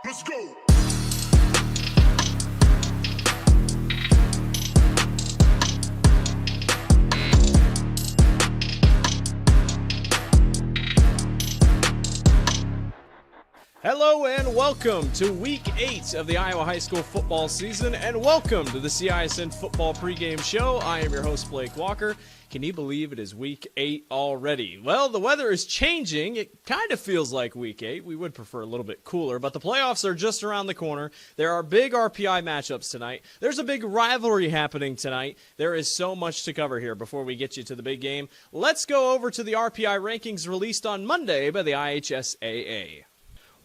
Let's go. Hello and welcome to Week 8 of the Iowa High School football season, and welcome to the CISN Football Pregame Show. I am your host, Blake Walker. Can you believe it is Week 8 already? Well, the weather is changing. It kind of feels like Week 8. We would prefer a little bit cooler, but the playoffs are just around the corner. There are big RPI matchups tonight. There's a big rivalry happening tonight. There is so much to cover here before we get you to the big game. Let's go over to the RPI rankings released on Monday by the IHSAA.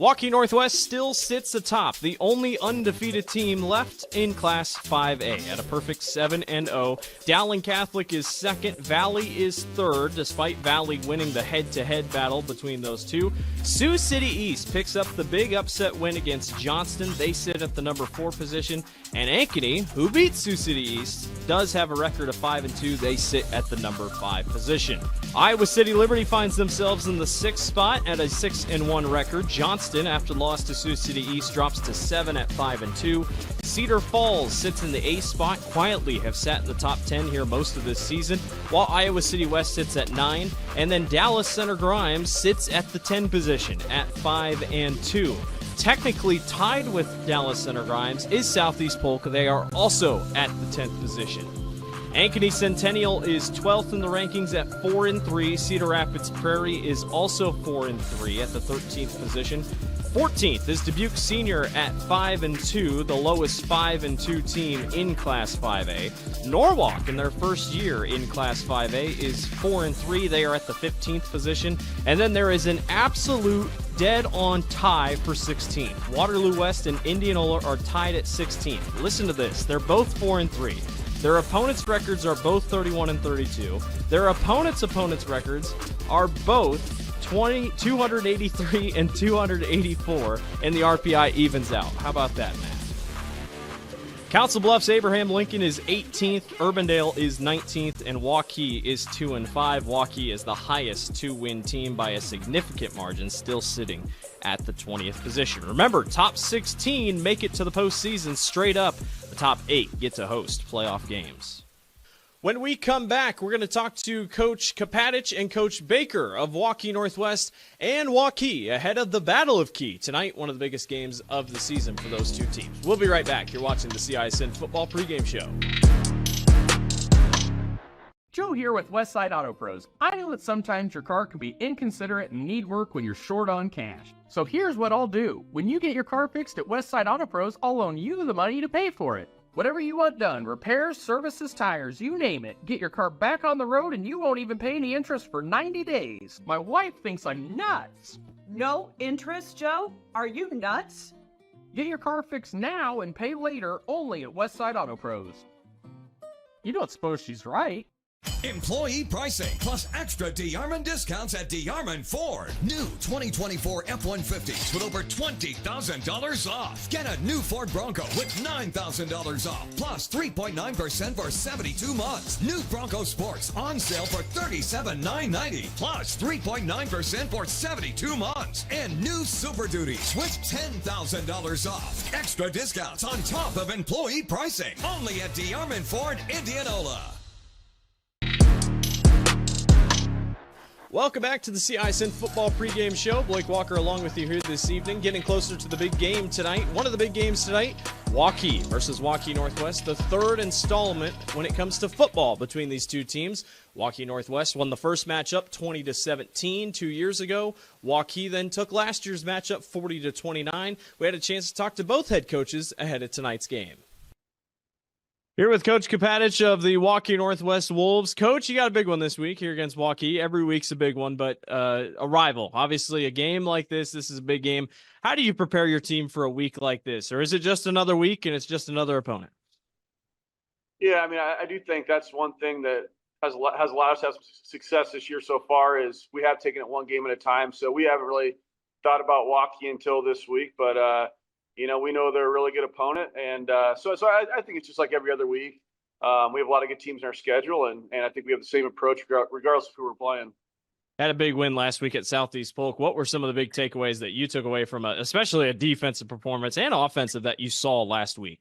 Waukee Northwest still sits atop, the only undefeated team left in Class 5A at a perfect 7-0. Dowling Catholic is second, Valley is third, despite Valley winning the head-to-head battle between those two. Sioux City East picks up the big upset win against Johnston. They sit at the number 4 position. And Ankeny, who beat Sioux City East, does have a record of 5-2. They sit at the number 5 position. Iowa City Liberty finds themselves in the 6th spot at a 6-1 record. Johnston, after loss to Sioux City East, drops to 7 at 5-2. Cedar Falls sits in the 8th spot, quietly have sat in the top 10 here most of this season, while Iowa City West sits at 9, and then Dallas Center Grimes sits at the 10 position at 5-2. Technically tied with Dallas Center Grimes is Southeast Polk. They are also at the 10th position. Ankeny Centennial is 12th in the rankings at 4-3. Cedar Rapids Prairie is also 4-3 at the 13th position. 14th is Dubuque Senior at 5-2, the lowest 5-2 team in Class 5A. Norwalk, in their first year in Class 5A, is 4-3. They are at the 15th position. And then there is an absolute dead-on tie for 16th. Waterloo West and Indianola are tied at 16th. Listen to this. They're both 4-3. Their opponents' records are both 31-32. Their opponents' records are both 283 and 284, and the RPI evens out. How about that, man? Council Bluffs Abraham Lincoln is 18th, Urbandale is 19th, and Waukee is 2-5. Waukee is the highest 2-win team by a significant margin, still sitting at the 20th position. Remember, top 16 make it to the postseason straight up. The top 8 get to host playoff games. When we come back, we're going to talk to Coach Kapatic and Coach Baker of Waukee Northwest and Waukee ahead of the Battle of Key. Tonight, one of the biggest games of the season for those two teams. We'll be right back. You're watching the CISN Football Pregame Show. Joe here with Westside Auto Pros. I know that sometimes your car can be inconsiderate and need work when you're short on cash. So here's what I'll do. When you get your car fixed at Westside Auto Pros, I'll loan you the money to pay for it. Whatever you want done, repairs, services, tires, you name it. Get your car back on the road and you won't even pay any interest for 90 days. My wife thinks I'm nuts. No interest, Joe? Are you nuts? Get your car fixed now and pay later only at Westside Auto Pros. You don't suppose she's right? Employee pricing plus extra DeArmond discounts at DeArmond Ford. New 2024 F-150s with over $20,000 off. Get a new Ford Bronco with $9,000 off plus 3.9% for 72 months. New Bronco Sports on sale for $37,990 plus 3.9% for 72 months. And new Super Duties with $10,000 off. Extra discounts on top of employee pricing. Only at DeArmond Ford, Indianola. Welcome back to the CISN Football Pregame Show. Blake Walker along with you here this evening, getting closer to the big game tonight. One of the big games tonight, Waukee versus Waukee Northwest, the third installment when it comes to football between these two teams. Waukee Northwest won the first matchup 20-17 2 years ago. Waukee then took last year's matchup 40-29. We had a chance to talk to both head coaches ahead of tonight's game. Here with Coach Kapatic of the Waukee Northwest Wolves. Coach, you got a big one this week here against Waukee. Every week's a big one, but a rival. Obviously, a game like this is a big game. How do you prepare your team for a week like this? Or is it just another week and it's just another opponent? Yeah, I mean, I do think that's one thing that has allowed us to have success this year so far is we have taken it one game at a time. So we haven't really thought about Waukee until this week, but we know they're a really good opponent, and so I think it's just like every other week. We have a lot of good teams in our schedule, and I think we have the same approach regardless of who we're playing. Had a big win last week at Southeast Polk. What were some of the big takeaways that you took away from especially a defensive performance and offensive that you saw last week?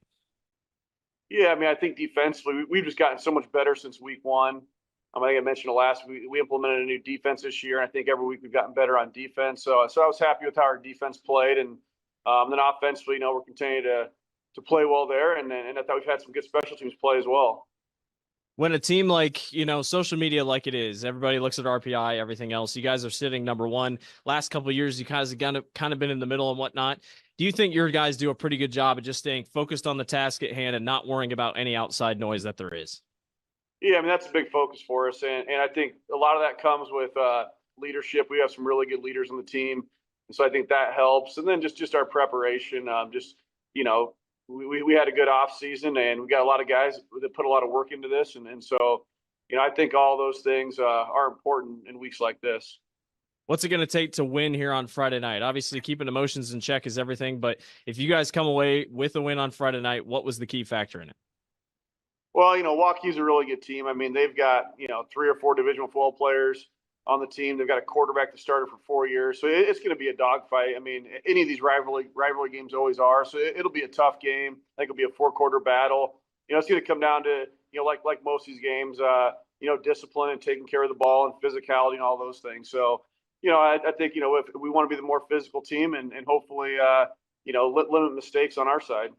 Yeah, I mean, I think defensively we've just gotten so much better since week one. I think I mentioned it last week. We implemented a new defense this year, and I think every week we've gotten better on defense. So I was happy with how our defense played, and then offensively, we're continuing to play well there, and I thought we've had some good special teams play as well. When a team like, social media like it is, everybody looks at RPI, everything else. You guys are sitting number one. Last couple of years, you guys have kind of been in the middle and whatnot. Do you think your guys do a pretty good job of just staying focused on the task at hand and not worrying about any outside noise that there is? Yeah, I mean, that's a big focus for us, and I think a lot of that comes with leadership. We have some really good leaders on the team. So I think that helps. And then just our preparation, we had a good off season, and we got a lot of guys that put a lot of work into this. And so, I think all those things are important in weeks like this. What's it going to take to win here on Friday night? Obviously, keeping emotions in check is everything. But if you guys come away with a win on Friday night, what was the key factor in it? Well, Waukee's a really good team. I mean, they've got, 3 or 4 Division 12 players on the team. They've got a quarterback that started for 4 years. So it's going to be a dogfight. I mean, any of these rivalry games always are. So it'll be a tough game. I think it'll be a 4-quarter battle. It's going to come down to, like most of these games, discipline and taking care of the ball and physicality and all those things. So, I think, if we want to be the more physical team and hopefully, limit mistakes on our side.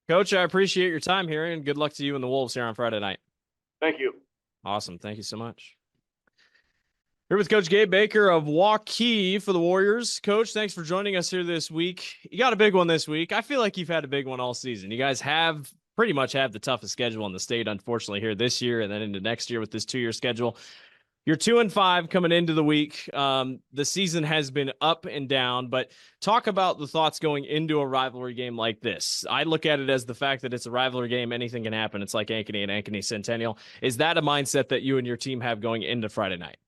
Coach, I appreciate your time here, and good luck to you and the Wolves here on Friday night. Thank you. Awesome. Thank you so much. Here with Coach Gabe Baker of Waukee for the Warriors. Coach, thanks for joining us here this week. You got a big one this week. I feel like you've had a big one all season. You guys have pretty much the toughest schedule in the state, unfortunately, here this year and then into next year with this 2-year schedule. You're 2-5 coming into the week. The season has been up and down, but talk about the thoughts going into a rivalry game like this. I look at it as the fact that it's a rivalry game. Anything can happen. It's like Ankeny and Ankeny Centennial. Is that a mindset that you and your team have going into Friday night?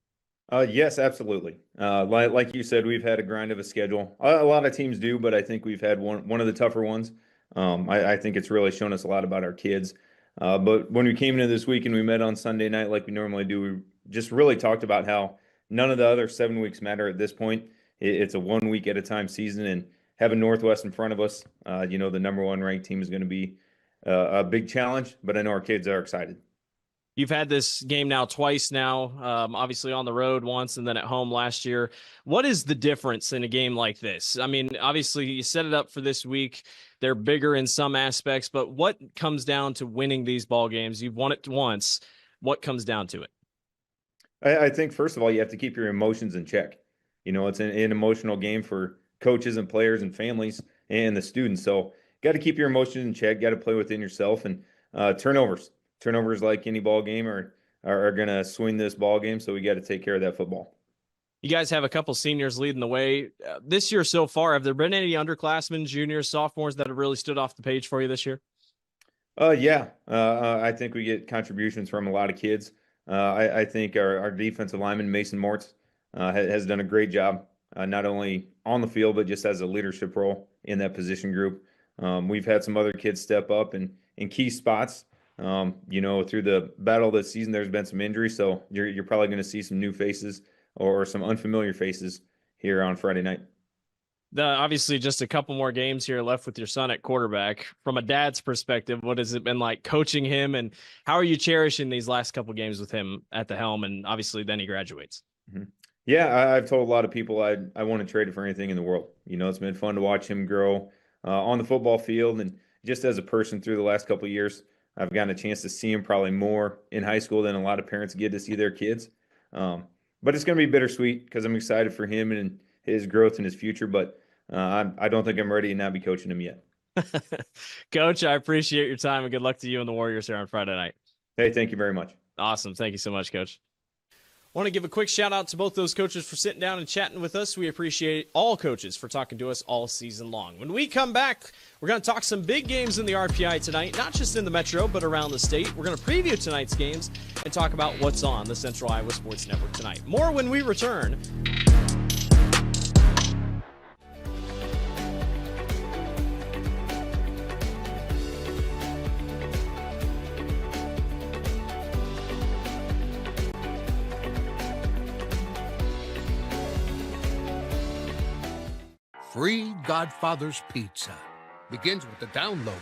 Yes, absolutely. Like you said, we've had a grind of a schedule. A lot of teams do, but I think we've had one of the tougher ones. I think it's really shown us a lot about our kids. But when we came into this week and we met on Sunday night like we normally do, we just really talked about how none of the other 7 weeks matter at this point. It's a 1 week at a time season, and having Northwest in front of us, the number 1 ranked team is going to be a big challenge, but I know our kids are excited. You've had this game now twice now, obviously on the road once and then at home last year. What is the difference in a game like this? I mean, obviously you set it up for this week. They're bigger in some aspects, but what comes down to winning these ball games? You've won it once. What comes down to it? I think, first of all, you have to keep your emotions in check. It's an emotional game for coaches and players and families and the students. So got to keep your emotions in check, got to play within yourself, and turnovers. Turnovers, like any ball game, are going to swing this ball game, so we got to take care of that football. You guys have a couple seniors leading the way. This year so far, have there been any underclassmen, juniors, sophomores that have really stood off the page for you this year? Yeah. I think we get contributions from a lot of kids. I think our defensive lineman, Mason Mortz, has done a great job, not only on the field, but just as a leadership role in that position group. We've had some other kids step up in key spots. Through the battle this season, there's been some injuries, so you're probably going to see some new faces or some unfamiliar faces here on Friday night. Obviously, just a couple more games here left with your son at quarterback. From a dad's perspective, what has it been like coaching him, and how are you cherishing these last couple games with him at the helm? And obviously, then he graduates. Mm-hmm. Yeah, I've told a lot of people I wouldn't trade it for anything in the world. It's been fun to watch him grow on the football field, and just as a person through the last couple of years, I've gotten a chance to see him probably more in high school than a lot of parents get to see their kids. But it's going to be bittersweet because I'm excited for him and his growth and his future, but I don't think I'm ready to not be coaching him yet. Coach, I appreciate your time, and good luck to you and the Warriors here on Friday night. Hey, thank you very much. Awesome. Thank you so much, Coach. I want to give a quick shout out to both those coaches for sitting down and chatting with us. We appreciate all coaches for talking to us all season long. When we come back, we're going to talk some big games in the RPI tonight, not just in the Metro, but around the state. We're going to preview tonight's games and talk about what's on the Central Iowa Sports Network tonight. More when we return. Free Godfather's Pizza begins with the download.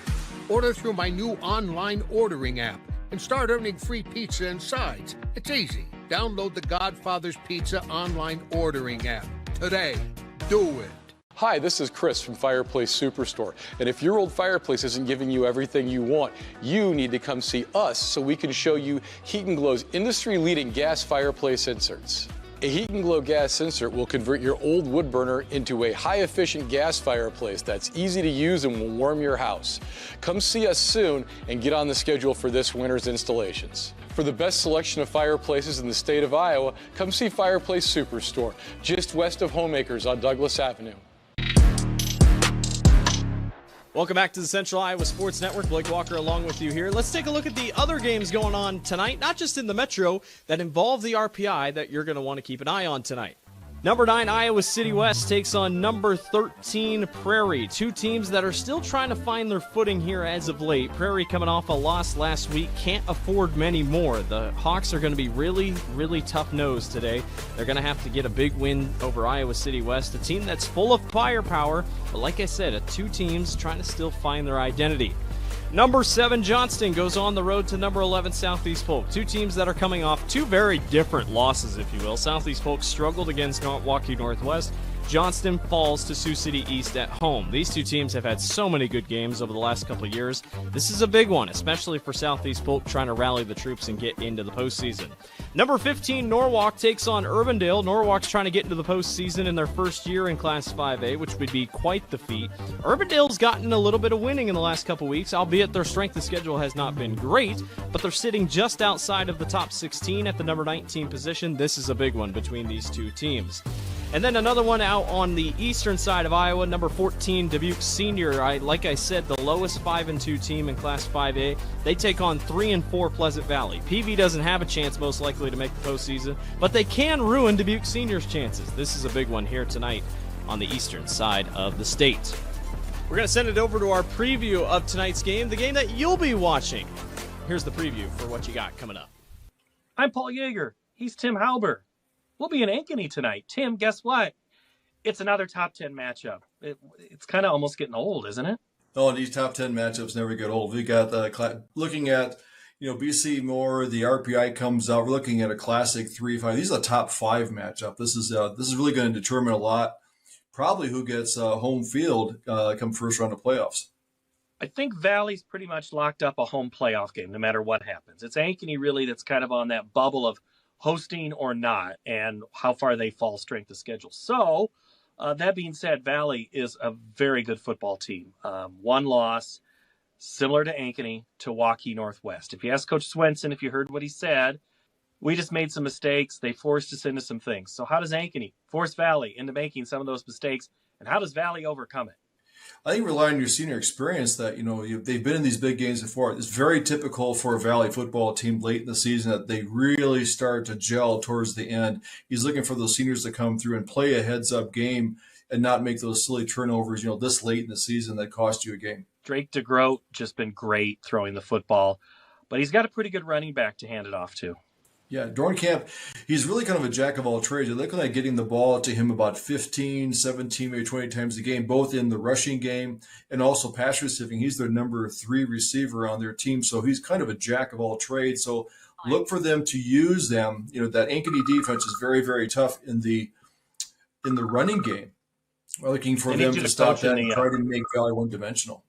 Order through my new online ordering app and start earning free pizza and sides. It's easy. Download the Godfather's Pizza online ordering app today. Do it. Hi, this is Chris from Fireplace Superstore. And if your old fireplace isn't giving you everything you want, you need to come see us so we can show you Heat & Glow's industry-leading gas fireplace inserts. A Heat & Glow gas insert will convert your old wood burner into a high-efficient gas fireplace that's easy to use and will warm your house. Come see us soon and get on the schedule for this winter's installations. For the best selection of fireplaces in the state of Iowa, come see Fireplace Superstore, just west of Homeacres on Douglas Avenue. Welcome back to the Central Iowa Sports Network. Blake Walker along with you here. Let's take a look at the other games going on tonight, not just in the Metro, that involve the RPI that you're going to want to keep an eye on tonight. Number 9, Iowa City West takes on number 13, Prairie. Two teams that are still trying to find their footing here as of late. Prairie coming off a loss last week, can't afford many more. The Hawks are going to be really, really tough-nosed today. They're going to have to get a big win over Iowa City West, a team that's full of firepower. But like I said, two teams trying to still find their identity. Number 7, Johnston goes on the road to number 11, Southeast Polk. Two teams that are coming off two very different losses, if you will. Southeast Polk struggled against Milwaukee Northwest. Johnston falls to Sioux City East at home. These two teams have had so many good games over the last couple of years. This is a big one, especially for Southeast Polk trying to rally the troops and get into the postseason. Number 15, Norwalk takes on Urbandale. Norwalk's trying to get into the postseason in their first year in Class 5A, which would be quite the feat. Urbandale's gotten a little bit of winning in the last couple weeks, albeit their strength of schedule has not been great, but they're sitting just outside of the top 16 at the number 19 position. This is a big one between these two teams. And then another one out on the eastern side of Iowa, number 14, Dubuque Senior. Like I said, the lowest 5-2 team in Class 5A. They take on 3-4 Pleasant Valley. PV doesn't have a chance, most likely, to make the postseason, but they can ruin Dubuque Senior's chances. This is a big one here tonight on the eastern side of the state. We're going to send it over to our preview of tonight's game, the game that you'll be watching. Here's the preview for what you got coming up. I'm Paul Yeager. He's Tim Halber. We'll be in Ankeny tonight. Tim, guess what? It's another top 10 matchup. It's kind of almost getting old, isn't it? Oh, these top 10 matchups never get old. We got looking at, BC Moore, the RPI comes out. We're looking at a classic 3-5. These are the top 5 matchup. This is really going to determine a lot. Probably who gets home field come first round of playoffs. I think Valley's pretty much locked up a home playoff game, no matter what happens. It's Ankeny really that's kind of on that bubble of hosting or not, and how far they fall strength of schedule. So, that being said, Valley is a very good football team. One loss, similar to Ankeny, to Waukee Northwest. If you ask Coach Swenson, if you heard what he said, we just made some mistakes. They forced us into some things. So how does Ankeny force Valley into making some of those mistakes, and how does Valley overcome it? I think rely on your senior experience that, they've been in these big games before. It's very typical for a Valley football team late in the season that they really start to gel towards the end. He's looking for those seniors to come through and play a heads-up game and not make those silly turnovers, this late in the season that cost you a game. Drake DeGroat just been great throwing the football, but he's got a pretty good running back to hand it off to. Yeah, Dornkamp, he's really kind of a jack of all trades. You're looking at getting the ball to him about 15, 17, maybe 20 times a game, both in the rushing game and also pass receiving. He's their number 3 receiver on their team, so he's kind of a jack of all trades. So look for them to use them. That Ankeny defense is very, very tough in the running game. We're looking for them to stop that and try to make Valley one-dimensional.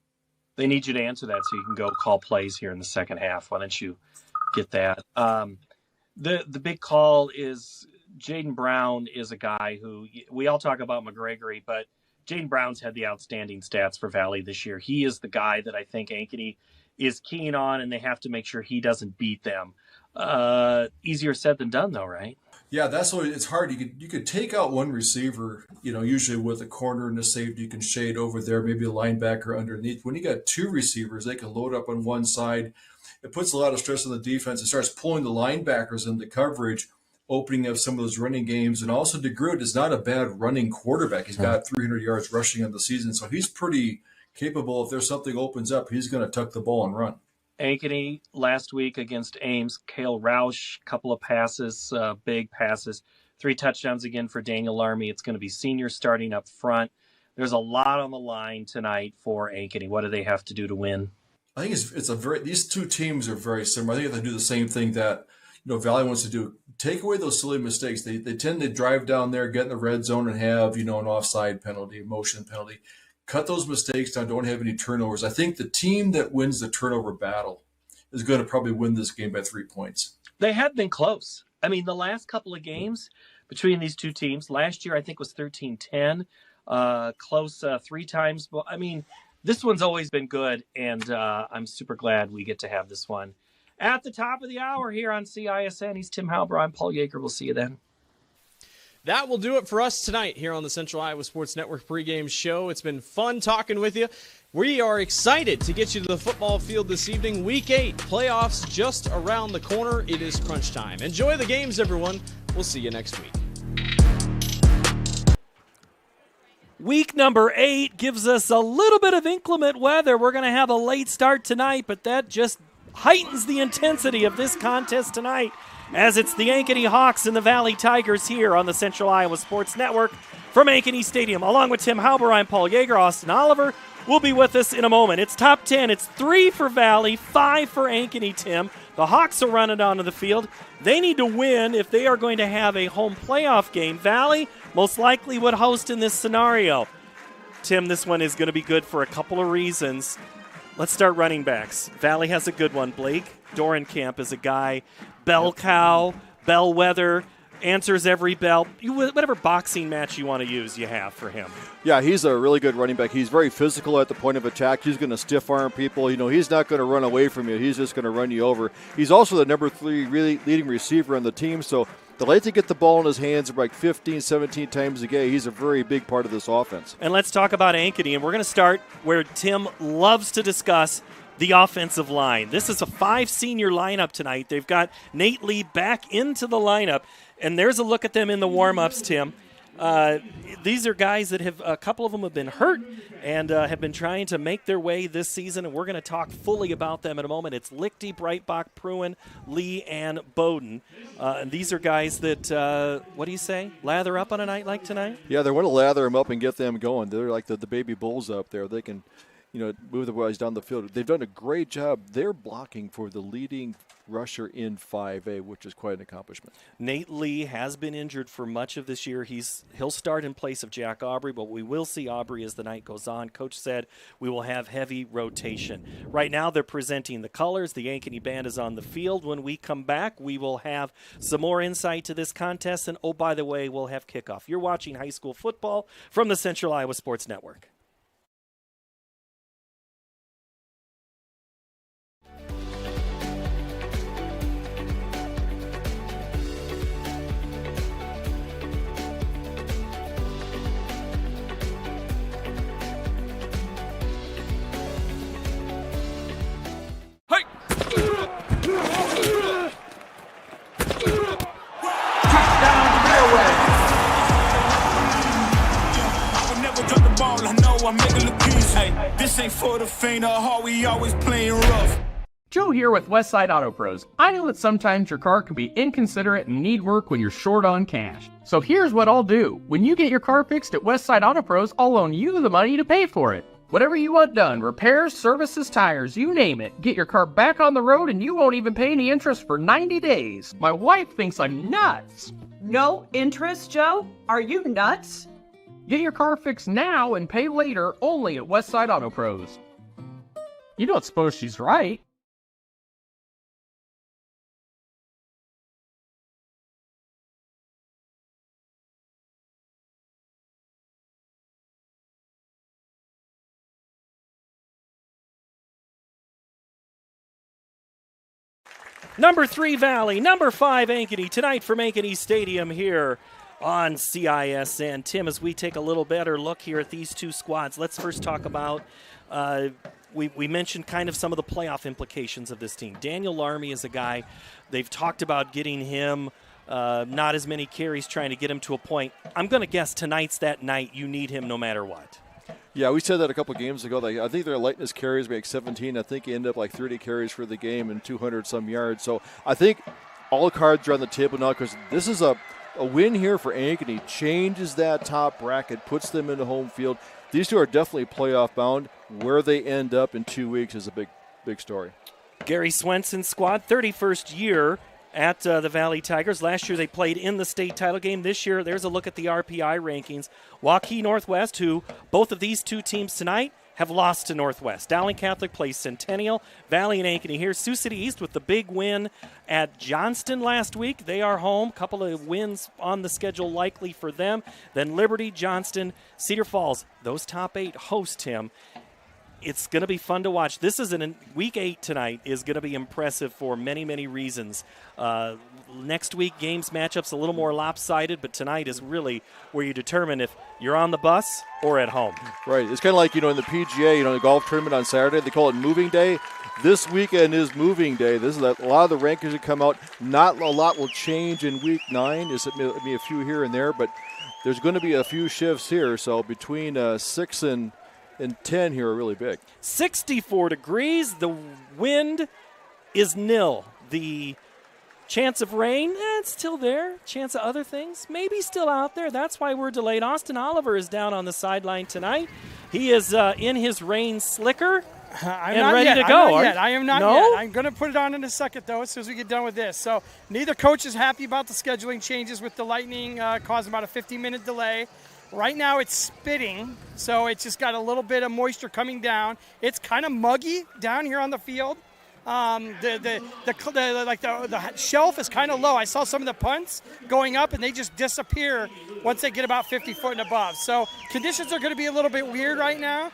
They need you to answer that so you can go call plays here in the second half. Why don't you get that? The big call is Jaden Brown is a guy who we all talk about McGregory, but Jaden Brown's had the outstanding stats for Valley this year. He is the guy that I think Ankeny is keen on, and they have to make sure he doesn't beat them. Easier said than done, though, right? Yeah, that's what it's hard. You could take out one receiver, usually with a corner and a safety, you can shade over there, maybe a linebacker underneath. When you got 2 receivers, they can load up on one side. It puts a lot of stress on the defense. It starts pulling the linebackers into coverage, opening up some of those running games. And also DeGroot is not a bad running quarterback. He's got 300 yards rushing on the season, so he's pretty capable. If there's something opens up, he's going to tuck the ball and run. Ankeny last week against Ames, Cale Roush, couple of passes, big passes, 3 touchdowns again for Daniel Army. It's going to be senior starting up front. There's a lot on the line tonight for Ankeny. What do they have to do to win? I think these 2 teams are very similar. I think they do the same thing that Valley wants to do. Take away those silly mistakes. They tend to drive down there, get in the red zone, and have an offside penalty, a motion penalty. Cut those mistakes down. Don't have any turnovers. I think the team that wins the turnover battle is going to probably win this game by 3 points. They have been close. I mean, the last couple of games between these 2 teams, last year I think was 13-10, close 3 times. But I mean, this one's always been good, and I'm super glad we get to have this one at the top of the hour here on CISN. He's Tim Halber. I'm Paul Yeager. We'll see you then. That will do it for us tonight here on the Central Iowa Sports Network pregame show. It's been fun talking with you. We are excited to get you to the football field this evening. Week 8, playoffs just around the corner. It is crunch time. Enjoy the games, everyone. We'll see you next week. Week number 8 gives us a little bit of inclement weather. We're going to have a late start tonight, but that just heightens the intensity of this contest tonight, as it's the Ankeny Hawks and the Valley Tigers here on the Central Iowa Sports Network from Ankeny Stadium. Along with Tim Halber, I'm Paul Yeager. Austin Oliver will be with us in a moment. It's top 10. It's 3 for Valley, 5 for Ankeny, Tim. The Hawks are running onto the field. They need to win if they are going to have a home playoff game. Valley most likely would host in this scenario. Tim, this one is going to be good for a couple of reasons. Let's start running backs. Valley has a good one. Blake Dorenkamp is a guy, bell cow, bellwether, answers every bell. Whatever boxing match you want to use, you have for him. Yeah, he's a really good running back. He's very physical at the point of attack. He's going to stiff arm people. He's not going to run away from you. He's just going to run you over. He's also the number 3 really leading receiver on the team, so they like to get the ball in his hands like 15, 17 times a game. He's a very big part of this offense. And let's talk about Ankeny, and we're going to start where Tim loves to discuss, the offensive line. This is a 5 senior lineup tonight. They've got Nate Lee back into the lineup, and there's a look at them in the warm-ups, Tim. These are guys that a couple of them have been hurt and have been trying to make their way this season, and we're going to talk fully about them in a moment. It's Lichty, Breitbach, Pruin, Lee, and Bowden. And these are guys that, what do you say, lather up on a night like tonight? Yeah, they want to lather them up and get them going. They're like the baby bulls up there. They can move the boys down the field. They've done a great job. They're blocking for the leading rusher in 5A, which is quite an accomplishment. Nate Lee has been injured for much of this year. He'll start in place of Jack Aubrey, but we will see Aubrey as the night goes on. Coach said we will have heavy rotation. Right now they're presenting the colors. The Ankeny band is on the field. When we come back, we will have some more insight to this contest, and oh, by the way, we'll have kickoff. You're watching high school football from the Central Iowa Sports Network. fall, I know I make it look easy. Hey, this ain't for the faint of heart, we always playing rough. Joe here with Westside Auto Pros. I know that sometimes your car can be inconsiderate and need work when you're short on cash. So here's what I'll do. When you get your car fixed at Westside Auto Pros, I'll loan you the money to pay for it. Whatever you want done, repairs, services, tires, you name it. Get your car back on the road and you won't even pay any interest for 90 days. My wife thinks I'm nuts. No interest, Joe? Are you nuts? Get your car fixed now and pay later only at Westside Auto Pros. You don't suppose she's right? Number 3, Valley. Number 5, Ankeny. Tonight from Ankeny Stadium here on CISN. Tim, as we take a little better look here at these two squads, let's first talk about, we mentioned kind of some of the playoff implications of this team. Daniel Larmy is a guy, they've talked about getting him not as many carries, trying to get him to a point. I'm going to guess tonight's that night. You need him no matter what. Yeah, we said that a couple games ago. I think their lightness carries make 17. I think he ended up like 30 carries for the game and 200-some yards. So I think all cards are on the table now because this is a win here for Ankeny. Changes that top bracket, puts them into home field. These two are definitely playoff bound. Where they end up in 2 weeks is a big story. Gary Swenson's squad, 31st year at the Valley Tigers. Last year they played in the state title game. This year, there's a look at the RPI rankings. Waukee Northwest, who both of these two teams tonight have lost to Northwest. Dowling Catholic plays Centennial. Valley and Ankeny here. Sioux City East with the big win at Johnston last week. They are home. Couple of wins on the schedule likely for them. Then Liberty, Johnston, Cedar Falls. Those top 8 host him. It's going to be fun to watch. This is week 8 tonight is going to be impressive for many, many reasons. Next week, games matchups a little more lopsided, but tonight is really where you determine if you're on the bus or at home. Right. It's kind of like, in the PGA, the golf tournament on Saturday, they call it moving day. This weekend is moving day. This is a lot of the rankings that come out. Not a lot will change in week 9. There's be a few here and there, but there's going to be a few shifts here. So between 6 and 10 here are really big. 64 degrees. The wind is nil. The chance of rain, it's still there. Chance of other things, maybe still out there. That's why we're delayed. Austin Oliver is down on the sideline tonight. He is in his rain slicker and ready to go. I am not yet. I'm going to put it on in a second, though, as soon as we get done with this. So neither coach is happy about the scheduling changes with the lightning causing about a 15-minute delay. Right now it's spitting, so it's just got a little bit of moisture coming down. It's kind of muggy down here on the field. The shelf is kind of low. I saw some of the punts going up, and they just disappear once they get about 50 foot and above. So conditions are going to be a little bit weird right now.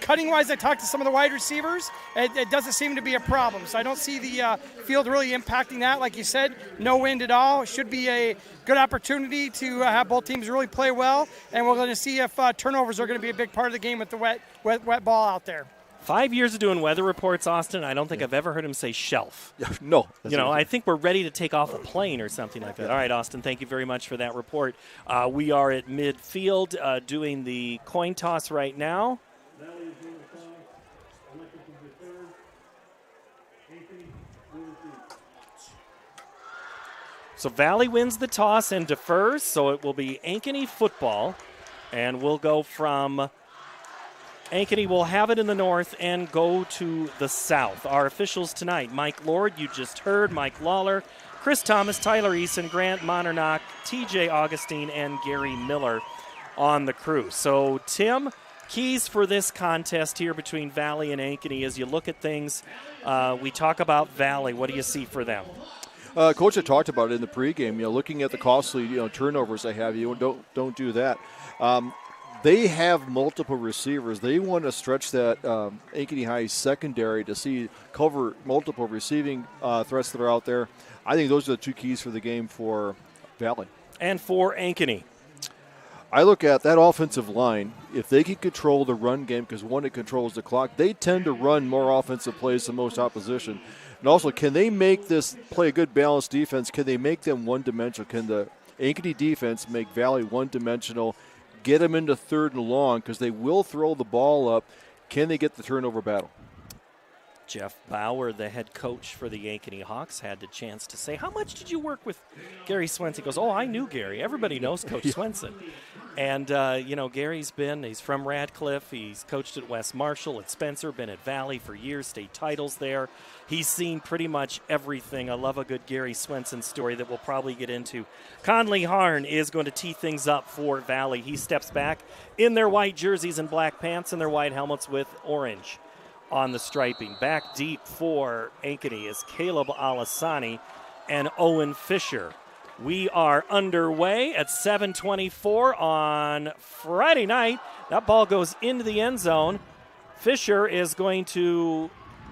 Cutting-wise, I talked to some of the wide receivers. It doesn't seem to be a problem. So I don't see the field really impacting that. Like you said, no wind at all. It should be a good opportunity to have both teams really play well. And we're going to see if turnovers are going to be a big part of the game with the wet ball out there. 5 years of doing weather reports, Austin, I don't think I've ever heard him say shelf. No. I think we're ready to take off a plane or something like that. All right, Austin, thank you very much for that report. We are at midfield doing the coin toss right now. So Valley wins the toss and defers, so it will be Ankeny football, and we'll go from Ankeny will have it in the north and go to the south. Our officials tonight, Mike Lord, you just heard, Mike Lawler, Chris Thomas, Tyler Eason, Grant Monernach, TJ Augustine, and Gary Miller on the crew. So, Tim, keys for this contest here between Valley and Ankeny as you look at things. We talk about Valley. What do you see for them? Coach had talked about it in the pregame, looking at the costly, turnovers they have. You don't do that. They have multiple receivers. They want to stretch that Ankeny High secondary to cover multiple receiving threats that are out there. I think those are the two keys for the game for Valley. And for Ankeny? I look at that offensive line. If they can control the run game, because one, it controls the clock, they tend to run more offensive plays than most opposition. And also, can they make this play a good balanced defense? Can they make them one-dimensional? Can the Ankeny defense make Valley one-dimensional? get them into 3rd and long because they will throw the ball up. Can they get the turnover battle? Jeff Bauer, the head coach for the Ankeny Hawks, had the chance to say, how much did you work with Gary Swenson? He goes, I knew Gary. Everybody knows Coach Swenson. And, he's from Radcliffe. He's coached at West Marshall, at Spencer, been at Valley for years, state titles there. He's seen pretty much everything. I love a good Gary Swenson story that we'll probably get into. Conley Harn is going to tee things up for Valley. He steps back in their white jerseys and black pants and their white helmets with orange on the striping. Back deep for Ankeny is Caleb Alasani and Owen Fisher. We are underway at 7:24 on Friday night. That ball goes into the end zone. Fisher is going to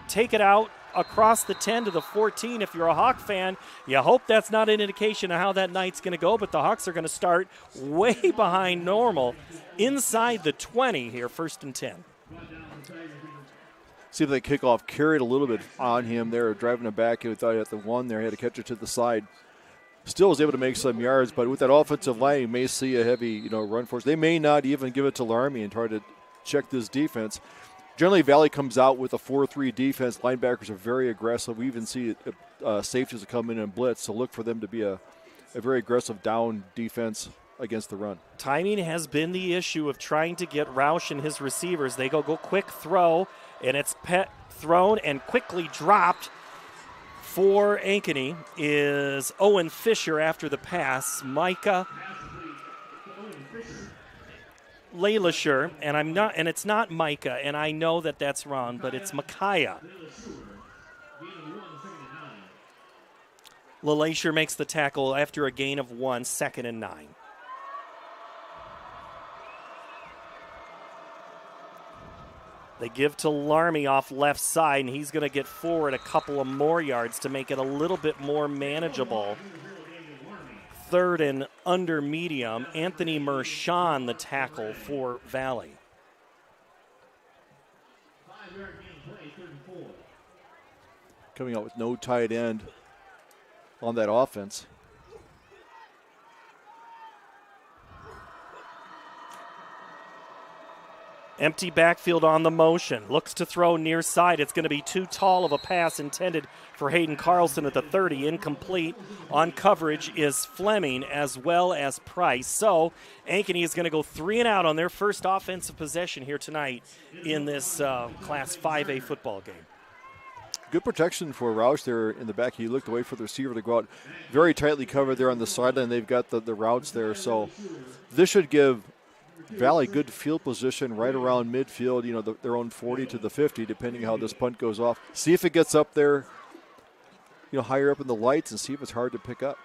take it out across the 10 to the 14. If you're a Hawk fan, you hope that's not an indication of how that night's going to go, but the Hawks are going to start way behind normal inside the 20 here, 1st and 10. See if the kickoff carried a little bit on him there, driving it back. He thought he had the one there. He had to catch it to the side. Still was able to make some yards, but with that offensive line, you may see a heavy, run force. They may not even give it to Larmy and try to check this defense. Generally, Valley comes out with a 4-3 defense. Linebackers are very aggressive. We even see safeties come in and blitz, so look for them to be a very aggressive down defense against the run. Timing has been the issue of trying to get Roush and his receivers. They go quick throw, and it's thrown and quickly dropped. For Ankeny is Owen Fisher after the pass. Micah Lailasher, and it's not Micah, and I know that that's wrong, but it's Micaiah. Lailasher makes the tackle after a gain of 1, 2nd and 9. They give to Larmy off left side, and he's going to get forward a couple of more yards to make it a little bit more manageable. 3rd and under medium. Anthony Mershon, the tackle for Valley. Coming out with no tight end on that offense. Empty backfield on the motion. Looks to throw near side. It's going to be too tall of a pass intended for Hayden Carlson at the 30. Incomplete. On coverage is Fleming as well as Price. So Ankeny is going to go 3 and out on their first offensive possession here tonight in this Class 5A football game. Good protection for Roush there in the back. He looked away for the receiver to go out. Very tightly covered there on the sideline. They've got the routes there. So this should give Valley good field position right around midfield, their own 40 to the 50, depending how this punt goes off. See if it gets up there, higher up in the lights, and see if it's hard to pick up.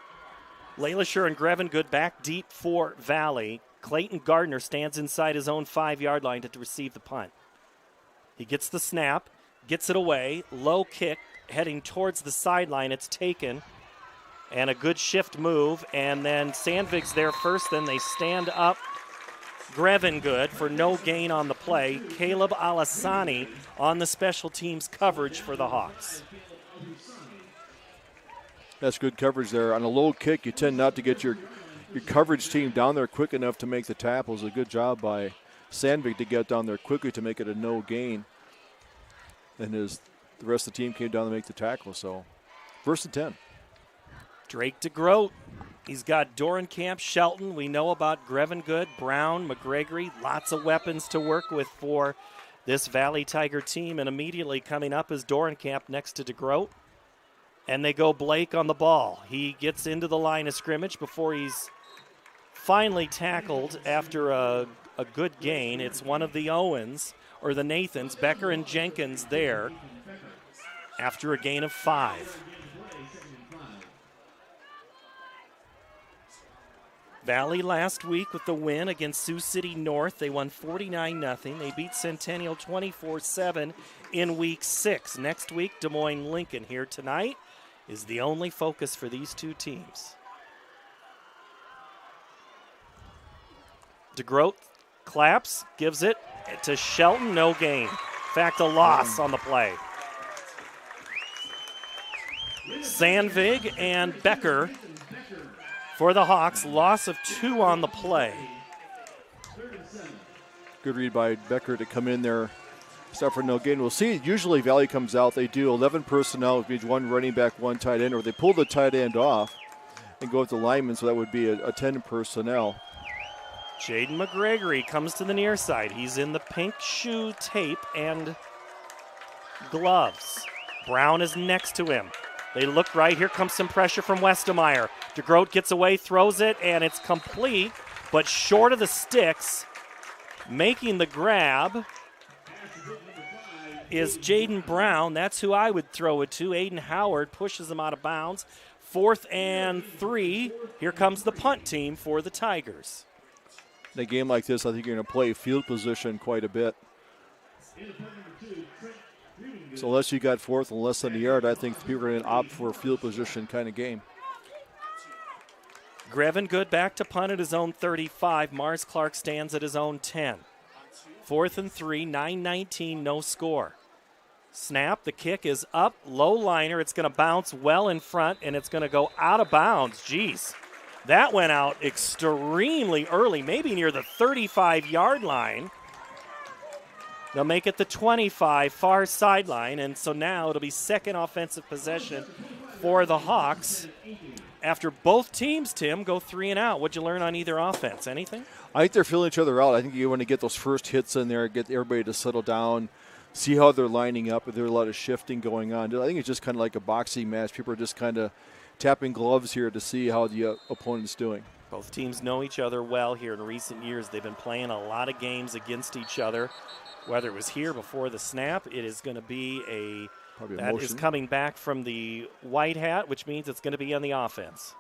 Lailasher and Grevengood back deep for Valley. Clayton Gardner stands inside his own 5-yard line to receive the punt. He gets the snap, gets it away, low kick, heading towards the sideline. It's taken, and a good shift move, and then Sandvik's there first, then they stand up Grevengood for no gain on the play. Caleb Alasani on the special teams coverage for the Hawks. That's good coverage there. On a low kick, you tend not to get your coverage team down there quick enough to make the tackles. A good job by Sandvik to get down there quickly to make it a no gain. And the rest of the team came down to make the tackle. So 1st and 10. Drake DeGroat. He's got Dorenkamp, Shelton. We know about Grevengood, Brown, McGregory. Lots of weapons to work with for this Valley Tiger team. And immediately coming up is Dorenkamp next to DeGroat. And they go Blake on the ball. He gets into the line of scrimmage before he's finally tackled after a good gain. It's one of the Owens, or the Nathans, Becker and Jenkins there after a gain of 5. Valley last week with the win against Sioux City North. They won 49-0. They beat Centennial 24-7 in Week 6. Next week, Des Moines Lincoln here tonight is the only focus for these two teams. DeGroat claps, gives it to Shelton, no gain. In fact, a loss on the play. Sandvig and Becker for the Hawks, loss of 2 on the play. Good read by Becker to come in there. Start for no gain. We'll see. Usually Valley comes out. They do 11 personnel, which means 1 running back, 1 tight end, or they pull the tight end off and go with the lineman, so that would be a 10 personnel. Jaden McGregory comes to the near side. He's in the pink shoe tape and gloves. Brown is next to him. They look right. Here comes some pressure from Westermeyer. DeGroat gets away, throws it, and it's complete, but short of the sticks. Making the grab is Jaden Brown. That's who I would throw it to. Aiden Howard pushes him out of bounds. 4th and 3. Here comes the punt team for the Tigers. In a game like this, I think you're going to play field position quite a bit. So unless you got 4th and less than a yard, I think people are going to opt for a field position kind of game. Greven Good back to punt at his own 35. Mars Clark stands at his own 10. 4th and 3, 9:19, no score. Snap, the kick is up, low liner. It's going to bounce well in front, and it's going to go out of bounds. Jeez, that went out extremely early, maybe near the 35-yard line. They'll make it the 25, far sideline, and so now it'll be second offensive possession for the Hawks. After both teams, Tim, go 3 and out. What'd you learn on either offense? Anything? I think they're feeling each other out. I think you want to get those first hits in there, get everybody to settle down, see how they're lining up. If there's a lot of shifting going on. I think it's just kind of like a boxing match. People are just kind of tapping gloves here to see how the opponent's doing. Both teams know each other well here in recent years. They've been playing a lot of games against each other. Whether it was here before the snap, it is going to be that is coming back from the white hat, which means it's going to be on the offense.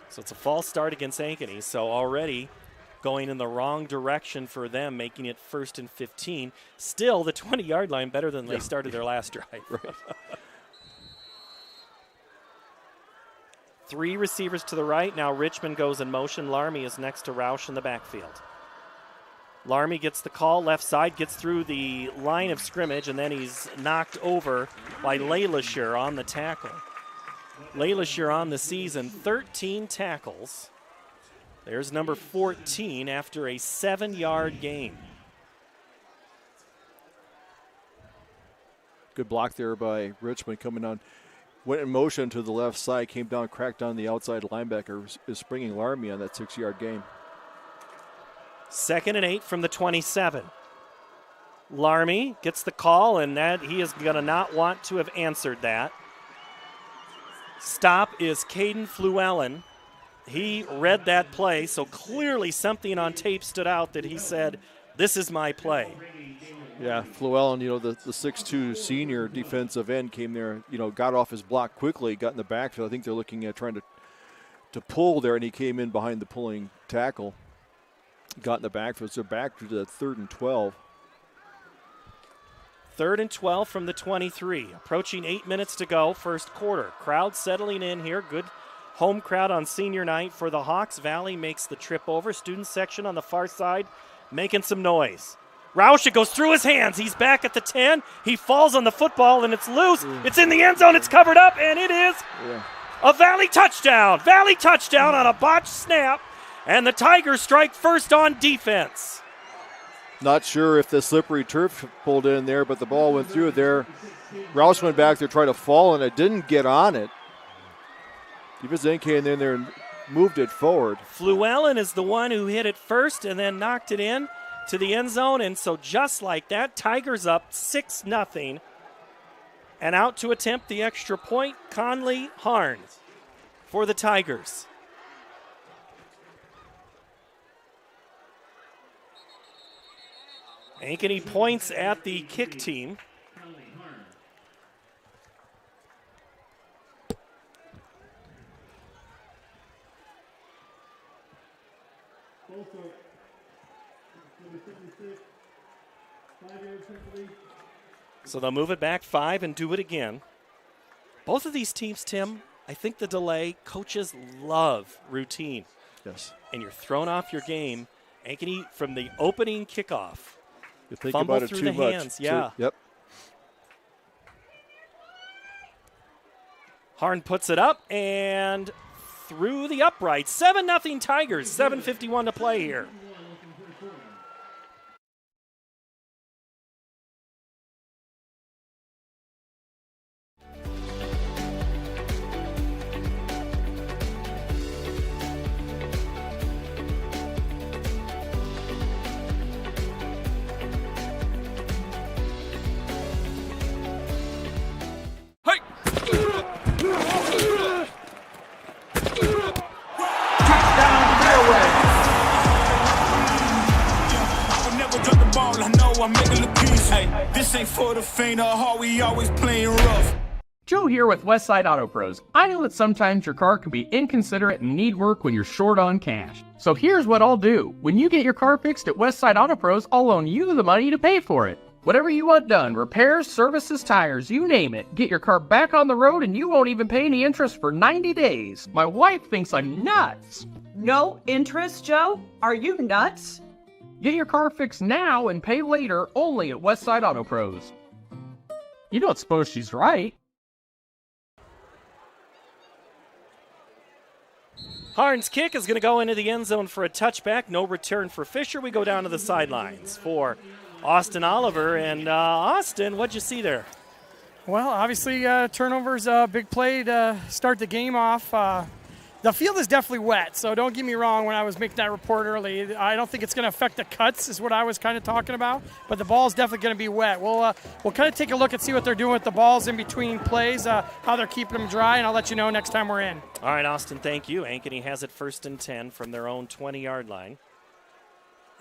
So it's a false start against Ankeny. So already going in the wrong direction for them, making it 1st and 15. Still the 20-yard line better than they started their last drive. Right. 3 receivers to the right. Now Richmond goes in motion. Larmy is next to Roush in the backfield. Larmy gets the call, left side, gets through the line of scrimmage, and then he's knocked over by Laylashire on the tackle. Laylashire on the season, 13 tackles. There's number 14 after a 7-yard gain. Good block there by Richmond coming on. Went in motion to the left side, came down, cracked on the outside linebacker, is springing Larmy on that 6-yard gain. 2nd and 8 from the 27. Larmy gets the call, and that he is going to not want to have answered that. Stop is Caden Fluellen. He read that play, so clearly something on tape stood out that he said, this is my play. Yeah, Fluellen, the 6'2 senior defensive end came there, got off his block quickly, got in the backfield. I think they're looking at trying to pull there, and he came in behind the pulling tackle. Got in the backfield, so back to the 3rd and 12. 3rd and 12 from the 23. Approaching 8 minutes to go, first quarter. Crowd settling in here. Good home crowd on senior night for the Hawks. Valley makes the trip over. Student section on the far side making some noise. Roush, it goes through his hands. He's back at the 10. He falls on the football, and it's loose. It's in the end zone. It's covered up, and it is a Valley touchdown. Valley touchdown on a botched snap, and the Tigers strike first on defense. Not sure if the slippery turf pulled in there, but the ball went through there. Roush went back there, tried to fall, and it didn't get on it. Defensive came in there and moved it forward. Fluellen is the one who hit it first and then knocked it in to the end zone, and so just like that, Tigers up 6-0. And out to attempt the extra point, Conley Harn for the Tigers. Ankeny points at the kick team. So they'll move it back 5 and do it again. Both of these teams, Tim, I think the delay, coaches love routine. Yes. And you're thrown off your game. Ankeny from the opening kickoff. You think fumble about it through too the much. hands. Yeah. Yep. Harn puts it up, and through the upright. 7-0 Tigers, 7:51 to play here. This ain't for the faint of heart, we always playing rough. Joe here with Westside Auto Pros. I know that sometimes your car can be inconsiderate and need work when you're short on cash. So here's what I'll do. When you get your car fixed at Westside Auto Pros, I'll loan you the money to pay for it. Whatever you want done, repairs, services, tires, you name it. Get your car back on the road and you won't even pay any interest for 90 days. My wife thinks I'm nuts. No interest, Joe? Are you nuts? Get your car fixed now and pay later only at Westside Auto Pros. You don't suppose she's right? Harn's kick is going to go into the end zone for a touchback. No return for Fisher. We go down to the sidelines for Austin Oliver. And Austin, what'd you see there? Well, obviously, turnovers, big play to start the game off. The field is definitely wet, so don't get me wrong when I was making that report early. I don't think it's going to affect the cuts is what I was kind of talking about, but the ball's definitely going to be wet. We'll kind of take a look and see what they're doing with the balls in between plays, how they're keeping them dry, and I'll let you know next time we're in. All right, Austin, thank you. Ankeny has it 1st and 10 from their own 20-yard line.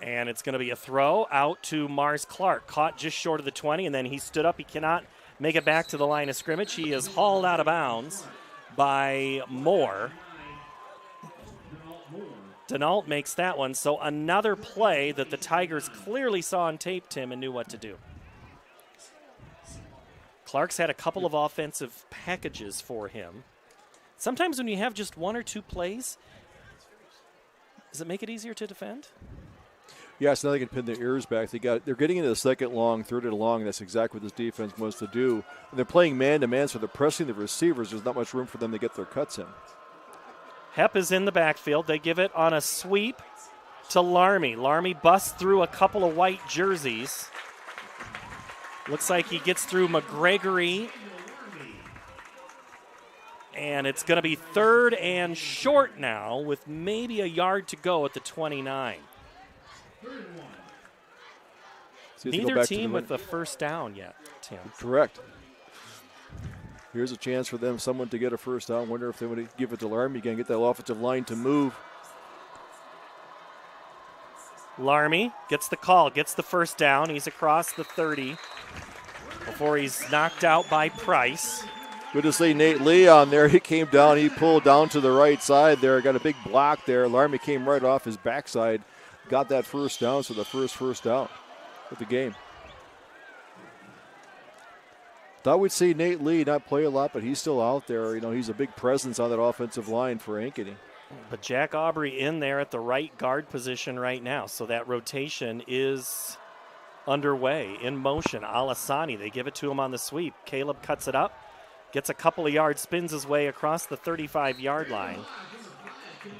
And it's going to be a throw out to Mars Clark, caught just short of the 20, and then he stood up. He cannot make it back to the line of scrimmage. He is hauled out of bounds by Moore. Denault makes that one, so another play that the Tigers clearly saw on tape, Tim, and knew what to do. Clark's had a couple of offensive packages for him. Sometimes when you have just one or two plays, does it make it easier to defend? Yes, now they can pin their ears back. They're getting into the second long, third and long. That's exactly what this defense wants to do. And they're playing man-to-man, so they're pressing the receivers. There's not much room for them to get their cuts in. Hepp is in the backfield. They give it on a sweep to Larmy. Larmy busts through a couple of white jerseys. Looks like he gets through McGregory. And it's going to be 3rd and short now with maybe a yard to go at the 29. Neither team with a first down yet, Tim. Correct. Here's a chance for them, someone to get a first down. Wonder if they would give it to Larmy again, get that offensive line to move. Larmy gets the call, gets the first down. He's across the 30 before he's knocked out by Price. Good to see Nate Lee on there. He came down, he pulled down to the right side there, got a big block there. Larmy came right off his backside, got that first down, so the first down of the game. Thought we'd see Nate Lee not play a lot, but he's still out there. You know, he's a big presence on that offensive line for Ankeny. But Jack Aubrey in there at the right guard position right now, so that rotation is underway, in motion. Alasani, they give it to him on the sweep. Caleb cuts it up, gets a couple of yards, spins his way across the 35-yard line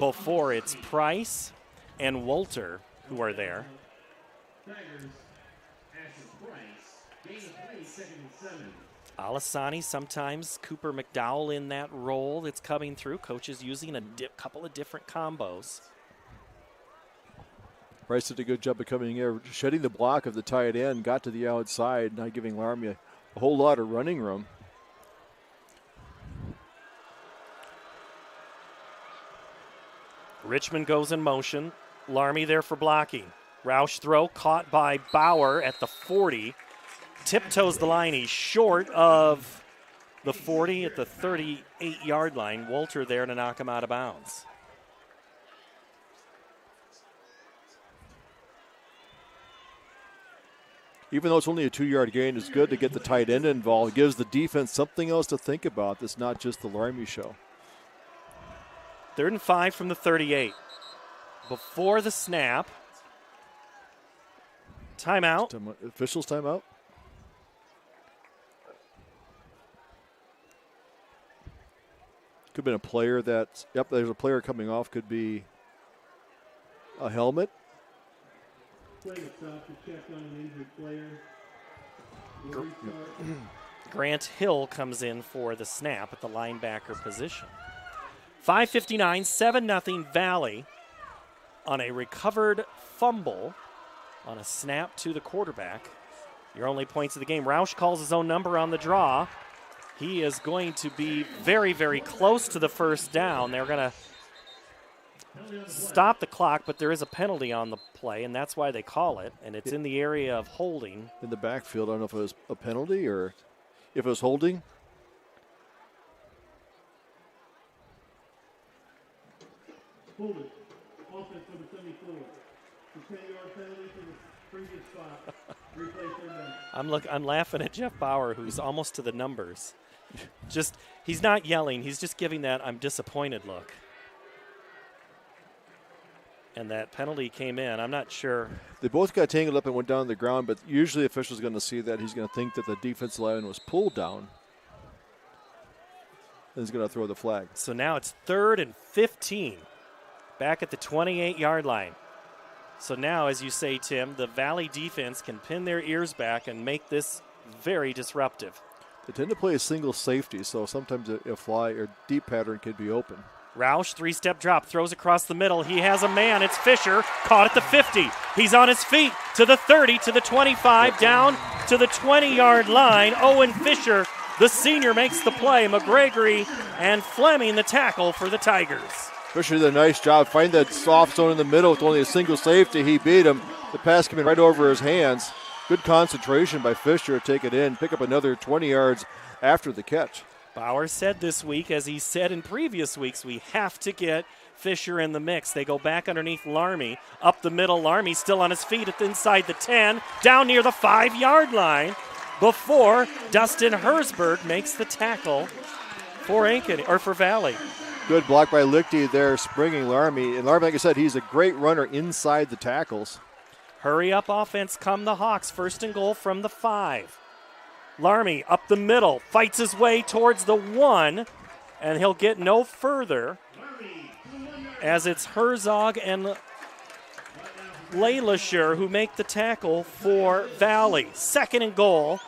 before it's Price and Wolter who are there. Alasani, sometimes Cooper McDowell in that role that's coming through. Coaches using a couple of different combos. Price did a good job of coming in, shedding the block of the tight end, got to the outside, not giving Larmy a whole lot of running room. Richmond goes in motion. Larmy there for blocking. Roush throw caught by Bauer at the 40. Tiptoes the line. He's short of the 40 at the 38-yard line. Wolter there to knock him out of bounds. Even though it's only a 2-yard gain, it's good to get the tight end involved. It gives the defense something else to think about. It's not just the Larmy show. 3rd and 5 from the 38. Before the snap. Timeout. Officials timeout. Could have been a player that, yep, there's a player coming off. Could be a helmet. Grant Hill comes in for the snap at the linebacker position. 5:59, 7-0 Valley on a recovered fumble on a snap to the quarterback. Your only points of the game. Roush calls his own number on the draw. He is going to be very, very close to the first down. They're going to stop the clock, but there is a penalty on the play, and that's why they call it, and it's in the area of holding. In the backfield, I don't know if it was a penalty or if it was holding. Hold it. Offense number 74. The 10-yard penalty for the previous spot. Replay third down. I'm laughing at Jeff Bauer, who's almost to the numbers. He's not yelling. He's just giving that I'm disappointed look. And that penalty came in. I'm not sure. They both got tangled up and went down to the ground, but usually the official's going to see that. He's going to think that the defensive line was pulled down. And he's going to throw the flag. So now it's 3rd and 15. Back at the 28-yard line. So now, as you say, Tim, the Valley defense can pin their ears back and make this very disruptive. They tend to play a single safety, so sometimes a fly or deep pattern could be open. Roush, 3-step drop, throws across the middle. He has a man. It's Fisher, caught at the 50. He's on his feet to the 30, to the 25, down to the 20-yard line. Owen Fisher, the senior, makes the play. McGregory and Fleming, the tackle for the Tigers. Fisher did a nice job. Find that soft zone in the middle with only a single safety. He beat him. The pass came in right over his hands. Good concentration by Fisher to take it in, pick up another 20 yards after the catch. Bauer said this week, as he said in previous weeks, we have to get Fisher in the mix. They go back underneath Larmy. Up the middle, Larmy still on his feet at inside the 10, down near the 5-yard line before Dustin Hersberg makes the tackle for Ankeny, or for Valley. Good block by Lichty there, springing Larmy. And Larmy, like I said, he's a great runner inside the tackles. Hurry up offense come the Hawks. 1st and goal from the 5. Larmy up the middle, fights his way towards the 1, and he'll get no further as it's Herzog and Leilasher who make the tackle for Valley. 2nd and goal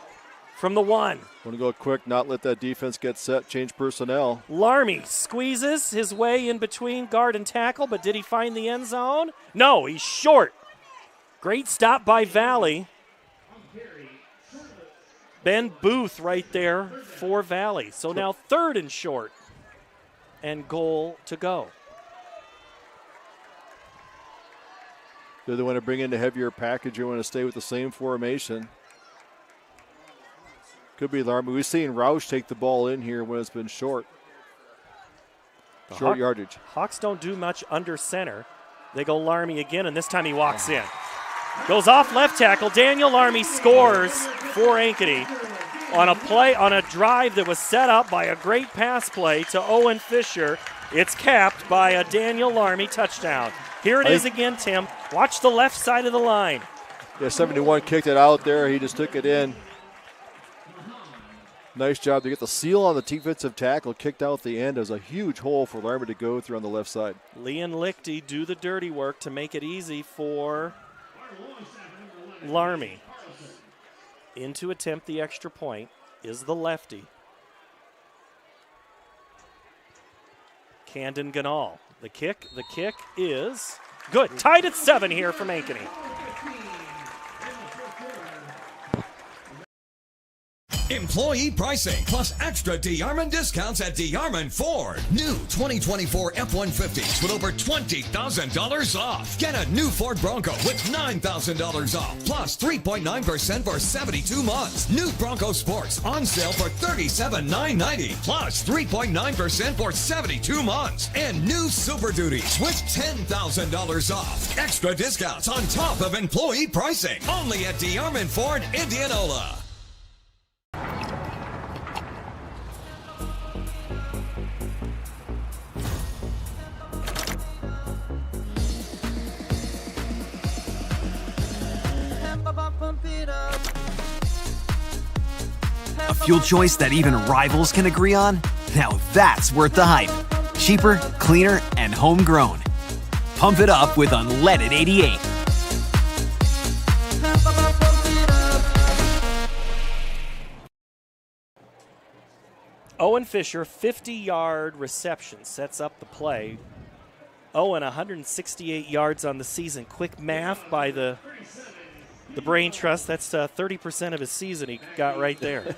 from the 1. Want to go quick, not let that defense get set, change personnel. Larmy squeezes his way in between guard and tackle, but did he find the end zone? No, he's short. Great stop by Valley. Ben Booth right there for Valley. So now 3rd and short and goal to go. Do they want to bring in the heavier package or want to stay with the same formation? Could be Larmy. We've seen Roush take the ball in here when it's been short. Short yardage. Hawks don't do much under center. They go Larmy again, and this time he walks in. Goes off left tackle. Daniel Larmy scores for Ankeny on a play, on a drive that was set up by a great pass play to Owen Fisher. It's capped by a Daniel Larmy touchdown. Here it is again, Tim. Watch the left side of the line. Yeah, 71 kicked it out there. He just took it in. Nice job to get the seal on the defensive tackle, kicked out the end. There's a huge hole for Larmy to go through on the left side. Lee and Lichty do the dirty work to make it easy for Larmy. In to attempt the extra point is the lefty, Camden Ganal. The kick is good. Tied at 7 here from Ankeny. Employee pricing plus extra DeArmond discounts at DeArmond Ford. New 2024 F-150s with over $20,000 off. Get a new Ford Bronco with $9,000 off plus 3.9% for 72 months. New Bronco Sports on sale for $37,990 plus 3.9% for 72 months. And new Super Duties with $10,000 off. Extra discounts on top of employee pricing. Only at DeArmond Ford, Indianola. A fuel choice that even rivals can agree on? Now that's worth the hype. Cheaper, cleaner, and homegrown. Pump it up with unleaded 88. Owen Fisher, 50-yard reception, sets up the play. Owen, 168 yards on the season. Quick math by the Brain Trust. That's 30% of his season he got right there.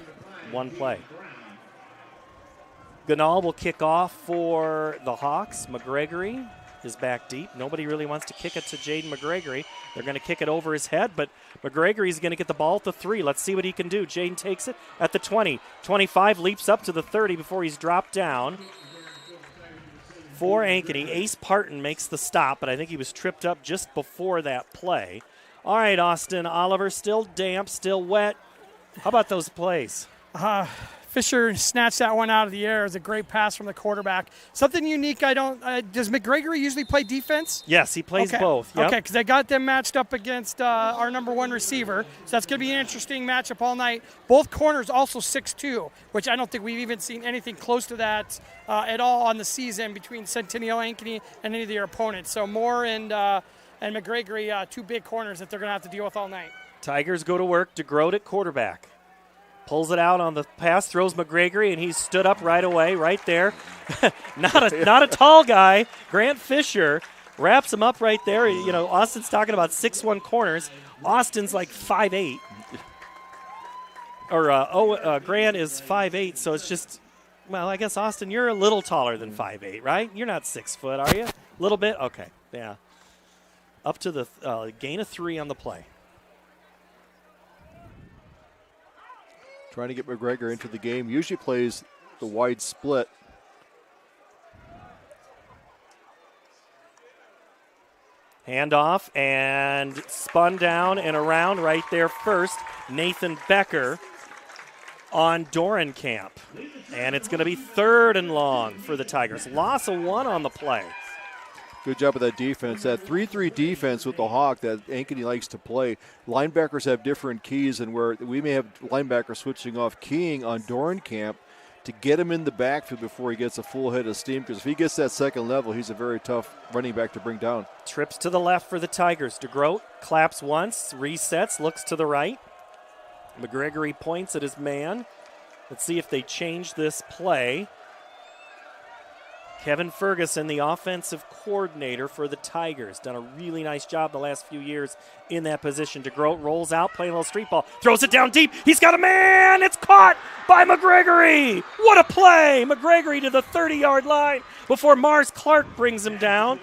One play. Ganal will kick off for the Hawks. McGregory is back deep. Nobody really wants to kick it to Jaden McGregory. They're going to kick it over his head, but McGregory's going to get the ball at the 3. Let's see what he can do. Jaden takes it at the 20. 25, leaps up to the 30 before he's dropped down. For Ankeny, Ace Parton makes the stop, but I think he was tripped up just before that play. All right, Austin Oliver, still damp, still wet. How about those plays? Fisher snatched that one out of the air. It was a great pass from the quarterback. Something unique does McGregory usually play defense? Yes, he plays both. Yep. Okay, because they got them matched up against our number 1 receiver. So that's going to be an interesting matchup all night. Both corners also 6'2", which I don't think we've even seen anything close to that at all on the season between Centennial, Ankeny, and any of their opponents. So Moore and McGregory, 2 big corners that they're going to have to deal with all night. Tigers go to work. DeGroat at quarterback. Pulls it out on the pass, throws McGregory, and he's stood up right away, right there. not a tall guy. Grant Fisher wraps him up right there. You know, Austin's talking about 6'1" corners. Austin's like 5'8". Or Grant is 5'8", so it's just, well, I guess, Austin, you're a little taller than 5'8", right? You're not 6 foot, are you? A little bit? Okay, yeah. Up to the gain of 3 on the play. Trying to get McGregor into the game. Usually plays the wide split. Handoff and spun down and around right there first. Nathan Becker on Dorenkamp. And it's going to be 3rd and long for the Tigers. Loss of 1 on the play. Good job of that defense. That 3-3 defense with the Hawk that Ankeny likes to play. Linebackers have different keys, and where we may have linebackers switching off keying on Dorenkamp to get him in the backfield before he gets a full head of steam, because if he gets that second level, he's a very tough running back to bring down. Trips to the left for the Tigers. DeGroat claps once, resets, looks to the right. McGregory points at his man. Let's see if they change this play. Kevin Ferguson, the offensive coordinator for the Tigers, done a really nice job the last few years in that position. DeGroat rolls out, playing a little street ball, throws it down deep. He's got a man. It's caught by McGregory. What a play. McGregory to the 30-yard line before Mars Clark brings him down.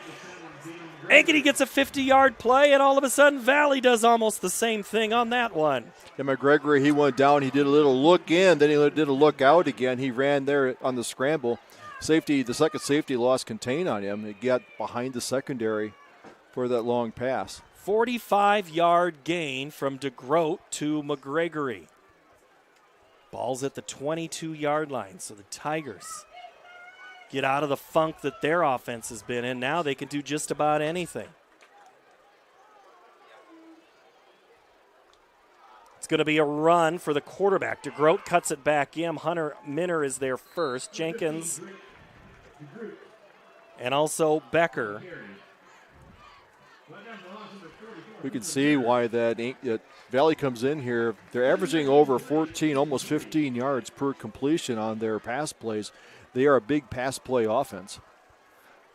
Ankeny gets a 50-yard play, and all of a sudden Valley does almost the same thing on that one. And McGregory, he went down. He did a little look in, then he did a look out again. He ran there on the scramble. Safety, the second safety lost contain on him. He got behind the secondary for that long pass. 45-yard gain from DeGroat to McGregory. Ball's at the 22-yard line, so the Tigers get out of the funk that their offense has been in. Now they can do just about anything. It's going to be a run for the quarterback. DeGroat cuts it back in. Hunter Minner is there first. Jenkins and also Becker. We can see why that Valley comes in here. They're averaging over 14, almost 15 yards per completion on their pass plays. They are a big pass play offense.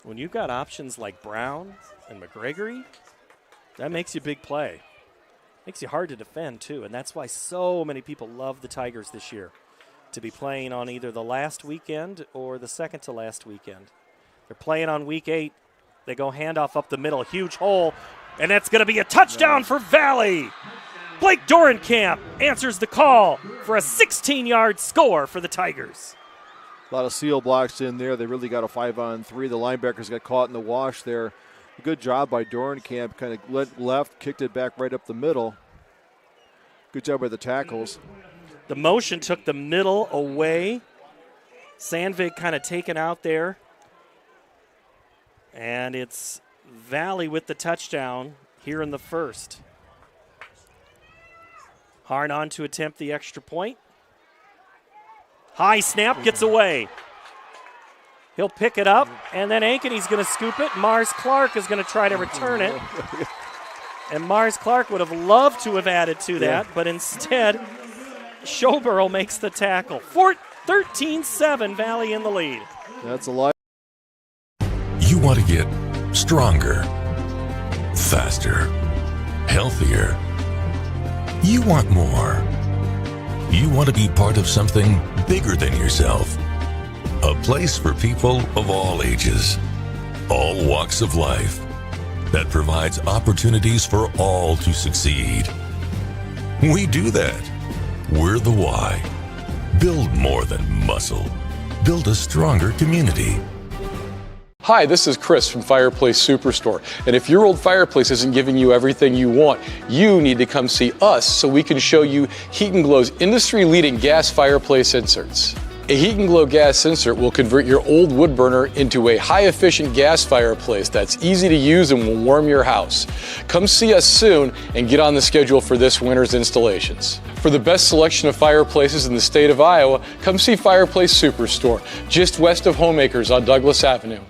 When you've got options like Brown and McGregory, that makes you a big play. Makes you hard to defend, too, and that's why so many people love the Tigers this year, to be playing on either the last weekend or the second to last weekend. They're playing on week 8. They go handoff up the middle, huge hole, and that's going to be a touchdown for Valley. Blake Dorenkamp answers the call for a 16-yard score for the Tigers. A lot of seal blocks in there. They really got a 5-on-3. The linebackers got caught in the wash there. Good job by Dorenkamp. Kind of went left, kicked it back right up the middle. Good job by the tackles. The motion took the middle away. Sandvig kind of taken out there. And it's Valley with the touchdown here in the first. Harn on to attempt the extra point. High snap, gets away. He'll pick it up, and then Ankeny's going to scoop it. Mars Clark is going to try to return it. And Mars Clark would have loved to have added to that, but instead, Schoborough makes the tackle. 13-7, Valley in the lead. That's a lot. You want to get stronger, faster, healthier. You want more. You want to be part of something bigger than yourself. A place for people of all ages, all walks of life, that provides opportunities for all to succeed. We do that. We're the why. Build more than muscle. Build a stronger community. Hi, this is Chris from Fireplace Superstore. And if your old fireplace isn't giving you everything you want, you need to come see us so we can show you Heat & Glow's industry-leading gas fireplace inserts. A Heat & Glow gas insert will convert your old wood burner into a high-efficient gas fireplace that's easy to use and will warm your house. Come see us soon and get on the schedule for this winter's installations. For the best selection of fireplaces in the state of Iowa, come see Fireplace Superstore, just west of Homemakers on Douglas Avenue.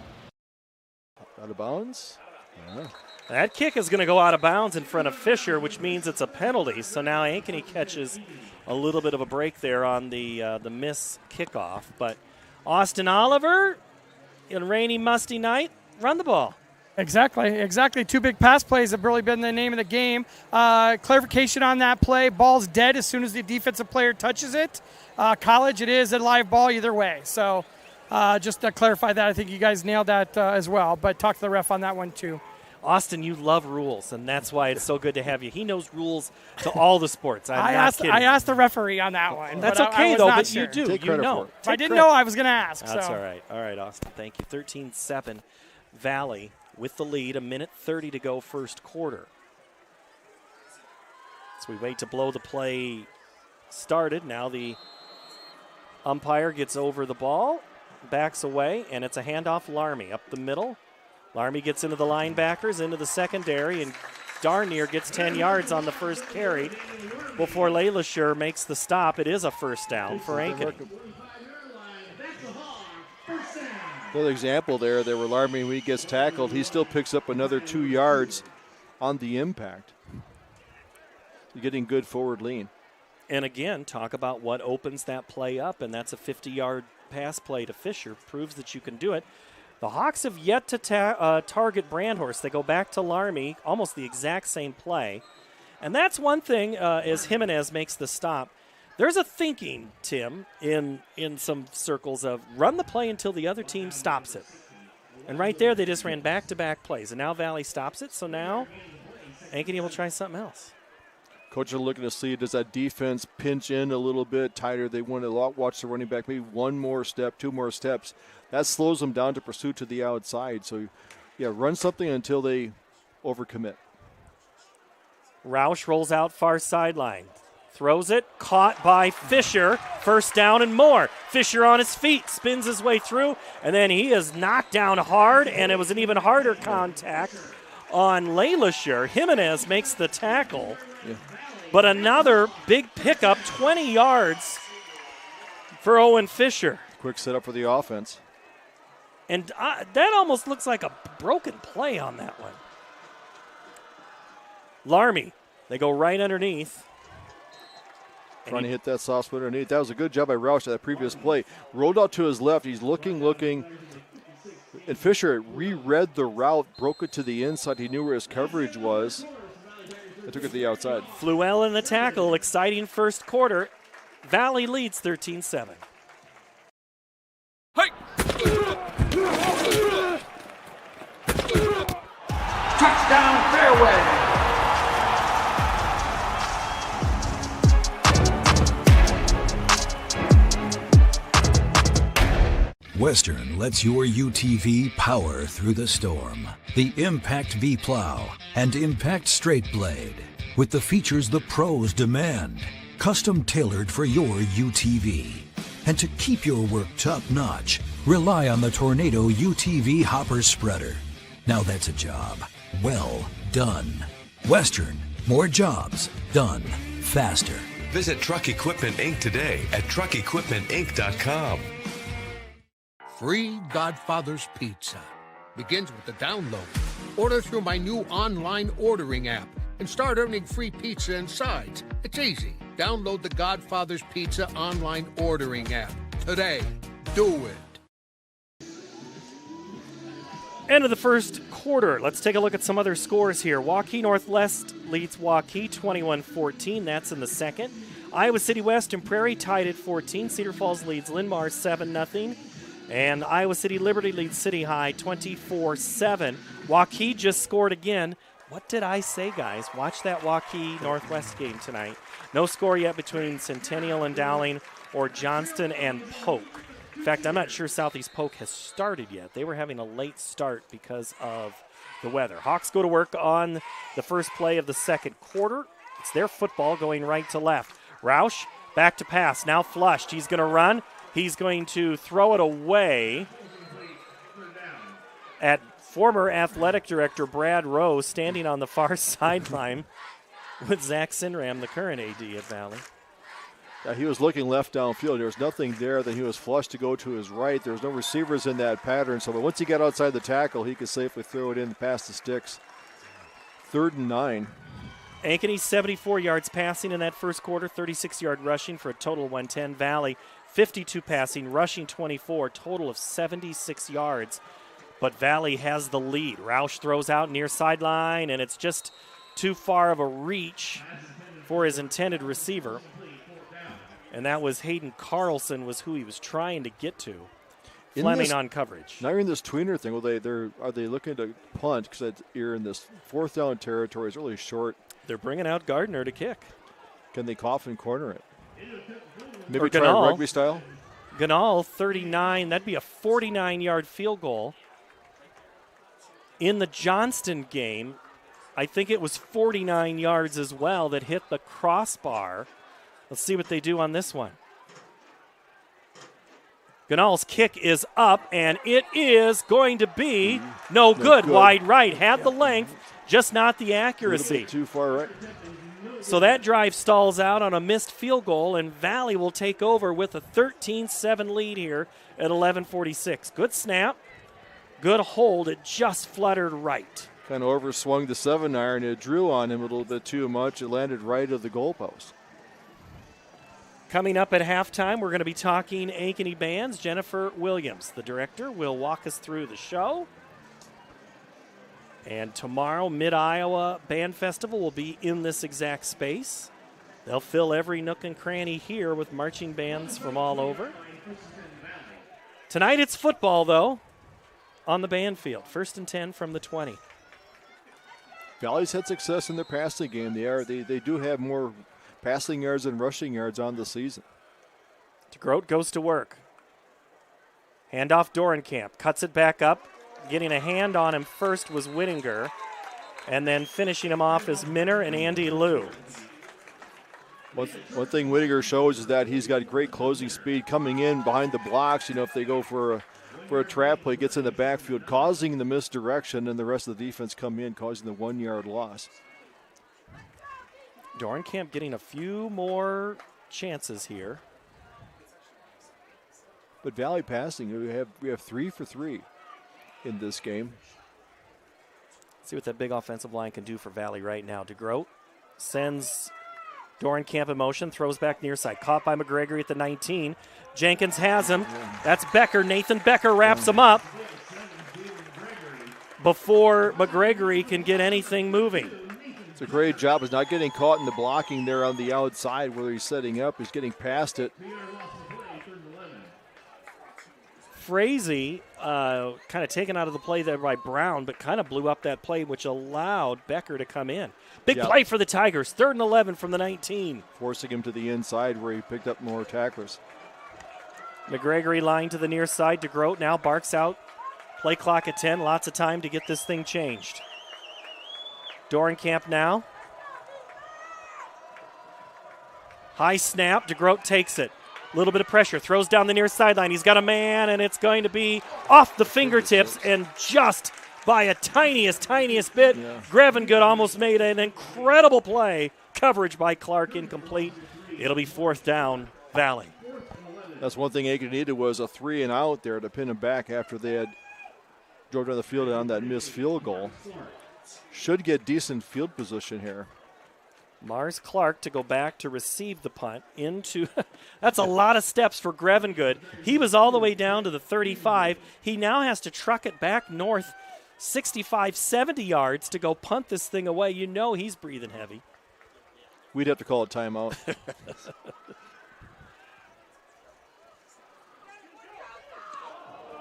Out of bounds? Yeah. That kick is going to go out of bounds in front of Fisher, which means it's a penalty. So now Ankeny catches a little bit of a break there on the miss kickoff. But Austin Oliver, in a rainy, musty night, run the ball. Exactly. Two big pass plays have really been the name of the game. Clarification on that play. Ball's dead as soon as the defensive player touches it. College, it is a live ball either way. So just to clarify that, I think you guys nailed that as well. But talk to the ref on that one too. Austin, you love rules, and that's why it's so good to have you. He knows rules to all the sports. I asked the referee on that one. That's okay, though, but sure. you do. Take you know. If I didn't know, I was going to ask. That's all right. All right, Austin, thank you. 13-7, Valley with the lead. 1:30 to go first quarter. So we wait to blow the play started. Now the umpire gets over the ball, backs away, and it's a handoff. Larmy up the middle. Larmy gets into the linebackers, into the secondary, and darn near gets 10 yards on the first carry before Laylashire makes the stop. It is a first down for Ankeny. Another example there where Larmy, when he gets tackled, he still picks up another 2 yards on the impact. Getting good forward lean. And again, talk about what opens that play up, and that's a 50-yard pass play to Fisher. Proves that you can do it. The Hawks have yet to target Brandhorst. They go back to Larmy, almost the exact same play. And that's one thing as Jimenez makes the stop. There's a thinking, Tim, in some circles of run the play until the other team stops it. And right there, they just ran back-to-back plays. And now Valley stops it, so now Ankeny will try something else. Coaches are looking to see, does that defense pinch in a little bit tighter? They want to watch the running back, maybe one more step, two more steps. That slows them down to pursuit to the outside. So, yeah, run something until they overcommit. Roush rolls out far sideline. Throws it, caught by Fisher. First down and more. Fisher on his feet, spins his way through, and then he is knocked down hard, and it was an even harder contact on Laylashire. Jimenez makes the tackle. Yeah. But another big pickup, 20 yards for Owen Fisher. Quick setup for the offense. And that almost looks like a broken play on that one. Larmy, they go right underneath. Trying to hit that soft spot underneath. That was a good job by Roush at that previous play. Rolled out to his left. He's looking. And Fisher reread the route, broke it to the inside. He knew where his coverage was. They took it to the outside. Fluell in the tackle. Exciting first quarter. Valley leads 13-7. Hey! Touchdown fairway! Western lets your UTV power through the storm. The Impact V Plow and Impact Straight Blade, with the features the pros demand. Custom tailored for your UTV. And to keep your work top-notch, rely on the Tornado UTV Hopper Spreader. Now that's a job well done. Western, more jobs done faster. Visit Truck Equipment Inc. today at truckequipmentinc.com. free Godfather's Pizza. Begins with the download. Order through my new online ordering app and start earning free pizza and sides. It's easy. Download the Godfather's Pizza online ordering app today. Do it. End of the first quarter. Let's take a look at some other scores here. Waukee Northwest leads Waukee 21-14. That's in the second. Iowa City West and Prairie tied at 14. Cedar Falls leads Linn-Mar 7-0. And Iowa City Liberty leads City High 24-7. Waukee just scored again. What did I say, guys? Watch that Waukee Northwest game tonight. No score yet between Centennial and Dowling or Johnston and Polk. In fact, I'm not sure Southeast Polk has started yet. They were having a late start because of the weather. Hawks go to work on the first play of the second quarter. It's their football going right to left. Roush back to pass, now flushed. He's going to run. He's going to throw it away at former athletic director Brad Rose standing on the far sideline with Zach Sinram, the current AD at Valley. He was looking left downfield. There was nothing there. Then he was flushed to go to his right. There was no receivers in that pattern. So once he got outside the tackle, he could safely throw it in past the sticks. 3rd and 9. Ankeny 74 yards passing in that first quarter, 36-yard rushing for a total of 110. Valley 52 passing, rushing 24, total of 76 yards. But Valley has the lead. Roush throws out near sideline, and it's just too far of a reach for his intended receiver. And that was Hayden Carlson was who he was trying to get to. Fleming on coverage. Now you're in this tweener thing. Well, are they looking to punt? Because you're in this 4th down territory. It's really short. They're bringing out Gardner to kick. Can they cough and corner it? Maybe try rugby style? Ganal, 39. That'd be a 49-yard field goal. In the Johnston game, I think it was 49 yards as well that hit the crossbar. Let's see what they do on this one. Ganal's kick is up, and it is going to be no good. Wide right. Had the length, just not the accuracy. A little bit too far right. So that drive stalls out on a missed field goal, and Valley will take over with a 13-7 lead here at 11:46. Good snap. Good hold. It just fluttered right. Kind of overswung the 7-iron. It drew on him a little bit too much. It landed right of the goalpost. Coming up at halftime, we're going to be talking Ankeny bands. Jennifer Williams, the director, will walk us through the show. And tomorrow, Mid-Iowa Band Festival will be in this exact space. They'll fill every nook and cranny here with marching bands from all over. Tonight it's football, though, on the band field. 1st and 10 from the 20. Valley's had success in their passing game. They do have more passing yards and rushing yards on the season. DeGroat goes to work. Handoff Dorenkamp. Cuts it back up. Getting a hand on him first was Whittinger. And then finishing him off is Minner and Andy Liu. One thing Whittinger shows is that he's got great closing speed coming in behind the blocks. If they go for a trap play, gets in the backfield, causing the misdirection, and the rest of the defense come in, causing the 1-yard loss. Dorenkamp getting a few more chances here. But Valley passing, we have 3 for 3 in this game. See what that big offensive line can do for Valley right now. DeGroat sends Dorenkamp in motion, throws back near side. Caught by McGregory at the 19. Jenkins has him. That's Becker. Nathan Becker wraps him up before McGregory can get anything moving. It's a great job. He's not getting caught in the blocking there on the outside where he's setting up. He's getting past it. Frazee kind of taken out of the play there by Brown, but kind of blew up that play, which allowed Becker to come in. Big play for the Tigers. 3rd and 11 from the 19. Forcing him to the inside where he picked up more tacklers. McGregory line to the near side. DeGroat now barks out. Play clock at 10. Lots of time to get this thing changed. Dorenkamp now. High snap. DeGroat takes it. A little bit of pressure. Throws down the near sideline. He's got a man, and it's going to be off the fingertips and just by a tiniest bit. Grevengood almost made an incredible play. Coverage by Clark incomplete. It'll be 4th down, Valley. That's one thing Ankeny needed was a 3 and out there to pin them back after they had drove down the field on that missed field goal. Should get decent field position here. Mars Clark to go back to receive the punt into – that's a lot of steps for Grevengood. He was all the way down to the 35. He now has to truck it back north 65, 70 yards to go punt this thing away. You know he's breathing heavy. We'd have to call it timeout.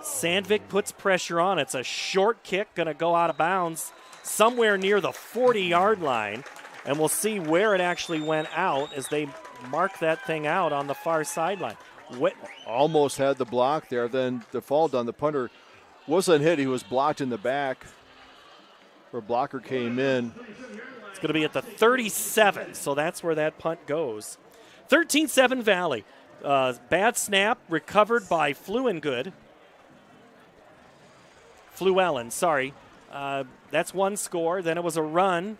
Sandvik puts pressure on. It's a short kick, going to go out of bounds somewhere near the 40-yard line. And we'll see where it actually went out as they mark that thing out on the far sideline. Almost had the block there. Then the fall down. The punter wasn't hit. He was blocked in the back. Where blocker came in. It's going to be at the 37, so that's where that punt goes. 13-7 Valley. Bad snap recovered by Fluellen, sorry. That's one score. Then it was a run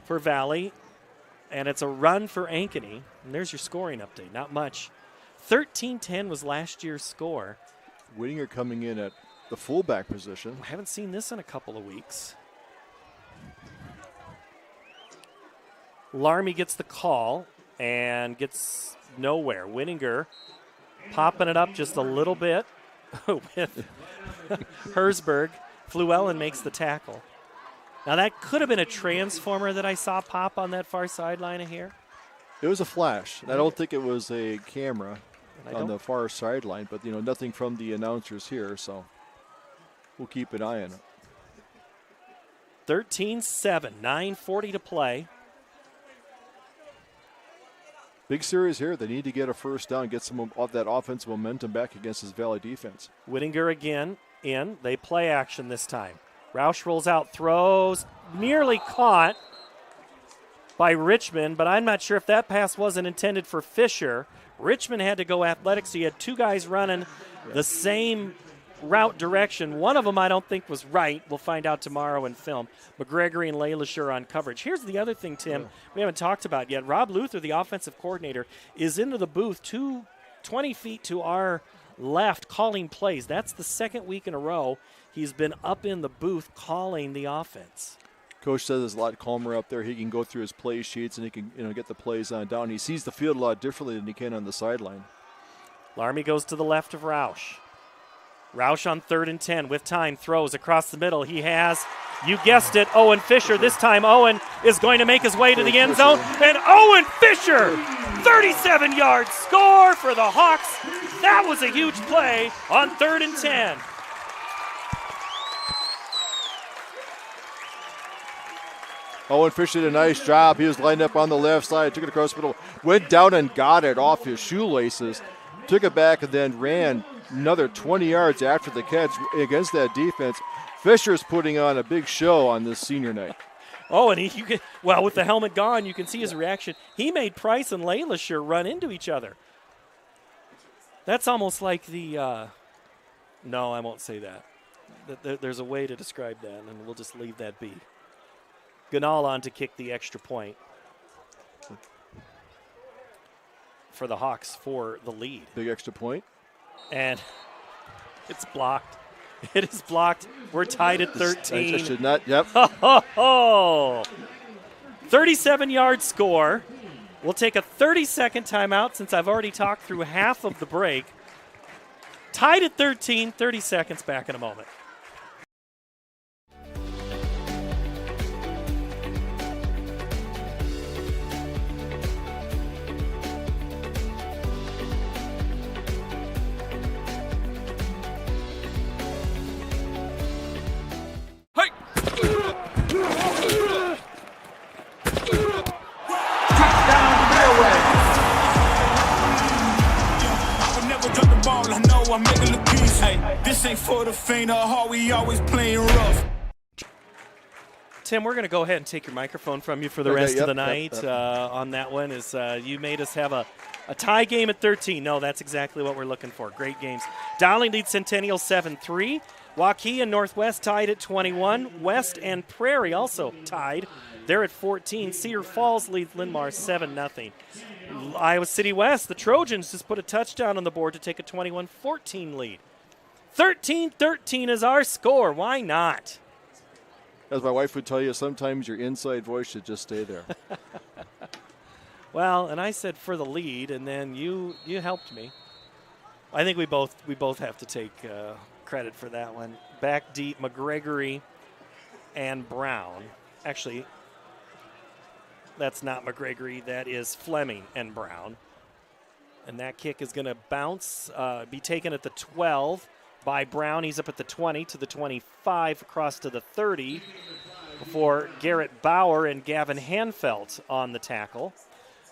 for Valley, and it's a run for Ankeny. And there's your scoring update. Not much. 13-10 was last year's score. Whittinger coming in at the fullback position. I haven't seen this in a couple of weeks. Larmy gets the call and gets nowhere. Whittinger popping it up just a little bit with Hersberg. Fluellen makes the tackle. Now, that could have been a transformer that I saw pop on that far sideline of here. It was a flash. I don't think it was a camera on the far sideline, but, nothing from the announcers here, so we'll keep an eye on it. 13-7, 9:40 to play. Big series here. They need to get a first down, get some of that offensive momentum back against this Valley defense. Whittinger again in. They play action this time. Roush rolls out, throws, nearly caught by Richmond, but I'm not sure if that pass wasn't intended for Fisher. Richmond had to go athletic, so you had two guys running the same route direction. One of them I don't think was right. We'll find out tomorrow in film. McGregory and Laylasher on coverage. Here's the other thing, Tim, we haven't talked about yet. Rob Luther, the offensive coordinator, is into the booth 20 feet to our left calling plays. That's the second week in a row he's been up in the booth calling the offense. Coach says it's a lot calmer up there. He can go through his play sheets and he can get the plays on down. He sees the field a lot differently than he can on the sideline. Larmy goes to the left of Roush. Roush on 3rd and 10 with time, throws across the middle. He has, you guessed it, Owen Fisher. This time Owen is going to make his way to the end zone. And Owen Fisher, 37-yard score for the Hawks. That was a huge play on 3rd and 10. Owen Fisher did a nice job. He was lined up on the left side, took it across the middle, went down and got it off his shoelaces, took it back and then ran another 20 yards after the catch against that defense. Fisher's putting on a big show on this senior night. Oh, and with the helmet gone, you can see his reaction. He made Price and Laylasher run into each other. That's almost like the no, I won't say that. There's a way to describe that, and we'll just leave that be. Ganal on to kick the extra point for the Hawks for the lead. Big extra point. And it's blocked. It is blocked. We're tied at 13. I should not, yep. 37-yard score. We'll take a 30-second timeout since I've already talked through half of the break. Tied at 13, 30 seconds, back in a moment. This ain't for the faint of heart, we always playing rough. Tim, we're going to go ahead and take your microphone from you for the rest of the night. On that one is you made us have a tie game at 13. No, that's exactly what we're looking for. Great games. Dowling leads Centennial 7-3. Waukee and Northwest tied at 21. West and Prairie also tied. They're at 14. Cedar Falls leads Linn-Mar 7-0. Iowa City West, the Trojans, just put a touchdown on the board to take a 21-14 lead. 13-13 is our score. Why not? As my wife would tell you, sometimes your inside voice should just stay there. Well, and I said for the lead, and then you helped me. I think we both have to take credit for that one. Back deep, McGregory and Brown. Actually, that's not McGregory. That is Fleming and Brown. And that kick is going to bounce, be taken at the 12 by Brown. He's up at the 20 to the 25, across to the 30 before Garrett Bauer and Gavin Hanfelt on the tackle.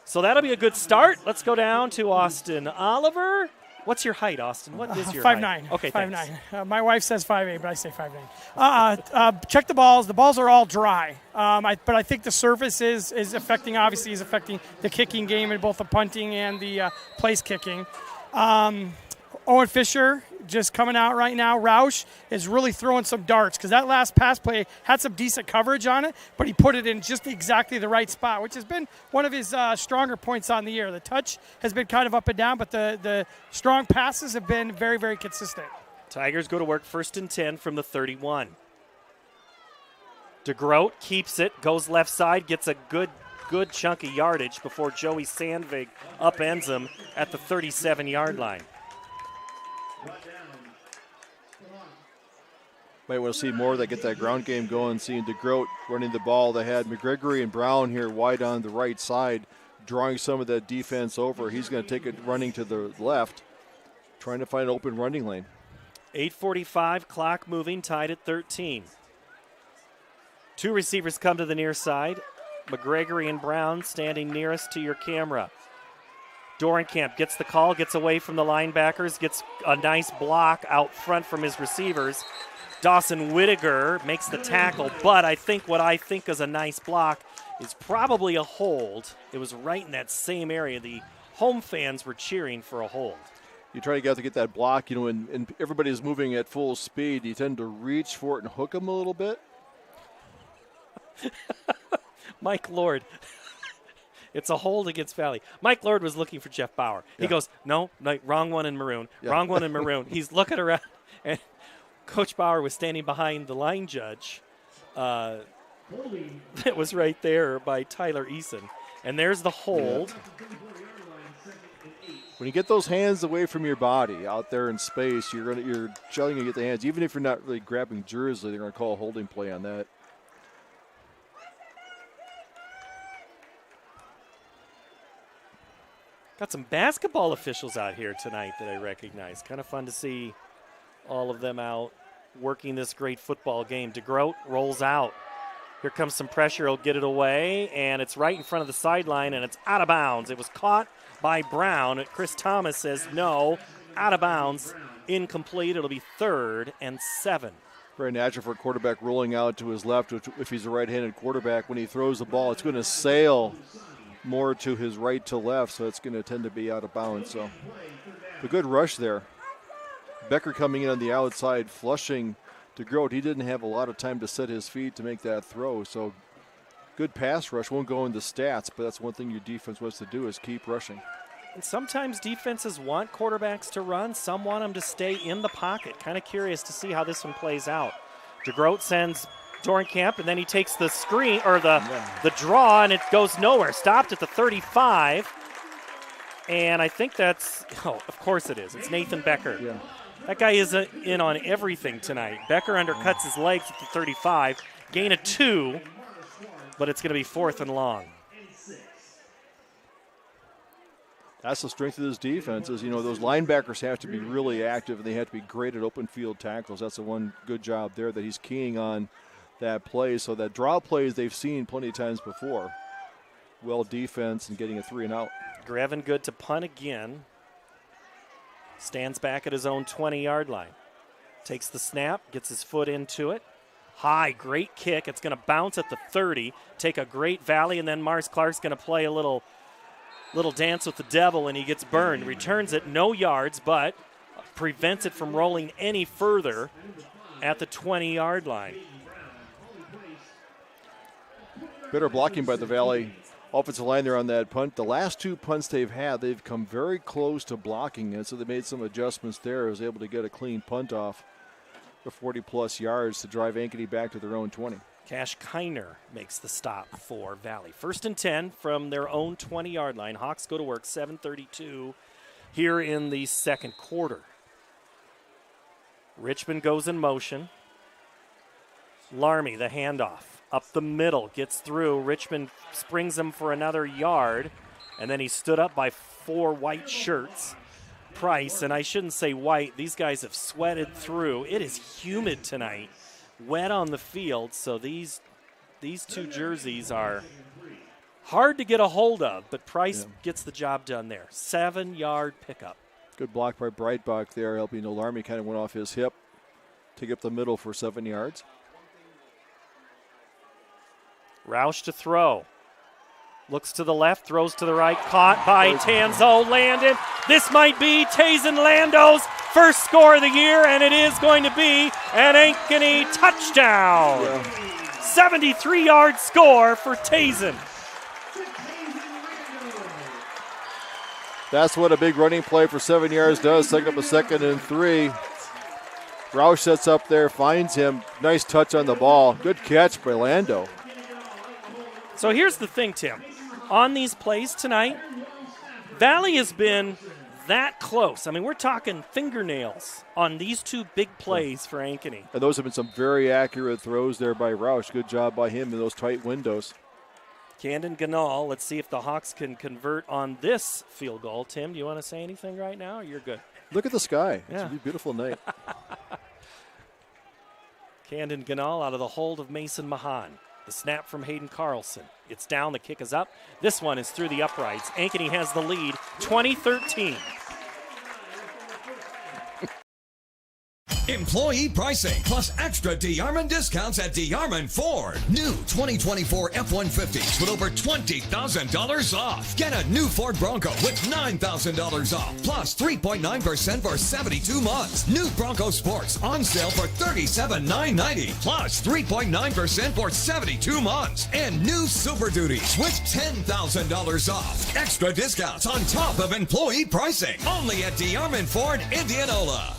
So that'll be a good start. Let's go down to Austin Oliver. What's your height, Austin? What is your 5'9". height? Okay, 5'9". My wife says 5'8", but I say 5'9". Check the balls. The balls are all dry. But I think the surface is affecting the kicking game in both the punting and the place kicking. Owen Fisher just coming out right now. Roush is really throwing some darts because that last pass play had some decent coverage on it, but he put it in just exactly the right spot, which has been one of his stronger points on the year. The touch has been kind of up and down, but the strong passes have been very, very consistent. Tigers go to work 1st and 10 from the 31. DeGroat keeps it, goes left side, gets a good chunk of yardage before Joey Sandvig upends him at the 37-yard line. Might want to see more that get that ground game going, seeing DeGroat running the ball. They had McGregory and Brown here wide on the right side, drawing some of that defense over. He's going to take it running to the left, trying to find an open running lane. 8:45, clock moving, tied at 13. Two receivers come to the near side. McGregory and Brown standing nearest to your camera. Dorenkamp gets the call, gets away from the linebackers, gets a nice block out front from his receivers. Dawson Whittaker makes the tackle, but I think is a nice block is probably a hold. It was right in that same area. The home fans were cheering for a hold. You try to get that block, and everybody's moving at full speed. You tend to reach for it and hook them a little bit. Mike Lord. It's a hold against Valley. Mike Lord was looking for Jeff Bauer. He goes, no, wrong one in maroon. Yeah. Wrong one in maroon. He's looking around, and Coach Bauer was standing behind the line judge. That was right there by Tyler Eason. And there's the hold. Yeah. When you get those hands away from your body out there in space, you're trying to get the hands. Even if you're not really grabbing jersey, they're going to call a holding play on that. Got some basketball officials out here tonight that I recognize. Kind of fun to see all of them out working this great football game. DeGroat rolls out. Here comes some pressure. He'll get it away, and it's right in front of the sideline, and it's out of bounds. It was caught by Brown. Chris Thomas says no, out of bounds, incomplete. It'll be 3rd and 7. Very natural for a quarterback rolling out to his left. If he's a right-handed quarterback, when he throws the ball, it's going to sail more to his right to left, so it's going to tend to be out of bounds. So a good rush there. Becker coming in on the outside, flushing DeGroat. He didn't have a lot of time to set his feet to make that throw, so good pass rush. Won't go into stats, but that's one thing your defense wants to do is keep rushing. And sometimes defenses want quarterbacks to run. Some want them to stay in the pocket. Kind of curious to see how this one plays out. DeGroat sends Dorenkamp, and then he takes the screen or the draw, and it goes nowhere. Stopped at the 35, and I think that's of course it is. It's Nathan Becker. Yeah. That guy is in on everything tonight. Becker undercuts his legs at the 35, gain of 2, but it's going to be 4th and long. That's the strength of this defense is, those linebackers have to be really active, and they have to be great at open field tackles. That's the one good job there that he's keying on that play. So that draw plays they've seen plenty of times before. Well defense and getting a 3 and out. Grevin good to punt again. Stands back at his own 20-yard line. Takes the snap, gets his foot into it. High, great kick. It's going to bounce at the 30, take a great volley, and then Mars Clark's going to play a little dance with the devil, and he gets burned. Returns it, no yards, but prevents it from rolling any further at the 20-yard line. Better blocking by the Valley offensive line there on that punt. The last 2 punts they've had, they've come very close to blocking it, so they made some adjustments there. Was able to get a clean punt off for 40-plus yards to drive Ankeny back to their own 20. Cash Kiner makes the stop for Valley. 1st and 10 from their own 20-yard line. Hawks go to work, 7:32 here in the second quarter. Richmond goes in motion. Larmy, the handoff. Up the middle, gets through. Richmond springs him for another yard, and then he's stood up by 4 white shirts. Price, and I shouldn't say white, these guys have sweated through. It is humid tonight, wet on the field, so these 2 jerseys are hard to get a hold of, but Price gets the job done there. 7-yard pickup. Good block by Breitbach there, helping Larmy kind of went off his hip. Take up the middle for 7 yards. Roush to throw. Looks to the left, throws to the right, caught by Tanzo Landon. This might be Tazen Lando's first score of the year, and it is going to be an Ankeny touchdown. 73-yard score for Tazen. That's what a big running play for 7 yards does. Take up a 2nd and 3. Roush sets up there, finds him. Nice touch on the ball. Good catch by Lando. So here's the thing, Tim. On these plays tonight, Valley has been that close. I mean, we're talking fingernails on these 2 big plays for Ankeny. And those have been some very accurate throws there by Roush. Good job by him in those tight windows. Camden Ganal, let's see if the Hawks can convert on this field goal. Tim, do you want to say anything right now, or you're good? Look at the sky. Yeah. It's a beautiful night. Camden Ganal out of the hold of Mason Mahan. The snap from Hayden Carlson. It's down, the kick is up. This one is through the uprights. Ankeny has the lead, 20-13. Employee pricing plus extra DeArmond discounts at DeArmond Ford. New 2024 F-150s with over $20,000 off. Get a new Ford Bronco with $9,000 off plus 3.9% for 72 months. New Bronco Sports on sale for $37,990 plus 3.9% for 72 months. And new Super Duties with $10,000 off. Extra discounts on top of employee pricing. Only at DeArmond Ford, Indianola.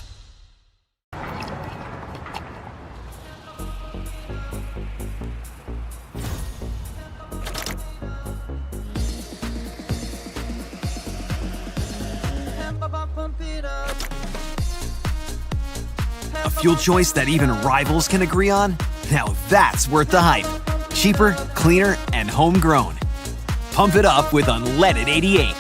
A fuel choice that even rivals can agree on? Now that's worth the hype. Cheaper, cleaner, and homegrown. Pump it up with unleaded 88.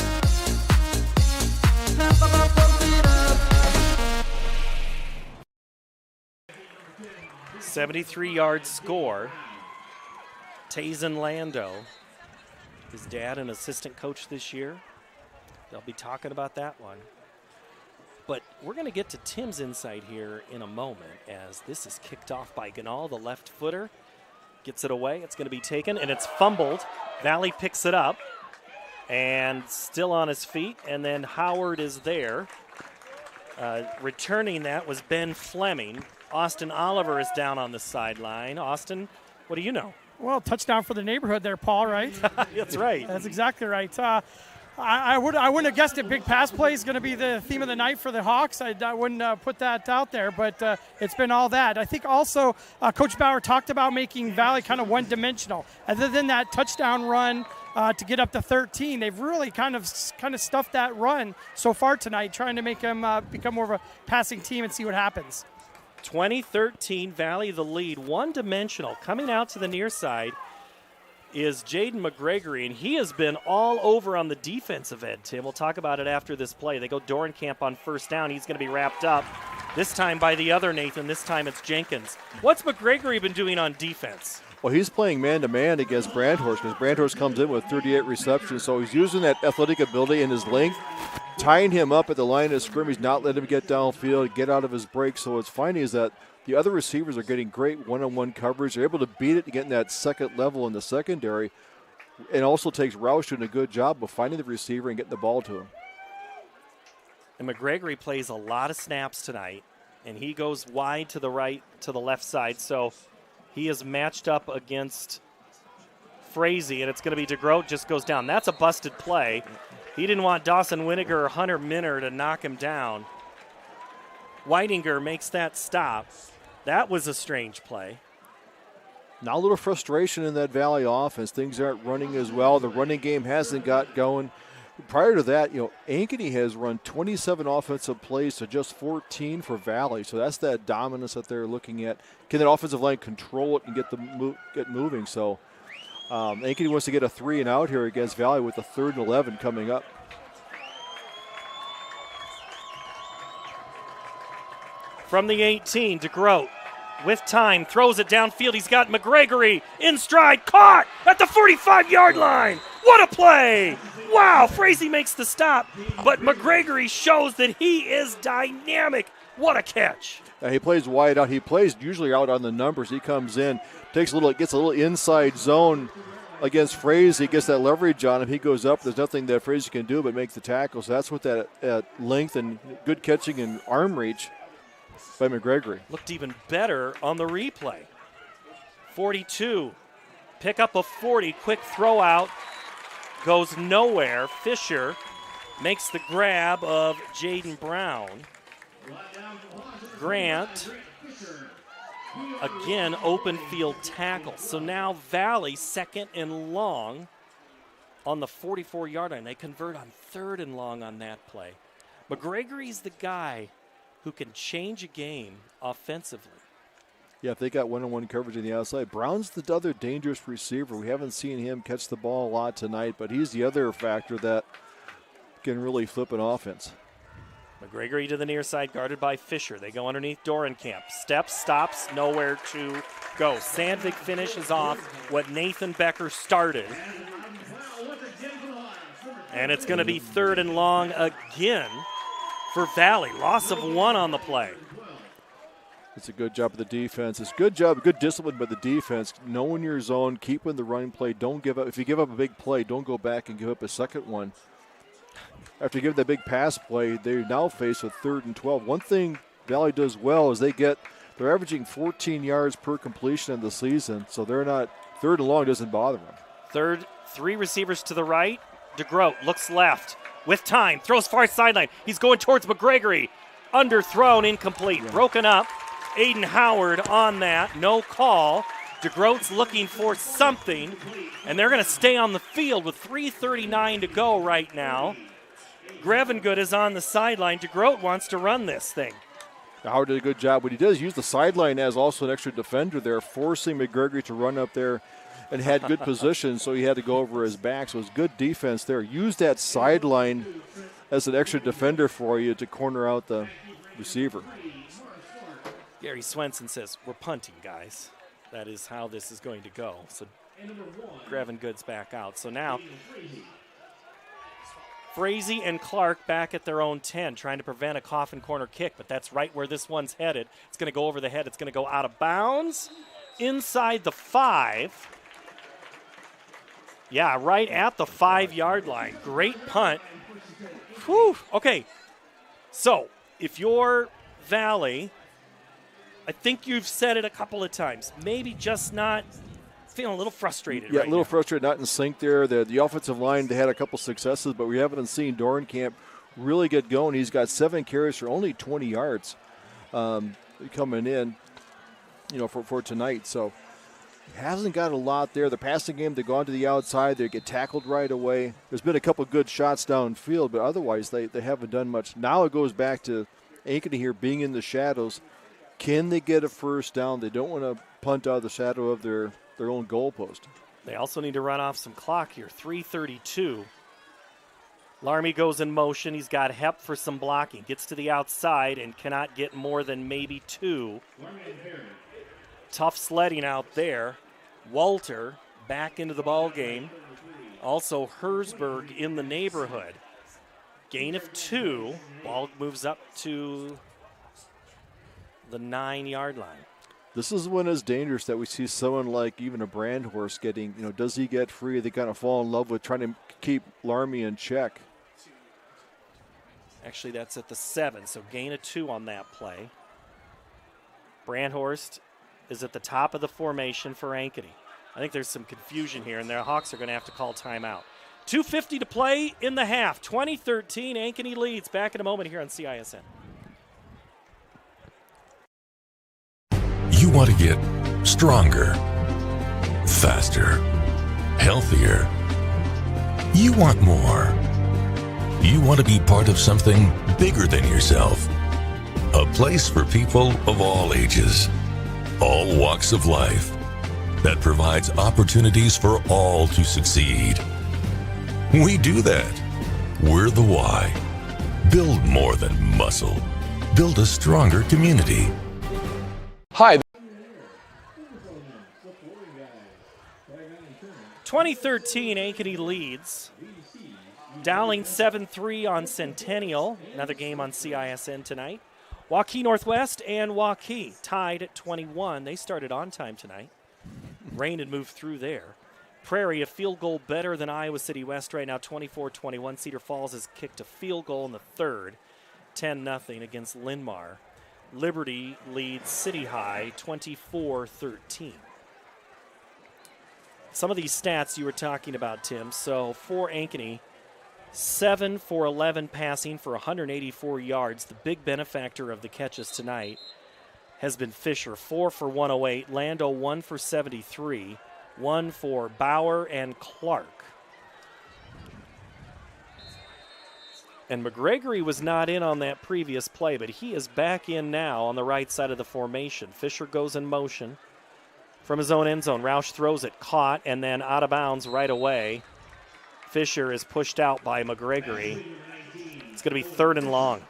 $73-yard score. Tazen Lando, his dad an assistant coach this year. They'll be talking about that one. But we're going to get to Tim's insight here in a moment as this is kicked off by Ganal, the left footer. Gets it away. It's going to be taken, and it's fumbled. Valley picks it up and still on his feet, and then Howard is there. Returning that was Ben Fleming. Austin Oliver is down on the sideline. Austin, what do you know? Well, touchdown for the neighborhood there, Paul, right? That's right. That's exactly right. I wouldn't have guessed a big pass play is going to be the theme of the night for the Hawks. I wouldn't put that out there, but it's been all that. I think also Coach Bauer talked about making Valley kind of one-dimensional. Other than that touchdown run to get up to 13, they've really kind of stuffed that run so far tonight, trying to make them become more of a passing team and see what happens. 2013, Valley the lead, one-dimensional. Coming out to the near side is Jaden McGregory, and he has been all over on the defensive end, Tim. We'll talk about it after this play. They go Dorenkamp on first down. He's going to be wrapped up, this time by the other Nathan. This time it's Jenkins. What's McGregory been doing on defense? Well, he's playing man-to-man against Brandhorst because Brandhorst comes in with 38 receptions, so he's using that athletic ability and his length, tying him up at the line of scrimmage, not letting him get downfield, get out of his break. So what's finding is that the other receivers are getting great one-on-one coverage. They're able to beat it and get in that second level in the secondary. It also takes Roush doing a good job of finding the receiver and getting the ball to him. And McGregory plays a lot of snaps tonight, and he goes wide to the right, to the left side. So he is matched up against Frazee, and it's going to be DeGroat just goes down. That's a busted play. He didn't want Dawson Winiger or Hunter Minner to knock him down. Whitinger makes that stop. That was a strange play. Now a little frustration in that Valley offense. Things aren't running as well. The running game hasn't got going. Prior to that, Ankeny has run 27 offensive plays to just 14 for Valley. So that's that dominance that they're looking at. Can that offensive line control it and get moving? So Ankeny wants to get a 3 and out here against Valley with the 3rd and 11 coming up. From the 18, DeGroat with time, throws it downfield. He's got McGregory in stride, caught at the 45-yard line. What a play! Wow, Frazee makes the stop, but McGregory shows that he is dynamic. What a catch. He plays wide out. He plays usually out on the numbers. He comes in, gets a little inside zone against Frazee, gets that leverage on him. He goes up. There's nothing that Frazee can do but make the tackle. So that's what that length and good catching and arm reach by McGregory. Looked even better on the replay. 42, pick up a 40, quick throw out, goes nowhere. Fisher makes the grab of Jaden Brown. Grant, again, open field tackle. So now Valley 2nd and long on the 44-yard line. They convert on 3rd and long on that play. McGregory's the guy who can change a game offensively. Yeah, if they got one-on-one coverage on the outside. Brown's the other dangerous receiver. We haven't seen him catch the ball a lot tonight, but he's the other factor that can really flip an offense. McGregory to the near side, guarded by Fisher. They go underneath Dorenkamp. Steps, stops, nowhere to go. Sandvik finishes off what Nathan Becker started. And it's going to be 3rd and long again for Valley. Loss of 1 on the play. It's a good job of the defense. It's good discipline by the defense. Knowing your zone, keeping the running play. Don't give up. If you give up a big play, don't go back and give up a second one. After giving that big pass play, they're now faced with 3rd and 12. One thing Valley does well is they're averaging 14 yards per completion in the season, so they're not 3rd and long doesn't bother them. 3 receivers to the right. DeGroat looks left with time, throws far sideline. He's going towards McGregory. Underthrown, incomplete, broken up. Aiden Howard on that, no call. DeGroat's looking for something, and they're going to stay on the field with 3:39 to go right now. Grevengood is on the sideline. DeGroat wants to run this thing. Howard did a good job. What he does use the sideline as also an extra defender there, forcing McGregory to run up there and had good position, so he had to go over his back. So it was good defense there. Use that sideline as an extra defender for you to corner out the receiver. Gary Swenson says, we're punting, guys. That is how this is going to go. So Grevengood's back out. So now Frazee and Clark back at their own 10, trying to prevent a coffin corner kick, but that's right where this one's headed. It's going to go over the head. It's going to go out of bounds inside the 5. Yeah, right at the 5-yard line. Great punt. Whew. Okay, so if you're Valley, I think you've said it a couple of times, maybe just not feeling a little frustrated Yeah, right a little now. frustrated, not in sync there. The offensive line, they had a couple successes, but we haven't seen Dorenkamp really get going. He's got 7 carries for only 20 yards coming in, for tonight. So hasn't got a lot there. The passing game, they've gone to the outside. They get tackled right away. There's been a couple good shots downfield, but otherwise they haven't done much. Now it goes back to Ankeny here being in the shadows. Can they get a first down? They don't want to punt out of the shadow of their own goalpost. They also need to run off some clock here. 3:32. Larmy goes in motion. He's got Hep for some blocking. Gets to the outside and cannot get more than maybe 2. Tough sledding out there. Walter back into the ball game. Also Herzberg in the neighborhood. Gain of 2. Ball moves up to the 9-yard line. This is when it's dangerous that we see someone like even a Brandhorst getting, does he get free? They kind of fall in love with trying to keep Larmy in check. Actually, that's at the 7, so gain of 2 on that play. Brandhorst is at the top of the formation for Ankeny. I think there's some confusion here, and the Hawks are going to have to call timeout. 2:50 to play in the half. 20-13, Ankeny leads. Back in a moment here on CISN. You want to get stronger, faster, healthier. You want more. You want to be part of something bigger than yourself. A place for people of all ages, all walks of life, that provides opportunities for all to succeed. We do that. We're the why. Build more than muscle. Build a stronger community. Hi. 2013, Ankeny leads. Dowling 7-3 on Centennial. Another game on CISN tonight. Waukee Northwest and Waukee tied at 21. They started on time tonight. Rain had moved through there. Prairie, a field goal better than Iowa City West right now, 24-21. Cedar Falls has kicked a field goal in the third, 10-0 against Linn-Mar. Liberty leads City High 24-13. Some of these stats you were talking about, Tim. So for Ankeny, 7 for 11 passing for 184 yards. The big benefactor of the catches tonight has been Fisher, 4 for 108. Lando, 1 for 73. 1 for Bauer and Clark. And McGregory was not in on that previous play, but he is back in now on the right side of the formation. Fisher goes in motion from his own end zone. Roush throws it, caught, and then out of bounds right away. Fisher is pushed out by McGregory. It's going to be 3rd and long.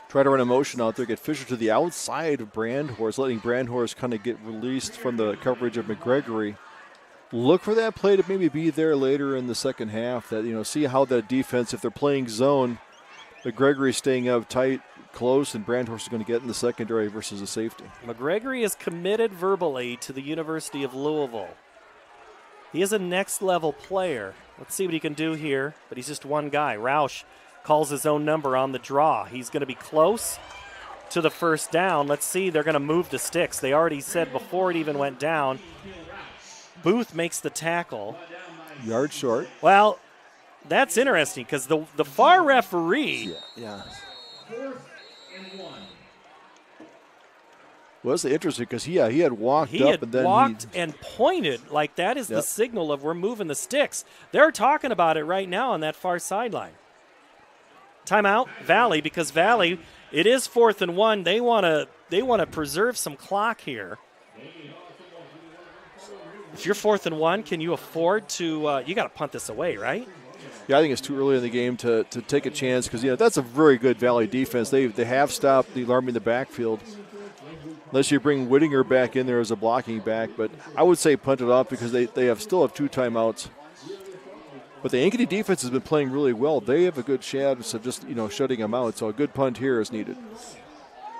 Try to run a motion out there, get Fisher to the outside of Brandhorst, letting Brandhorst kind of get released from the coverage of McGregory. Look for that play to maybe be there later in the second half. That, see how that defense, if they're playing zone, McGregory staying up tight, close, and Brandhorst is going to get in the secondary versus a safety. McGregory is committed verbally to the University of Louisville. He is a next-level player. Let's see what he can do here, but he's just one guy. Roush calls his own number on the draw. He's going to be close to the first down. Let's see, they're going to move the sticks. They already said before it even went down, Booth makes the tackle. Yard short. Well, that's interesting because the far referee. Yeah. Well, that's interesting because he had walked up and then walked and pointed like that is the signal of we're moving the sticks. They're talking about it right now on that far sideline. Timeout, Valley, because Valley, it is 4th and 1. They want to preserve some clock here. If you're 4th and 1, can you afford to? You got to punt this away, right? Yeah, I think it's too early in the game to take a chance because that's a very good Valley defense. They have stopped the alarm in the backfield, unless you bring Whittinger back in there as a blocking back. But I would say punt it off because they still have 2 timeouts. But the Ankeny defense has been playing really well. They have a good chance of just shutting them out. So a good punt here is needed.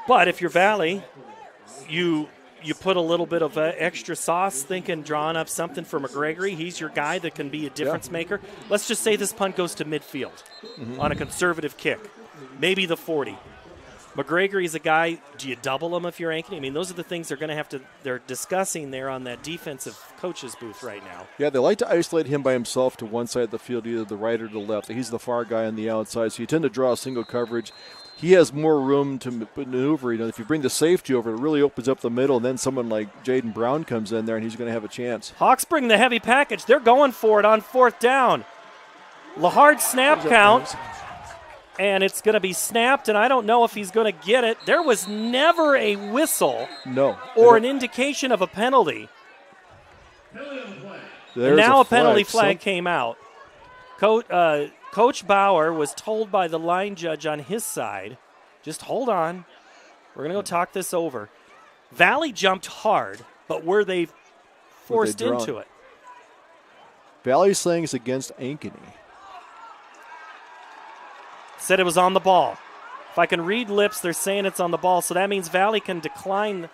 But if you're Valley, you put a little bit of extra sauce, drawing up something for McGregory. He's your guy that can be a difference maker. Let's just say this punt goes to midfield on a conservative kick, maybe the 40. McGregory is a guy, do you double him if you're Ankeny? I mean, those are the things they're discussing there on that defensive coach's booth right now. Yeah, they like to isolate him by himself to one side of the field, either the right or the left. He's the far guy on the outside, so you tend to draw a single coverage. He has more room to maneuver. If you bring the safety over, it really opens up the middle, and then someone like Jaden Brown comes in there, and he's going to have a chance. Hawks bring the heavy package. They're going for it on 4th down. Lahard snap count, and it's going to be snapped, and I don't know if he's going to get it. There was never a whistle or an indication of a penalty. And now a penalty flag came out. Coach Bauer was told by the line judge on his side, just hold on, we're going to go talk this over. Valley jumped hard, but were they forced into it? Valley's saying it's against Ankeny. Said it was on the ball. If I can read lips, they're saying it's on the ball, so that means Valley can decline.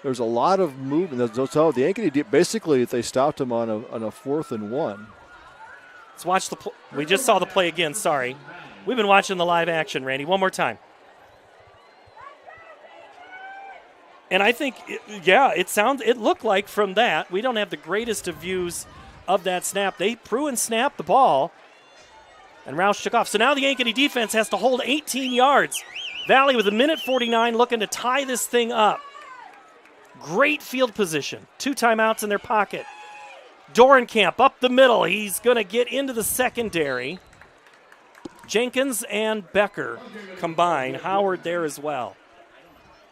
There's a lot of movement. The Ankeny, basically, they stopped him on a 4th and 1. Let's watch the play. We just saw the play again, sorry. We've been watching the live action, Randy. One more time. And I think, it looked like from that, we don't have the greatest of views of that snap. Pruitt snapped the ball, and Roush took off. So now the Ankeny defense has to hold 18 yards. Valley with a minute 49 looking to tie this thing up. Great field position. 2 timeouts in their pocket. Dorenkamp up the middle. He's going to get into the secondary. Jenkins and Becker combine. Howard there as well.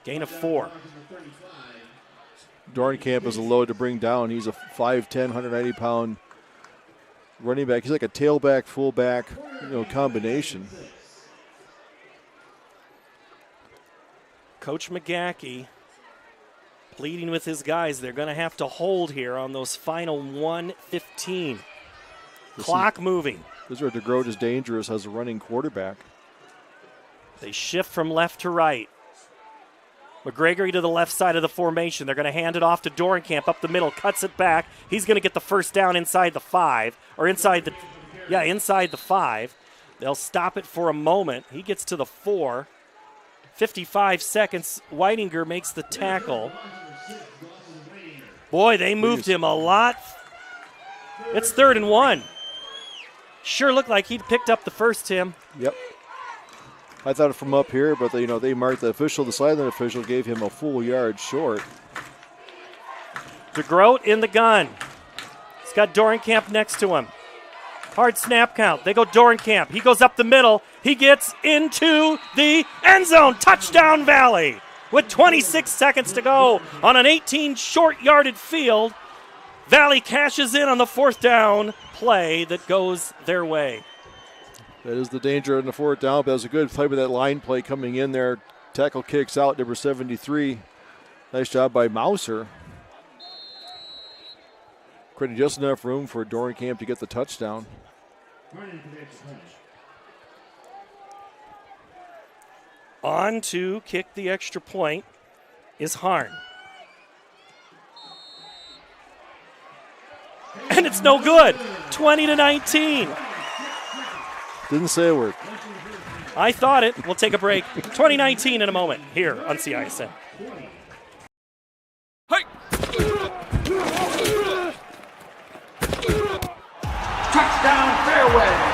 Gain of 4. Dorenkamp is a load to bring down. He's a 5'10", 190-pound running back. He's like a tailback, fullback, combination. Coach McGackey pleading with his guys. They're going to have to hold here on those final 1:15. Clock moving. This is where DeGroat is dangerous as a running quarterback. They shift from left to right. McGregory to the left side of the formation. They're going to hand it off to Dorenkamp up the middle, cuts it back. He's going to get the first down inside the 5, or inside the 5. They'll stop it for a moment. He gets to the 4. 55 seconds. Whitinger makes the tackle. Boy, they moved him a lot. It's 3rd and 1. Sure looked like he'd picked up the first, Tim. Yep. I thought it from up here, but they marked the sideline official gave him a full yard short. DeGroat in the gun. He's got Dorenkamp next to him. Hard snap count. They go Dorenkamp. He goes up the middle. He gets into the end zone. Touchdown Valley. With 26 seconds to go on an 18 short-yarded field, Valley cashes in on the 4th down play that goes their way. That is the danger on the 4th down, but that was a good play with that line play coming in there. Tackle kicks out, number 73. Nice job by Mouser. Creating just enough room for Dorenkamp to get the touchdown. On to kick the extra point is Harn. And it's no good. 20-19. Didn't say a word. I thought it. We'll take a break. 2019 in a moment here on CISN. Hey! Touchdown fairway!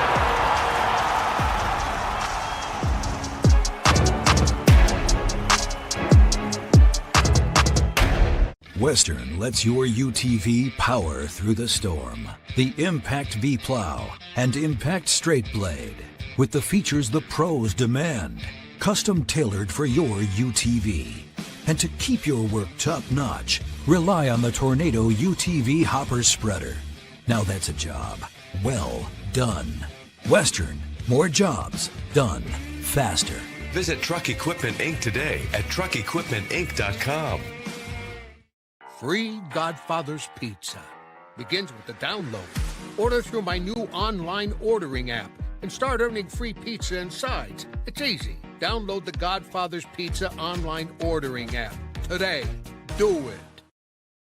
Western lets your UTV power through the storm. The Impact V Plow and Impact Straight Blade, with the features the pros demand. Custom tailored for your UTV. And to keep your work top notch, rely on the Tornado UTV Hopper Spreader. Now that's a job well done. Western, more jobs done faster. Visit Truck Equipment Inc. today at truckequipmentinc.com. Free Godfather's Pizza begins with the download. Order through my new online ordering app and start earning free pizza and sides. It's easy. Download the Godfather's Pizza online ordering app today. Do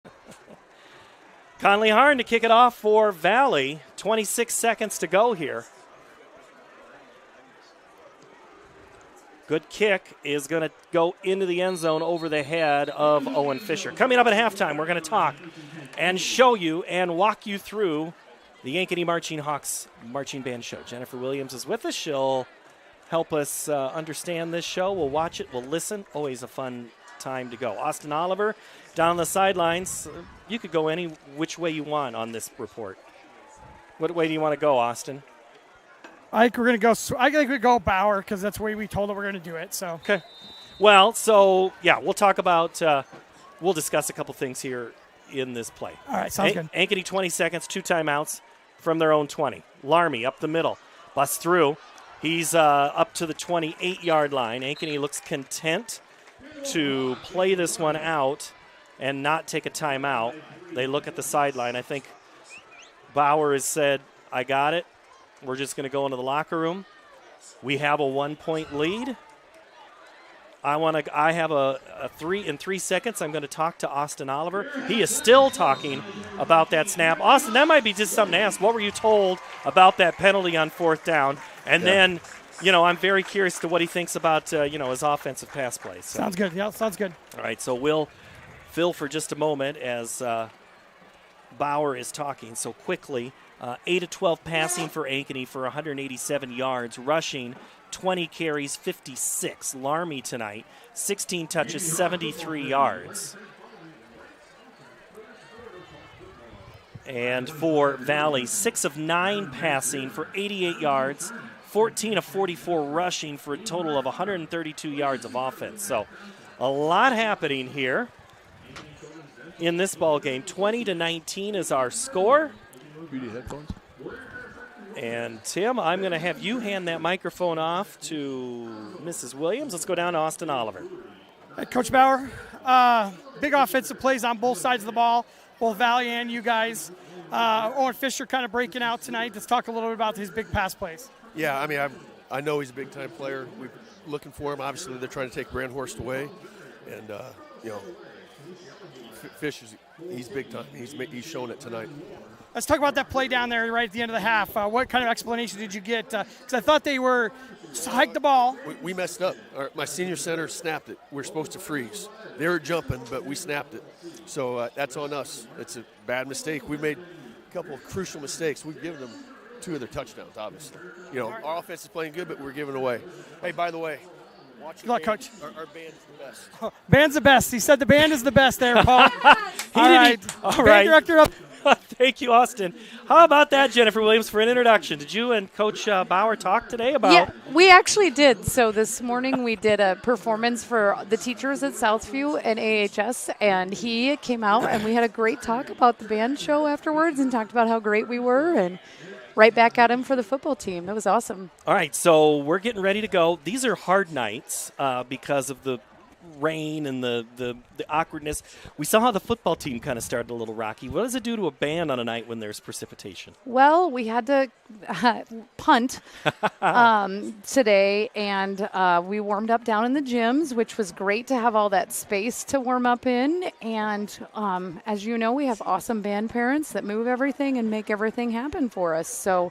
it. Conley Harn to kick it off for Valley. 26 seconds to go here. Good kick is going to go into the end zone over the head of Owen Fisher. Coming up at halftime, we're going to talk and show you and walk you through the Ankeny Marching Hawks Marching Band Show. Jennifer Williams is with us. She'll help us understand this show. We'll watch it. We'll listen. Always a fun time to go. Austin Oliver down on the sidelines. You could go any which way you want on this report. What way do you want to go, Austin? I think we're going to go. I think we go Bauer because that's the way we told him we're going to do it. So okay. Well, so yeah, we'll talk about. We'll discuss a couple things here in this play. All right, sounds good. Ankeny 20 seconds, 2 timeouts from their own 20. Larmy up the middle, busts through. He's up to the 28-yard line. Ankeny looks content to play this one out and not take a timeout. They look at the sideline. I think Bauer has said, "I got it. We're just going to go into the locker room. We have a 1-point lead. I have a 3 seconds. I'm going to talk to Austin Oliver." He is still talking about that snap. Austin, that might be just something to ask. What were you told about that penalty on 4th down? And then I'm very curious to what he thinks about, his offensive pass plays. So. Sounds good. Yeah, sounds good. All right, so we'll fill for just a moment as Bauer is talking so quickly. 8 of 12 passing for Ankeny for 187 yards, rushing 20 carries, 56. Larmy tonight, 16 touches, 73 yards. And for Valley, 6 of 9 passing for 88 yards, 14 of 44 rushing for a total of 132 yards of offense. So a lot happening here in this ball game. 20-19 is our score. Headphones. And Tim, I'm going to have you hand that microphone off to Mrs. Williams. Let's go down to Austin Oliver. Coach Bauer, big offensive plays on both sides of the ball, both Valley and you guys. Owen Fisher kind of breaking out tonight. Let's talk a little bit about his big pass plays. Yeah, I mean, I know he's a big-time player. We're looking for him. Obviously, they're trying to take Brandhorst away. And, Fish, he's big-time. He's shown it tonight. Let's talk about that play down there right at the end of the half. What kind of explanation did you get? Because I thought they were hike the ball. We messed up. My senior center snapped it. We're supposed to freeze. They were jumping, but we snapped it. So that's on us. It's a bad mistake. We made a couple of crucial mistakes. We've given them 2 of their touchdowns, obviously. Our offense is playing good, but we're giving away. Hey, by the way, good luck, Coach. Our band's the best. Band's the best. He said the band is the best there, Paul. All right. Band director up. Thank you, Austin. How about that, Jennifer Williams, for an introduction? Did you and Coach Bauer talk today about? Yeah, we actually did. So this morning we did a performance for the teachers at Southview and AHS, and he came out and we had a great talk about the band show afterwards and talked about how great we were and right back at him for the football team. It was awesome. All right, so we're getting ready to go. These are hard nights because of the rain and the awkwardness. We saw how the football team kind of started a little rocky. What does it do to a band on a night when there's precipitation? Well, we had to punt today, and we warmed up down in the gyms, which was great to have all that space to warm up in. And as you know, we have awesome band parents that move everything and make everything happen for us. So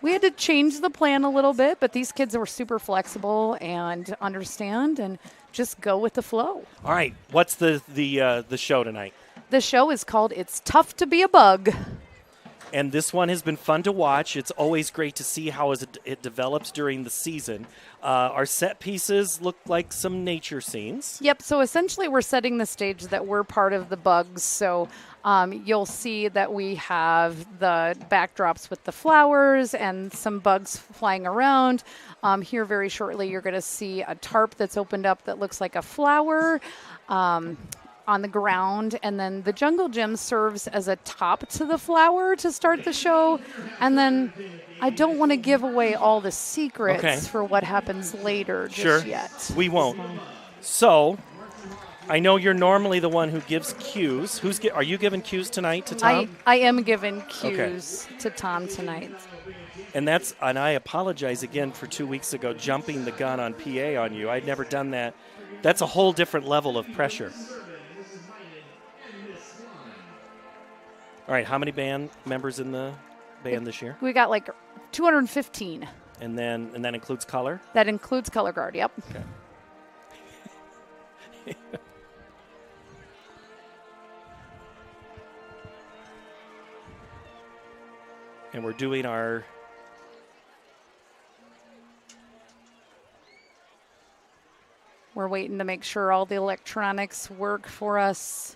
we had to change the plan a little bit, but these kids were super flexible and understand and just go with the flow. All right, what's the show tonight? The show is called It's Tough to Be a Bug. And this one has been fun to watch. It's always great to see how it develops during the season. Our set pieces look like some nature scenes. Yep, so essentially we're setting the stage that we're part of the bugs. So you'll see that we have the backdrops with the flowers and some bugs flying around. Here very shortly you're going to see a tarp that's opened up that looks like a flower on the ground, and then the jungle gym serves as a top to the flower to start the show. And then I don't want to give away all the secrets for what happens later just yet. We won't. So I know you're normally the one who gives cues. Are you giving cues tonight to Tom? I am giving cues to Tom tonight. And I apologize again for 2 weeks ago jumping the gun on PA on you. I'd never done that. That's a whole different level of pressure. All right, how many band members in the band this year? We got like 215. And that includes color? That includes color guard, yep. Okay. And we're doing We're waiting to make sure all the electronics work for us.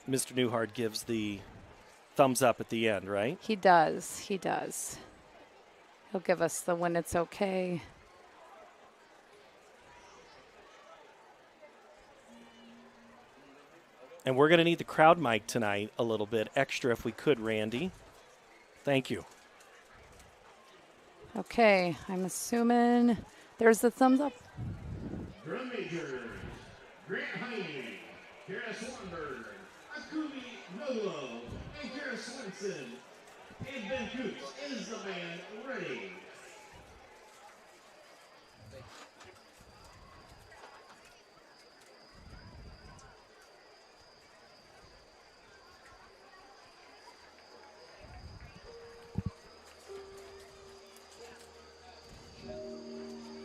Mr. Newhart gives the thumbs up at the end, right? He does. He'll give us the when it's okay. And we're going to need the crowd mic tonight a little bit extra if we could, Randy. Thank you. Okay, I'm assuming there's the thumbs up. Drum majors, Grant Heine, Kara Swanberg, Akumi Nolo, and Kara Swenson. And Ben Coots is the band ready.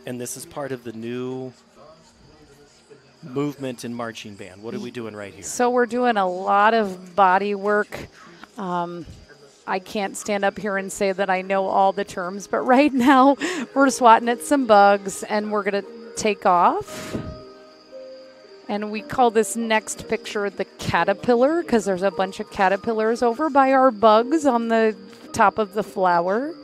And this is part of the new movement in marching band. What are we doing right here? So we're doing a lot of body work. I can't stand up here and say that I know all the terms, but right now we're swatting at some bugs and we're going to take off. And we call this next picture the caterpillar because there's a bunch of caterpillars over by our bugs on the top of the flower.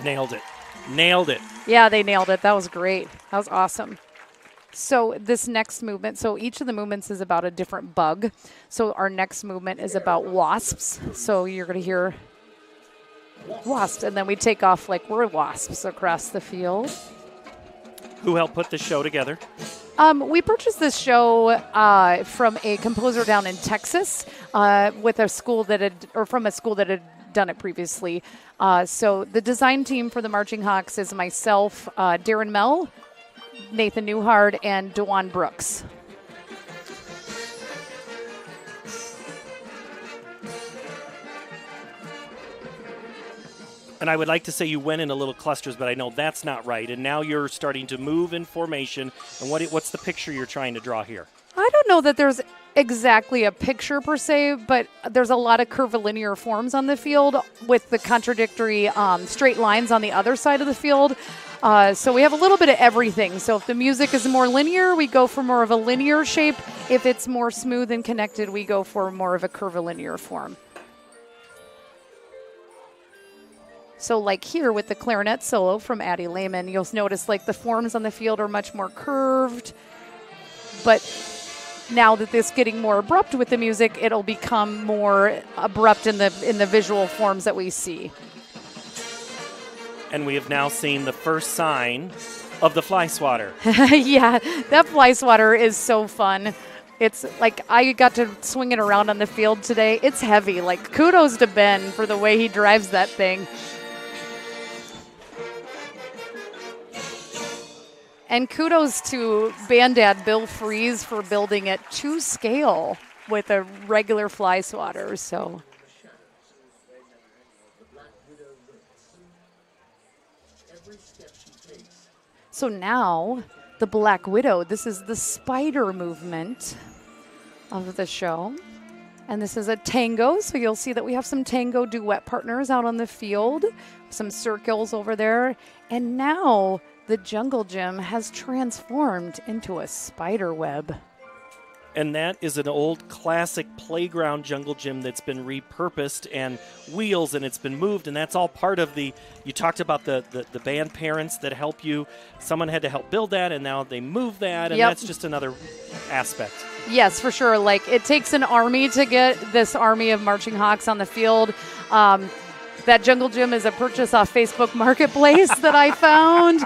Nailed it. Nailed it. Yeah, they nailed it. That was great. That was awesome. So this next movement, so each of the movements is about a different bug. So our next movement is about wasps. So you're going to hear wasps, and then we take off like we're wasps across the field. Who helped put this show together? We purchased this show from a composer down in Texas with a school that had, or from a school that had done it previously. So the design team for the Marching Hawks is myself, Darren Mell, Nathan Newhard, and DeJuan Brooks. And I would like to say you went in a little clusters, but I know that's not right. And now you're starting to move in formation. And what's the picture you're trying to draw here? I don't know that there's exactly a picture per se, but there's a lot of curvilinear forms on the field with the contradictory straight lines on the other side of the field. So we have a little bit of everything. So if the music is more linear, we go for more of a linear shape. If it's more smooth and connected, we go for more of a curvilinear form. So like here with the clarinet solo from Addie Lehman, you'll notice like the forms on the field are much more curved. But now that this getting more abrupt with the music, it'll become more abrupt in the visual forms that we see. And we have now seen the first sign of the fly swatter. Yeah, that fly swatter is so fun. It's like I got to swing it around on the field today. It's heavy. Like kudos to Ben for the way he drives that thing. And kudos to Bandad Bill Freeze for building it to scale with a regular fly swatter. So now the Black Widow, this is the spider movement of the show. And this is a tango, so you'll see that we have some tango duet partners out on the field, some circles over there. And now the jungle gym has transformed into a spider web. And that is an old classic playground jungle gym that's been repurposed and wheels, and it's been moved, and that's all part of the, you talked about the band parents that help you. Someone had to help build that, and now they move that, and that's just another aspect. Yes, for sure. Like, it takes an army to get this army of Marching Hawks on the field. That jungle gym is a purchase off Facebook Marketplace that I found.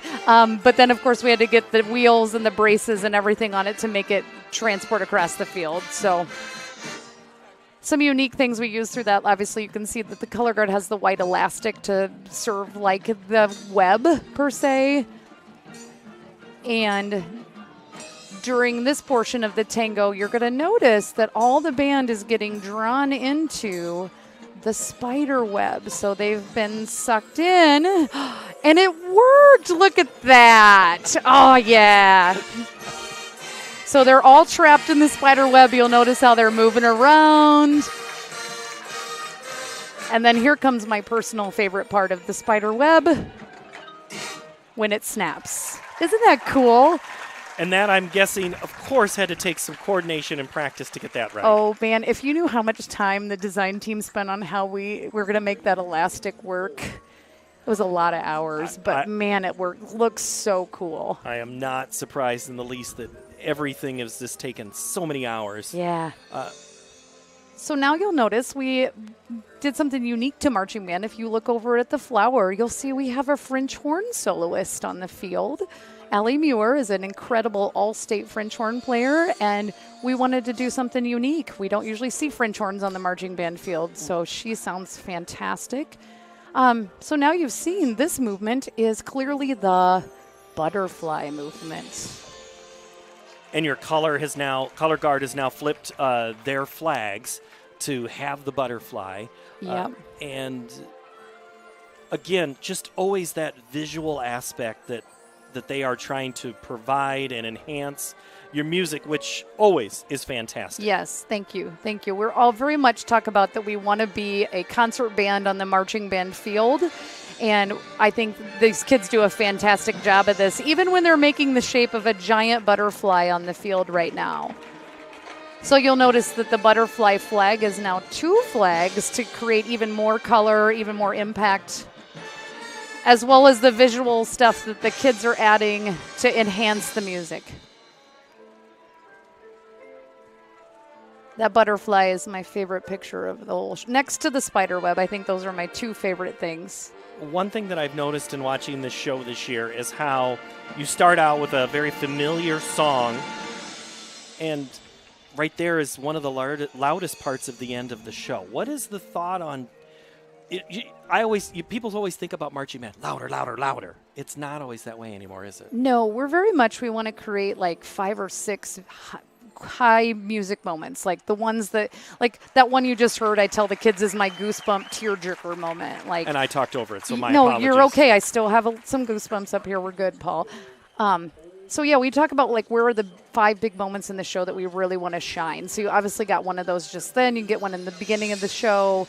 But then, of course, we had to get the wheels and the braces and everything on it to make it transport across the field. So some unique things we use through that. Obviously, you can see that the color guard has the white elastic to serve like the web, per se. And during this portion of the tango, you're going to notice that all the band is getting drawn into the spider web. So they've been sucked in, and it worked. Look at that. Oh, yeah. So they're all trapped in the spider web. You'll notice how they're moving around. And then here comes my personal favorite part of the spider web, when it snaps. Isn't that cool? And that, I'm guessing, of course, had to take some coordination and practice to get that right. Oh, man, if you knew how much time the design team spent on how we're going to make that elastic work, it was a lot of hours. But, man, it looks so cool. I am not surprised in the least that everything has just taken so many hours. Yeah. So now you'll notice we did something unique to marching band. If you look over at the flower, you'll see we have a French horn soloist on the field. Allie Muir is an incredible all-state French horn player, and we wanted to do something unique. We don't usually see French horns on the marching band field, so she sounds fantastic. So now you've seen this movement is clearly the butterfly movement. And your color guard has now flipped their flags to have the butterfly. Yep. And again, just always that visual aspect that they are trying to provide and enhance your music, which always is fantastic. Yes, thank you. Thank you. We're all very much talk about that we want to be a concert band on the marching band field. And I think these kids do a fantastic job of this, even when they're making the shape of a giant butterfly on the field right now. So you'll notice that the butterfly flag is now 2 flags to create even more color, even more impact, as well as the visual stuff that the kids are adding to enhance the music. That butterfly is my favorite picture of the whole next to the spider web. I think those are my 2 favorite things. One thing that I've noticed in watching this show this year is how you start out with a very familiar song, and right there is one of the loudest parts of the end of the show. What is the thought on people always think about marching band, louder, louder, louder. It's not always that way anymore, is it? No, we want to create like 5 or 6 high music moments, like the ones that, like that one you just heard, I tell the kids is my goosebump tearjerker moment. Like, and I talked over it, so my no, apologies. you're okay. I still have some goosebumps up here. We're good, Paul. So yeah, we talk about like where are the 5 big moments in the show that we really want to shine. So you obviously got one of those just then. You get one in the beginning of the show.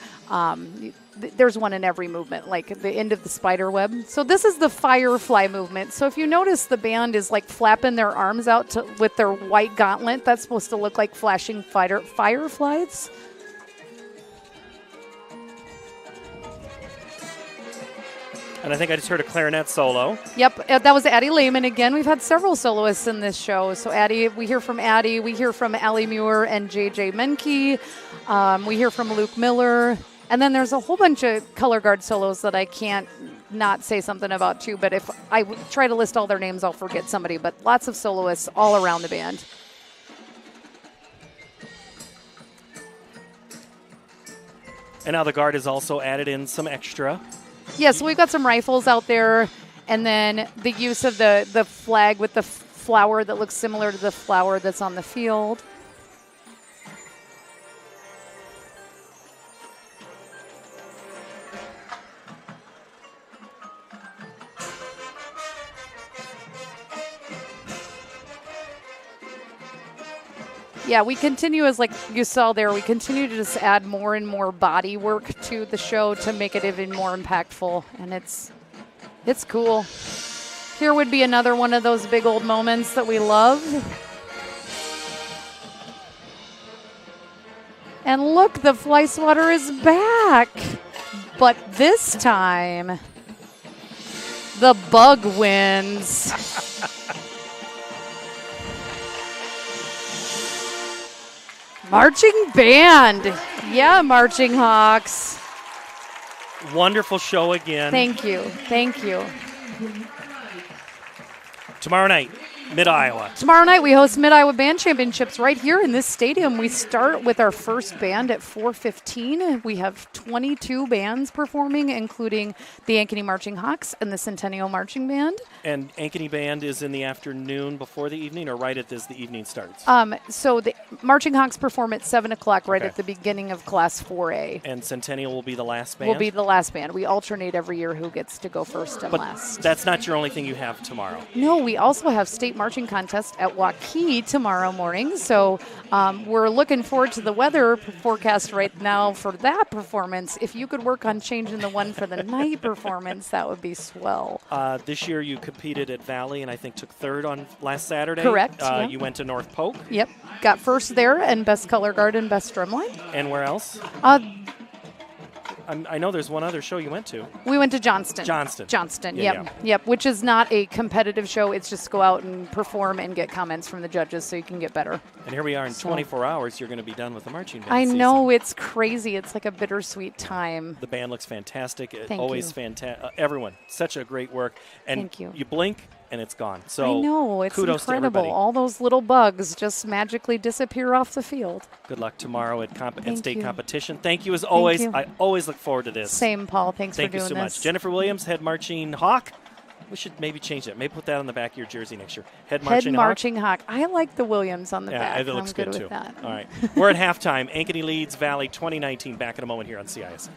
There's one in every movement, like the end of the spider web. So this is the firefly movement. So if you notice, the band is like flapping their arms out with their white gauntlet. That's supposed to look like flashing fireflies. And I think I just heard a clarinet solo. Yep, that was Addie Lehman again. We've had several soloists in this show. So we hear from Addie, we hear from Allie Muir and JJ Menke. We hear from Luke Miller. And then there's a whole bunch of color guard solos that I can't not say something about too. But if I try to list all their names, I'll forget somebody. But lots of soloists all around the band. And now the guard has also added in some extra. Yeah, so we've got some rifles out there, and then the use of the flag with the flower that looks similar to the flower that's on the field. Yeah, we continue, as like you saw there, we continue to just add more and more body work to the show to make it even more impactful, and it's cool. Here would be another one of those big old moments that we love. And look, the fly swatter is back, but this time the bug wins. Marching band. Yeah, Marching Hawks. Wonderful show again. Thank you. Thank you. Tomorrow night, Mid-Iowa. Tomorrow night we host Mid-Iowa Band Championships right here in this stadium. We start with our first band at 4:15. We have 22 bands performing, including the Ankeny Marching Hawks and the Centennial Marching Band. And Ankeny Band is in the afternoon before the evening, or right as the evening starts? So the Marching Hawks perform at 7 o'clock right at the beginning of Class 4A. And Centennial will be the last band? Will be the last band. We alternate every year who gets to go first and last. That's not your only thing you have tomorrow. No, we also have State marching contest at Waukee tomorrow morning. So we're looking forward to the weather forecast right now for that performance. If you could work on changing the one for the night performance, that would be swell. This year you competed at Valley and I think took third on last Saturday. Correct. Yeah. You went to North Polk. Yep. Got first there and best color guard and best drumline. And where else? I know there's one other show you went to. We went to Johnston. Johnston. Yep. Which is not a competitive show. It's just go out and perform and get comments from the judges so you can get better. And here we are in 24 hours. You're going to be done with the marching band I season. know. It's crazy. It's like a bittersweet time. The band looks fantastic. Thank Always you. fantastic. Everyone, such a great work. And Thank you. You blink and it's gone. So I know. It's kudos incredible. to everybody. All those little bugs just magically disappear off the field. Good luck tomorrow at state you. competition. Thank you as always. you. I always look forward to this. Same, Paul. Thanks Thank for you doing so this. much. Jennifer Williams, head marching hawk. We should maybe change that. Maybe put that on the back of your jersey next year. Head marching hawk. I like the Williams on the back. Yeah, it looks I'm good too. with that. All right. We're at halftime. Ankeny leads Valley 2019. Back in a moment here on CIS.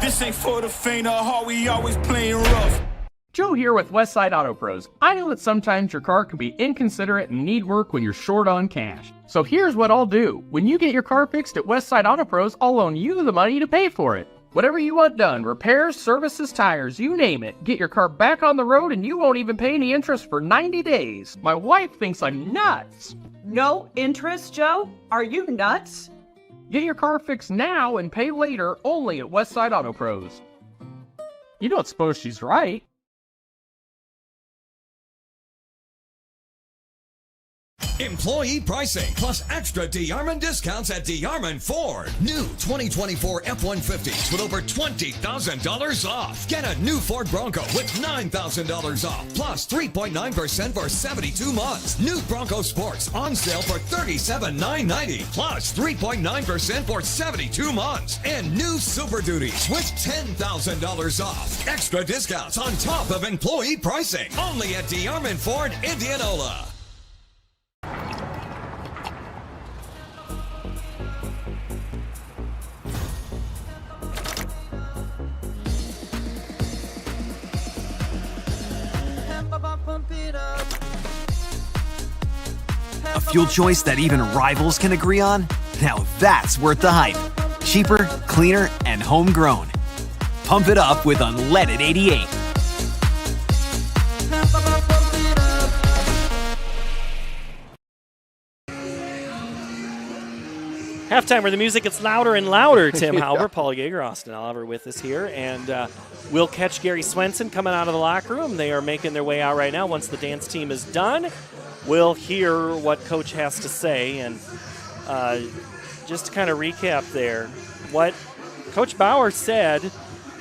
This ain't for the faint of heart, we always playing rough. Joe here with Westside Auto Pros. I know that sometimes your car can be inconsiderate and need work when you're short on cash. So here's what I'll do. When you get your car fixed at Westside Auto Pros, I'll loan you the money to pay for it. Whatever you want done, repairs, services, tires, you name it. Get your car back on the road and you won't even pay any interest for 90 days. My wife thinks I'm nuts. No interest, Joe? Are you nuts? Get your car fixed now and pay later only at Westside Auto Pros. You don't suppose she's right? Employee pricing plus extra DeArmond discounts at DeArmond Ford. New 2024 F-150s with over $20,000 off. Get a new Ford Bronco with $9,000 off plus 3.9% for 72 months. New Bronco Sports on sale for $37,990 plus 3.9% for 72 months. And new Super Duties with $10,000 off. Extra discounts on top of employee pricing. Only at DeArmond Ford, Indianola. A fuel choice that even rivals can agree on? Now that's worth the hype. Cheaper, cleaner, and homegrown. Pump it up with unleaded 88. Halftime where the music gets louder and louder. Tim Halber, Paul Yeager, Austin Oliver with us here. And we'll catch Gary Swenson coming out of the locker room. They are making their way out right now. Once the dance team is done, we'll hear what Coach has to say. And just to kind of recap there, what Coach Bauer said,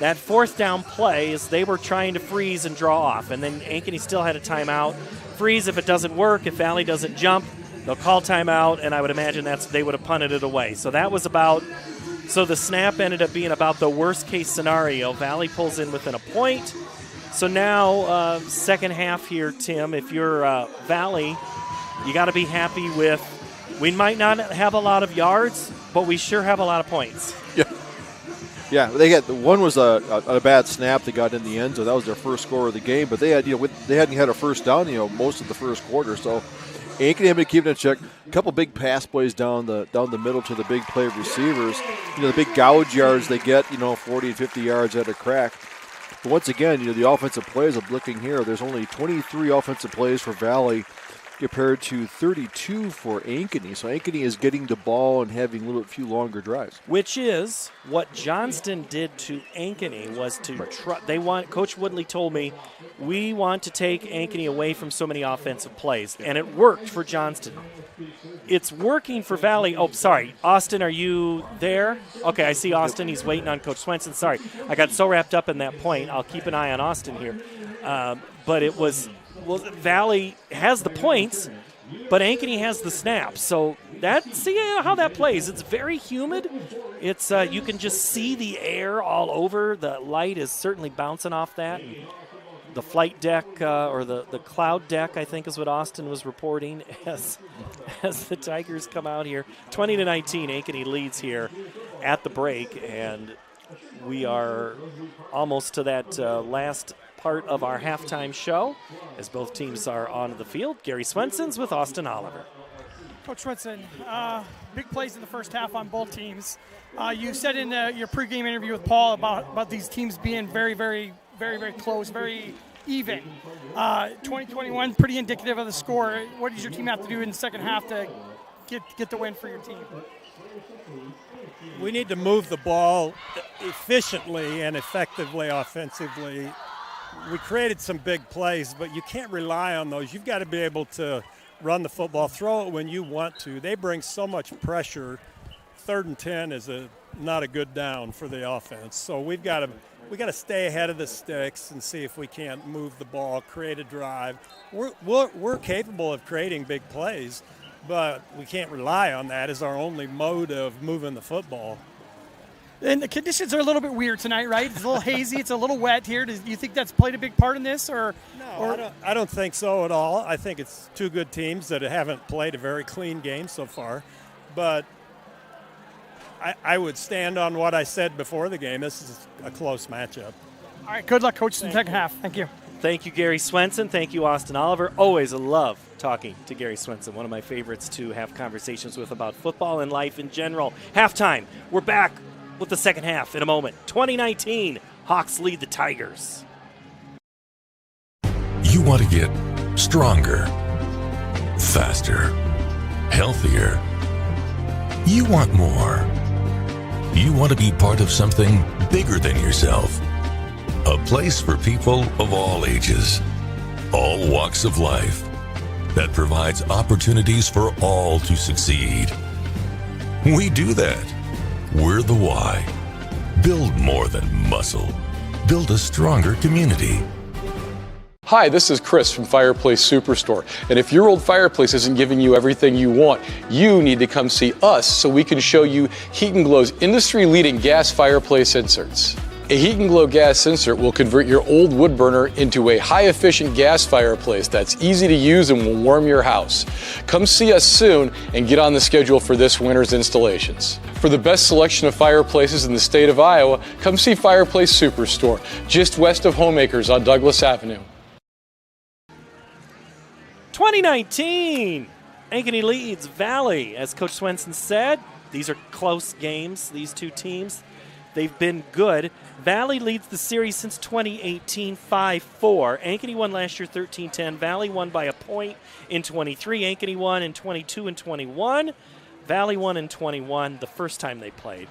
that fourth down play is they were trying to freeze and draw off. And then Ankeny still had a timeout. Freeze if it doesn't work, if Valley doesn't jump. They'll call timeout, and I would imagine they would have punted it away. So that was so the snap ended up being about the worst-case scenario. Valley pulls in within a point. So now, second half here, Tim, if you're Valley, you got to be happy with, we might not have a lot of yards, but we sure have a lot of points. Yeah, one was a bad snap that got in the end, so that was their first score of the game. But they hadn't had a first down, most of the first quarter. So Ankeny had to keep it in check. A couple big pass plays down the middle to the big play receivers. The big gouge yards they get, 40 and 50 yards at a crack. But once again, the offensive plays, I'm looking here, there's only 23 offensive plays for Valley compared to 32 for Ankeny. So Ankeny is getting the ball and having a few longer drives. Which is what Johnston did to Ankeny was to Coach Woodley told me, we want to take Ankeny away from so many offensive plays. And it worked for Johnston. It's working for Valley. Oh, sorry. Austin, are you there? Okay, I see Austin. He's waiting on Coach Swenson. Sorry. I got so wrapped up in that point. I'll keep an eye on Austin here. But it was... Well, Valley has the points, but Ankeny has the snap. So see how that plays. It's very humid. It's you can just see the air all over. The light is certainly bouncing off that. And the flight deck or the cloud deck, I think is what Austin was reporting as the Tigers come out here. 20-19, Ankeny leads here at the break, and we are almost to that last part of our halftime show as both teams are on the field. Gary Swenson's with Austin Oliver. Coach Swenson, big plays in the first half on both teams. You said in your pregame interview with Paul about these teams being very, very, very, very close, very even. 2021, pretty indicative of the score. What does your team have to do in the second half to get the win for your team? We need to move the ball efficiently and effectively offensively. We created some big plays, but you can't rely on those. You've got to be able to run the football, throw it when you want to. They bring so much pressure. 3rd and 10 is not a good down for the offense. So we got to stay ahead of the sticks and see if we can't move the ball, create a drive. We're capable of creating big plays, but we can't rely on that as our only mode of moving the football. And the conditions are a little bit weird tonight, right? It's a little hazy. It's a little wet here. Do you think that's played a big part in this? I don't think so at all. I think it's two good teams that haven't played a very clean game so far. But I would stand on what I said before the game. This is a close matchup. All right, good luck, Coach, in the second half. Thank you. Thank you, Gary Swenson. Thank you, Austin Oliver. Always love talking to Gary Swenson, one of my favorites to have conversations with about football and life in general. Halftime, we're back with the second half in a moment. 2019, Hawks lead the Tigers. You want to get stronger, faster, healthier. You want more. You want to be part of something bigger than yourself. A place for people of all ages, all walks of life, that provides opportunities for all to succeed. We do that. We're the why. Build more than muscle. Build a stronger community. Hi, this is Chris from Fireplace Superstore. And if your old fireplace isn't giving you everything you want, you need to come see us so we can show you Heat & Glow's industry-leading gas fireplace inserts. A Heat & Glow gas insert will convert your old wood burner into a high-efficient gas fireplace that's easy to use and will warm your house. Come see us soon and get on the schedule for this winter's installations. For the best selection of fireplaces in the state of Iowa, come see Fireplace Superstore, just west of Homeacres on Douglas Avenue. 2019, Ankeny leads Valley. As Coach Swenson said, these are close games, these two teams. They've been good. Valley leads the series since 2018, 5-4. Ankeny won last year 13-10. Valley won by a point in 23. Ankeny won in 22 and 21. Valley won in 21 the first time they played.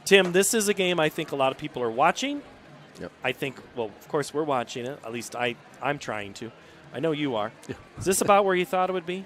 Tim, this is a game I think a lot of people are watching. Yep. I think, well, of course we're watching it. At least I'm trying to. I know you are. Yeah. Is this about where you thought it would be?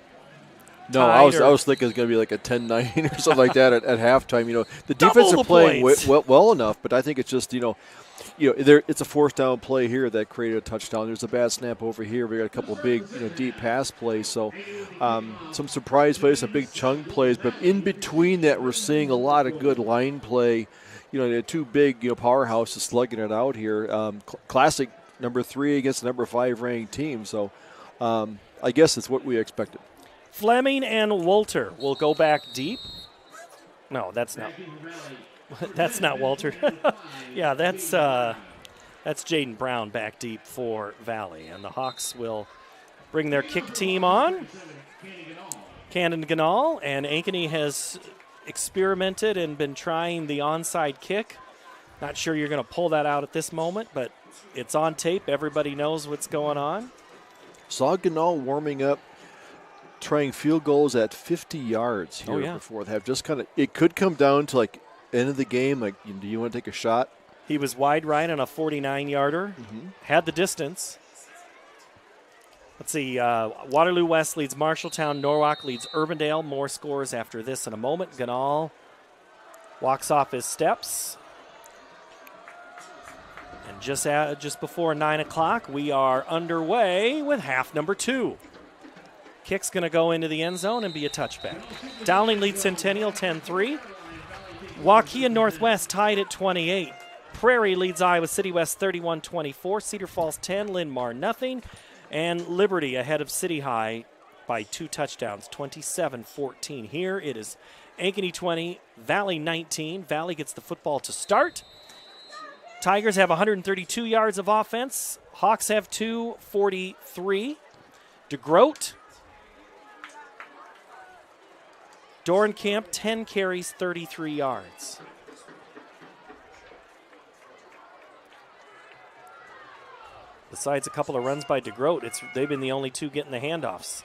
No, I was thinking it's going to be like a 10-9 or something like that at halftime. You know, the defense are playing well enough, but I think it's just, it's a fourth down play here that created a touchdown. There's a bad snap over here. We got a couple of big, deep pass plays. So some surprise plays, some big chunk plays, but in between that, we're seeing a lot of good line play. The two big, powerhouses slugging it out here. Classic number 3 against the number 5 ranked team. So I guess it's what we expected. Fleming and Walter will go back deep. No, that's not. That's not Walter. Yeah, that's Jaden Brown back deep for Valley, and the Hawks will bring their kick team on. Cannon Ganal, and Ankeny has experimented and been trying the onside kick. Not sure you're going to pull that out at this moment, but it's on tape. Everybody knows what's going on. Saw Ganal warming up, trying field goals at 50 yards here before they have just kind of, it could come down to like end of the game, like, do you want to take a shot? He was wide right on a 49-yarder, had the distance. Let's see, Waterloo West leads Marshalltown, Norwalk leads Urbandale. More scores after this in a moment. Ganal walks off his steps. And just before 9 o'clock, we are underway with half number 2. Kick's going to go into the end zone and be a touchback. Dowling leads Centennial 10-3. Waukegan Northwest tied at 28. Prairie leads Iowa City West 31-24. Cedar Falls 10, Linn-Mar nothing. And Liberty ahead of City High by 2 touchdowns, 27-14. Here it is Ankeny 20, Valley 19. Valley gets the football to start. Tigers have 132 yards of offense. Hawks have 243. DeGroat, Dorenkamp, 10 carries, 33 yards. Besides a couple of runs by DeGroat, they've been the only 2 getting the handoffs.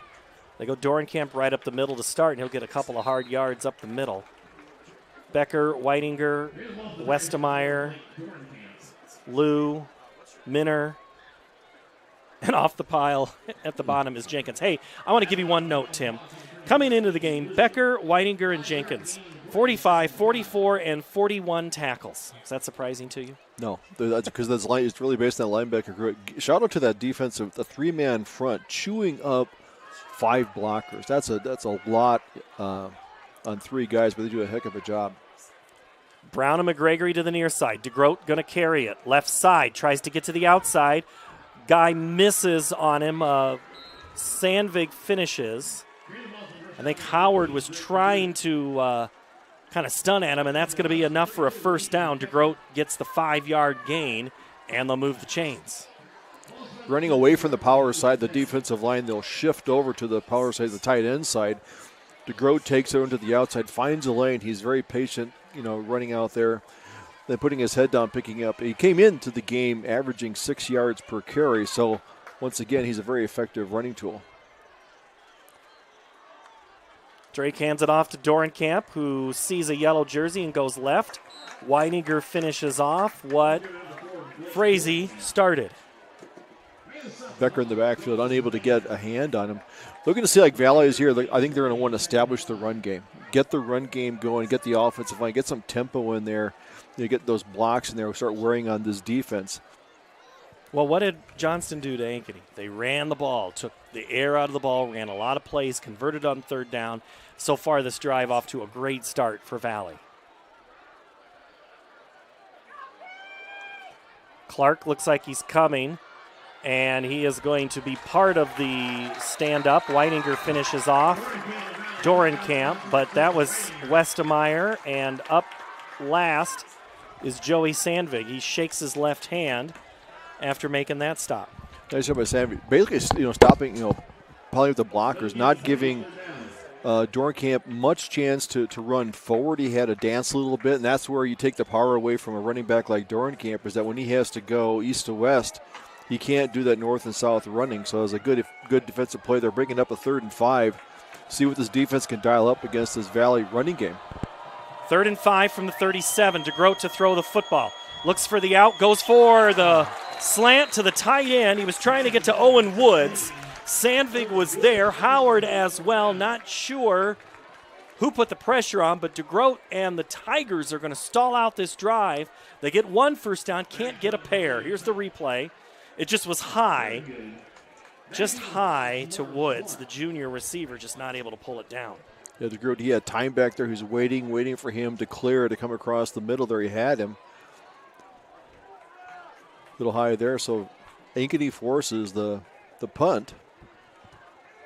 They go Dorenkamp right up the middle to start, and he'll get a couple of hard yards up the middle. Becker, Whitinger, Westemeyer, Lou, Minner, and off the pile at the bottom is Jenkins. Hey, I want to give you one note, Tim. Coming into the game, Becker, Whitinger, and Jenkins, 45, 44, and 41 tackles. Is that surprising to you? No, that's because it's really based on linebacker group. Shout out to that defensive, the 3-man front, chewing up 5 blockers. That's a lot on 3 guys, but they do a heck of a job. Brown and McGregory to the near side. DeGroat going to carry it. Left side, tries to get to the outside. Guy misses on him. Sandvig finishes. I think Howard was trying to kind of stun at him, and that's going to be enough for a first down. DeGroat gets the 5-yard gain, and they'll move the chains. Running away from the power side, the defensive line, they'll shift over to the power side, the tight end side. DeGroat takes it into the outside, finds a lane. He's very patient, running out there. Then putting his head down, picking up. He came into the game averaging 6 yards per carry, so once again, he's a very effective running tool. Drake hands it off to Dorenkamp, who sees a yellow jersey and goes left. Weininger finishes off what Frazee started. Becker in the backfield, unable to get a hand on him. Looking to see like Valley is here. I think they're going to want to establish the run game. Get the run game going, get the offensive line, get some tempo in there. Get those blocks in there, start wearing on this defense. Well, what did Johnston do to Ankeny? They ran the ball, took the air out of the ball, ran a lot of plays, converted on 3rd down. So far, this drive off to a great start for Valley. Clark looks like he's coming, and he is going to be part of the stand-up. Weininger finishes off Dorenkamp, but that was Westemeyer, and up last is Joey Sandvig. He shakes his left hand after making that stop. Nice job by Sandvig. Basically, stopping, probably with the blockers, not giving Dorenkamp much chance to run forward. He had to dance a little bit, and that's where you take the power away from a running back like Dorenkamp, is that when he has to go east to west, he can't do that north and south running. So it was a good defensive play. They're bringing up a 3rd and 5. See what this defense can dial up against this Valley running game. 3rd and 5 from the 37. DeGroat to throw the football. Looks for the out, goes for the slant to the tight end. He was trying to get to Owen Woods. Sandvig was there. Howard as well. Not sure who put the pressure on, but DeGroat and the Tigers are going to stall out this drive. They get 1 first down, can't get a pair. Here's the replay. It just was high, just high to Woods, the junior receiver, just not able to pull it down. Yeah, DeGroat, he had time back there. He was waiting for him to clear to come across the middle there. He had him. A little high there, so Ankeny forces the punt.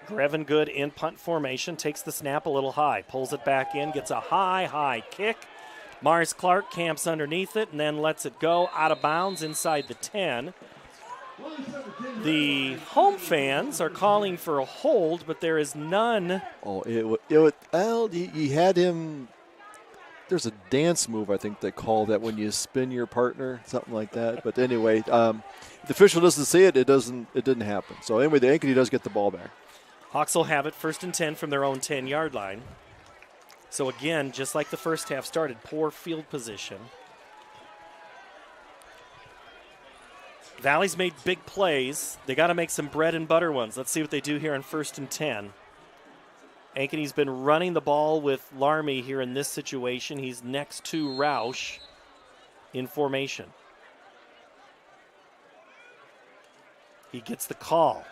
Greven Good in punt formation, takes the snap a little high, pulls it back in, gets a high kick. Mars Clark camps underneath it and then lets it go out of bounds inside the 10. The home fans are calling for a hold, but there is none. Oh, he had him. There's a dance move, I think they call that when you spin your partner, something like that. But anyway, the official doesn't see it. It didn't happen. So anyway, the Ankeny does get the ball back. Hawks will have it 1st and 10 from their own 10-yard line. So again, just like the first half started, poor field position. Valley's made big plays. They got to make some bread and butter ones. Let's see what they do here on 1st and 10. Ankeny's been running the ball with Larmy here in this situation. He's next to Roush in formation. He gets the call.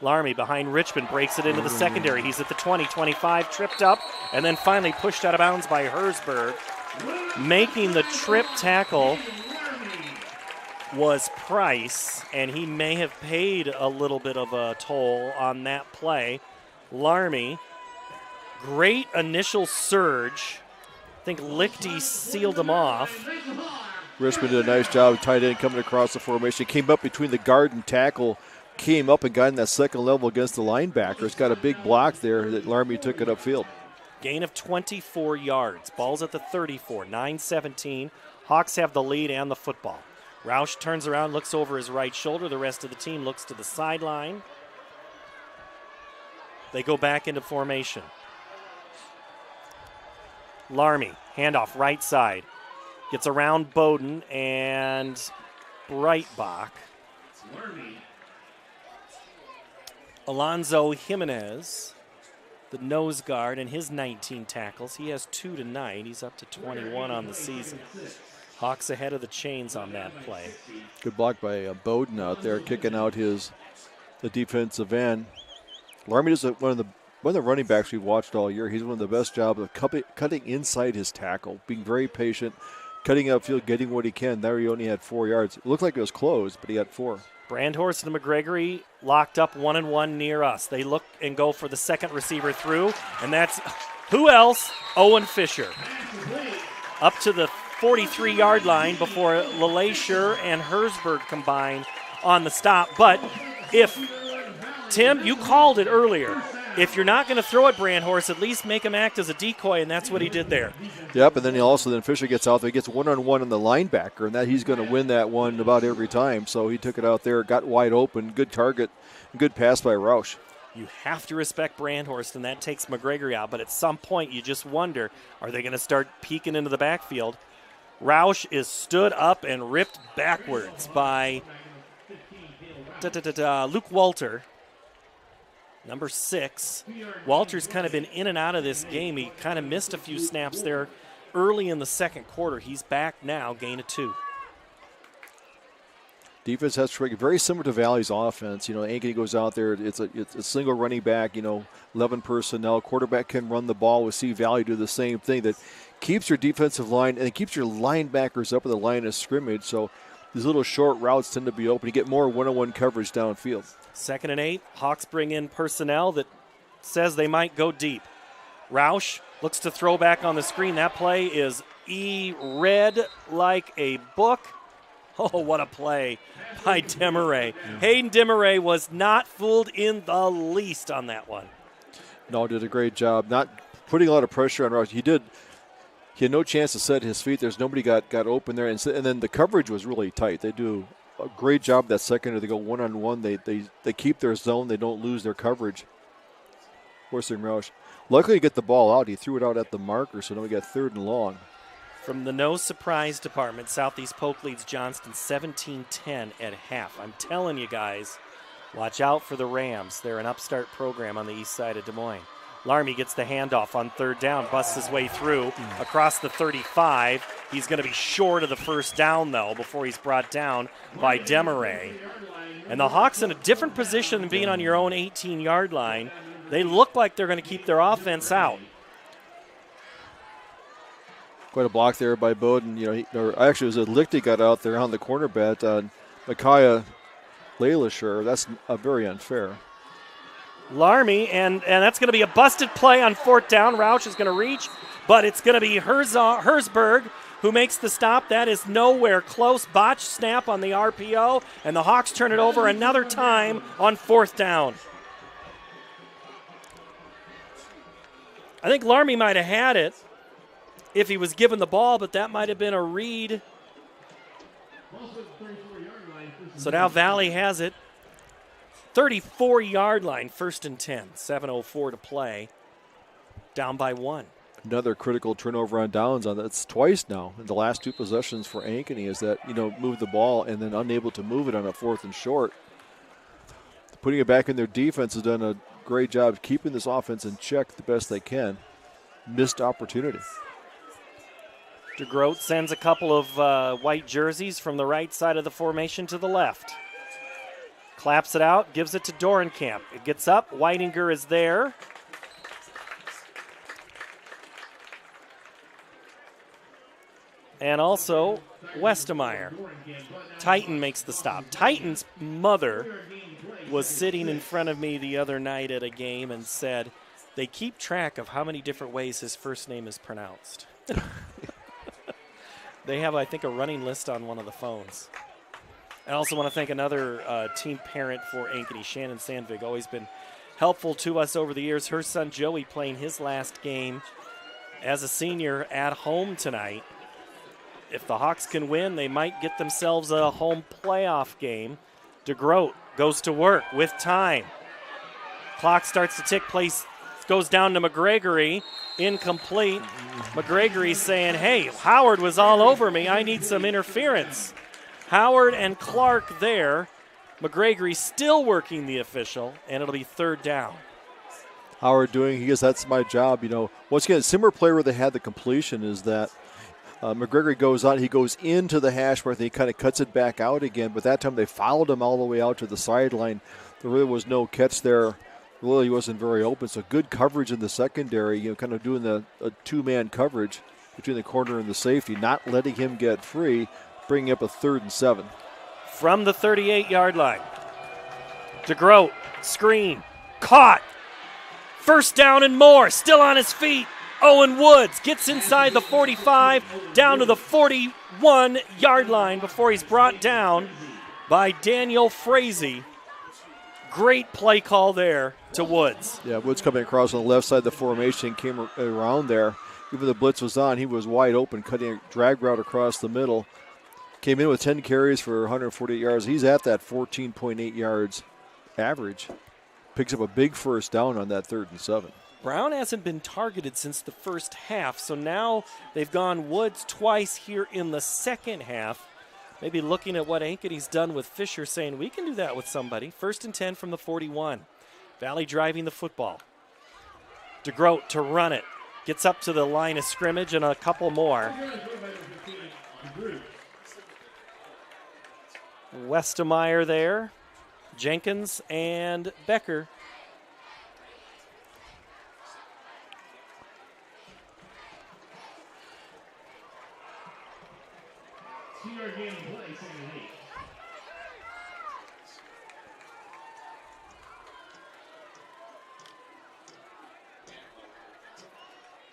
Larmy behind Richmond breaks it into the secondary. He's at the 20, 25, tripped up, and then finally pushed out of bounds by Herzberg. Making the trip tackle was Price, and he may have paid a little bit of a toll on that play. Larmy, great initial surge. I think Lichty sealed him off. Richmond did a nice job, tight end coming across the formation. Came up between the guard and tackle, came up and got in that second level against the linebackers. Got a big block there that Larmy took it upfield. Gain of 24 yards. Ball's at the 34, 9-17. Hawks have the lead and the football. Roush turns around, looks over his right shoulder. The rest of the team looks to the sideline. They go back into formation. Larmy, handoff right side. Gets around Bowden and Breitbach. Alonzo Jimenez, the nose guard, and his 19 tackles. He has 2 tonight. He's up to 21 on the season. Hawks ahead of the chains on that play. Good block by Bowden out there, kicking out the defensive end. Larmy is one of the running backs we've watched all year. He's one of the best jobs of cutting inside his tackle, being very patient, cutting upfield, getting what he can. There he only had 4 yards. It looked like it was closed, but he had 4. Brandhorst and McGregory locked up 1-1 near us. They look and go for the second receiver through, and that's who else? Owen Fisher. Up to the 43-yard line before LeLaisure and Herzberg combine on the stop. But if, Tim, you called it earlier. If you're not going to throw at Brandhorst, at least make him act as a decoy, and that's what he did there. Yep, and then Fisher gets out there. He gets one-on-one on the linebacker, and that he's going to win that one about every time. So he took it out there, got wide open, good target, good pass by Roush. You have to respect Brandhorst, and that takes McGregory out. But at some point, you just wonder, are they going to start peeking into the backfield? Roush is stood up and ripped backwards by Luke Walter. Number 6. Walter's kind of been in and out of this game. He kind of missed a few snaps there early in the second quarter. He's back now, gain of 2. Defense has to very similar to Valley's offense. Ankeny goes out there. It's a single running back, 11 personnel. Quarterback can run the ball. We see Valley do the same thing. That keeps your defensive line and it keeps your linebackers up at the line of scrimmage. So these little short routes tend to be open. You get more one-on-one coverage downfield. 2nd and 8. Hawks bring in personnel that says they might go deep. Roush looks to throw back on the screen. That play is read like a book. Oh, what a play by Demaray. Hayden Demaray was not fooled in the least on that one. No, did a great job. Not putting a lot of pressure on Roush. He had no chance to set his feet. There's nobody got open there. And then the coverage was really tight. They do a great job that second. They go one-on-one. They keep their zone. They don't lose their coverage. Forcing Roush. Luckily, to get the ball out, he threw it out at the marker, so now we got 3rd and long. From the no surprise department, Southeast Polk leads Johnston 17-10 at half. I'm telling you guys, watch out for the Rams. They're an upstart program on the east side of Des Moines. Larmy gets the handoff on 3rd down, busts his way through across the 35. He's going to be short of the first down, though, before he's brought down by Demaray. And the Hawks in a different position than being on your own 18-yard line. They look like they're going to keep their offense out. Quite a block there by Bowden. Actually, it was Lichty got out there on the cornerback. Micaiah Leilashur. That's very unfair. Larmy, and that's going to be a busted play on 4th down. Roush is going to reach, but it's going to be Herzberg who makes the stop. That is nowhere close. Botch snap on the RPO, and the Hawks turn it over another time on 4th down. I think Larmy might have had it if he was given the ball, but that might have been a read. So now Valley has it. 34-yard line, 1st and 10. 7:04 to play. Down by 1. Another critical turnover on downs. That's twice now in the last 2 possessions for Ankeny is that, move the ball and then unable to move it on a 4th and short. Putting it back in their defense has done a great job keeping this offense in check the best they can. Missed opportunity. DeGroat sends a couple of white jerseys from the right side of the formation to the left. Claps it out, gives it to Dorenkamp. It gets up. Weidinger is there. And also Westemeyer. Titan makes the stop. Titan's mother was sitting in front of me the other night at a game and said they keep track of how many different ways his first name is pronounced. They have, I think, a running list on one of the phones. I also want to thank another team parent for Ankeny, Shannon Sandvig, always been helpful to us over the years. Her son Joey playing his last game as a senior at home tonight. If the Hawks can win, they might get themselves a home playoff game. DeGroat goes to work with time. Clock starts to tick, place goes down to McGregory. Incomplete. McGregory saying, hey, Howard was all over me. I need some interference. Howard and Clark there. McGregory still working the official, and it'll be third down. Howard doing, he goes, that's my job. Once again, similar play where they had the completion is that McGregory goes on, he goes into the hash mark, he kind of cuts it back out again, but that time they fouled him all the way out to the sideline. There really was no catch there. Really wasn't very open, so good coverage in the secondary, kind of doing a two-man coverage between the corner and the safety, not letting him get free, bringing up a 3rd and 7. From the 38-yard line, DeGroat, screen, caught. First down and more, still on his feet. Owen Woods gets inside the 45, down to the 41-yard line before he's brought down by Daniel Frazee. Great play call there to Woods. Yeah, Woods coming across on the left side of the formation, came around there. Even the blitz was on, he was wide open, cutting a drag route across the middle. Came in with 10 carries for 148 yards. He's at that 14.8 yards average. Picks up a big first down on that 3rd and 7. Brown hasn't been targeted since the first half, so now they've gone Woods twice here in the second half. Maybe looking at what Ankeny's done with Fisher, saying we can do that with somebody. 1st and 10 from the 41. Valley driving the football. DeGroat to run it. Gets up to the line of scrimmage and a couple more. Westemeyer there. Jenkins and Becker.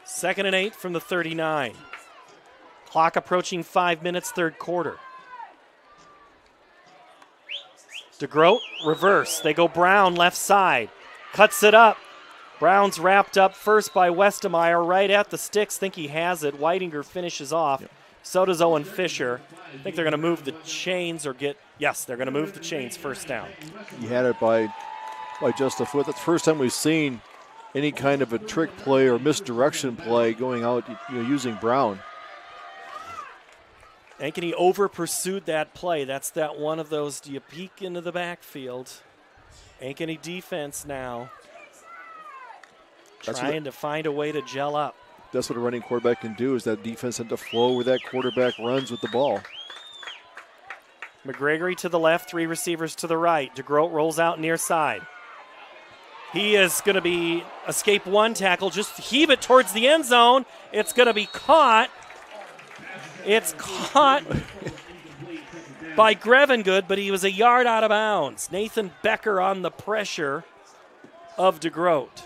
Second and 8 from the 39. Clock approaching 5 minutes, third quarter. DeGroat, reverse. They go Brown, left side. Cuts it up. Brown's wrapped up first by Westemeyer, right at the sticks. Think he has it. Weidinger finishes off. Yep. So does Owen Fisher. I think they're going to move the chains or get, yes, they're going to move the chains, first down. He had it by just a foot. That's the first time we've seen any kind of a trick play or misdirection play going out, using Brown. Ankeny over pursued that play. That's that one of those, do you peek into the backfield? Ankeny defense now trying to find a way to gel up. That's what a running quarterback can do, is that defense had to flow where that quarterback runs with the ball. McGregory to the left, 3 receivers to the right. DeGroat rolls out near side. He is going to be escape one tackle, just heave it towards the end zone. It's going to be caught. It's caught by Grevengood, but he was a yard out of bounds. Nathan Becker on the pressure of DeGroat.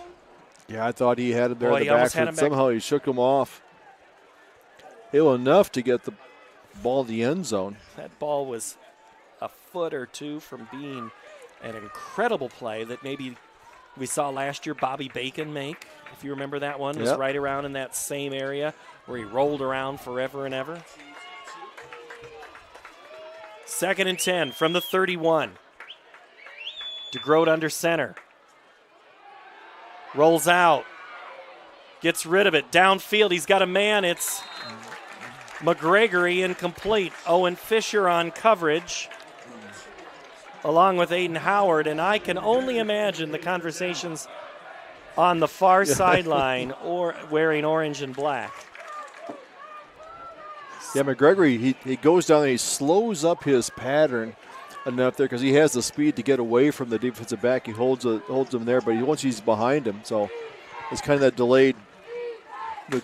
Yeah, I thought he had him there in the backfield. Somehow he shook him off. Ill enough to get the ball in the end zone. That ball was a foot or two from being an incredible play that maybe we saw last year Bobby Bacon make. If you remember that one, it was right around in that same area where he rolled around forever and ever. 2nd and 10 from the 31. DeGroat under center. Rolls out. Gets rid of it. Downfield, he's got a man. It's McGregory, incomplete. Owen Fisher on coverage, along with Aiden Howard, and I can only imagine the conversations on the far sideline or wearing orange and black. Yeah, McGregory, he goes down and he slows up his pattern, enough there because he has the speed to get away from the defensive back. He holds him there, but once he's behind him, so it's kind of that delayed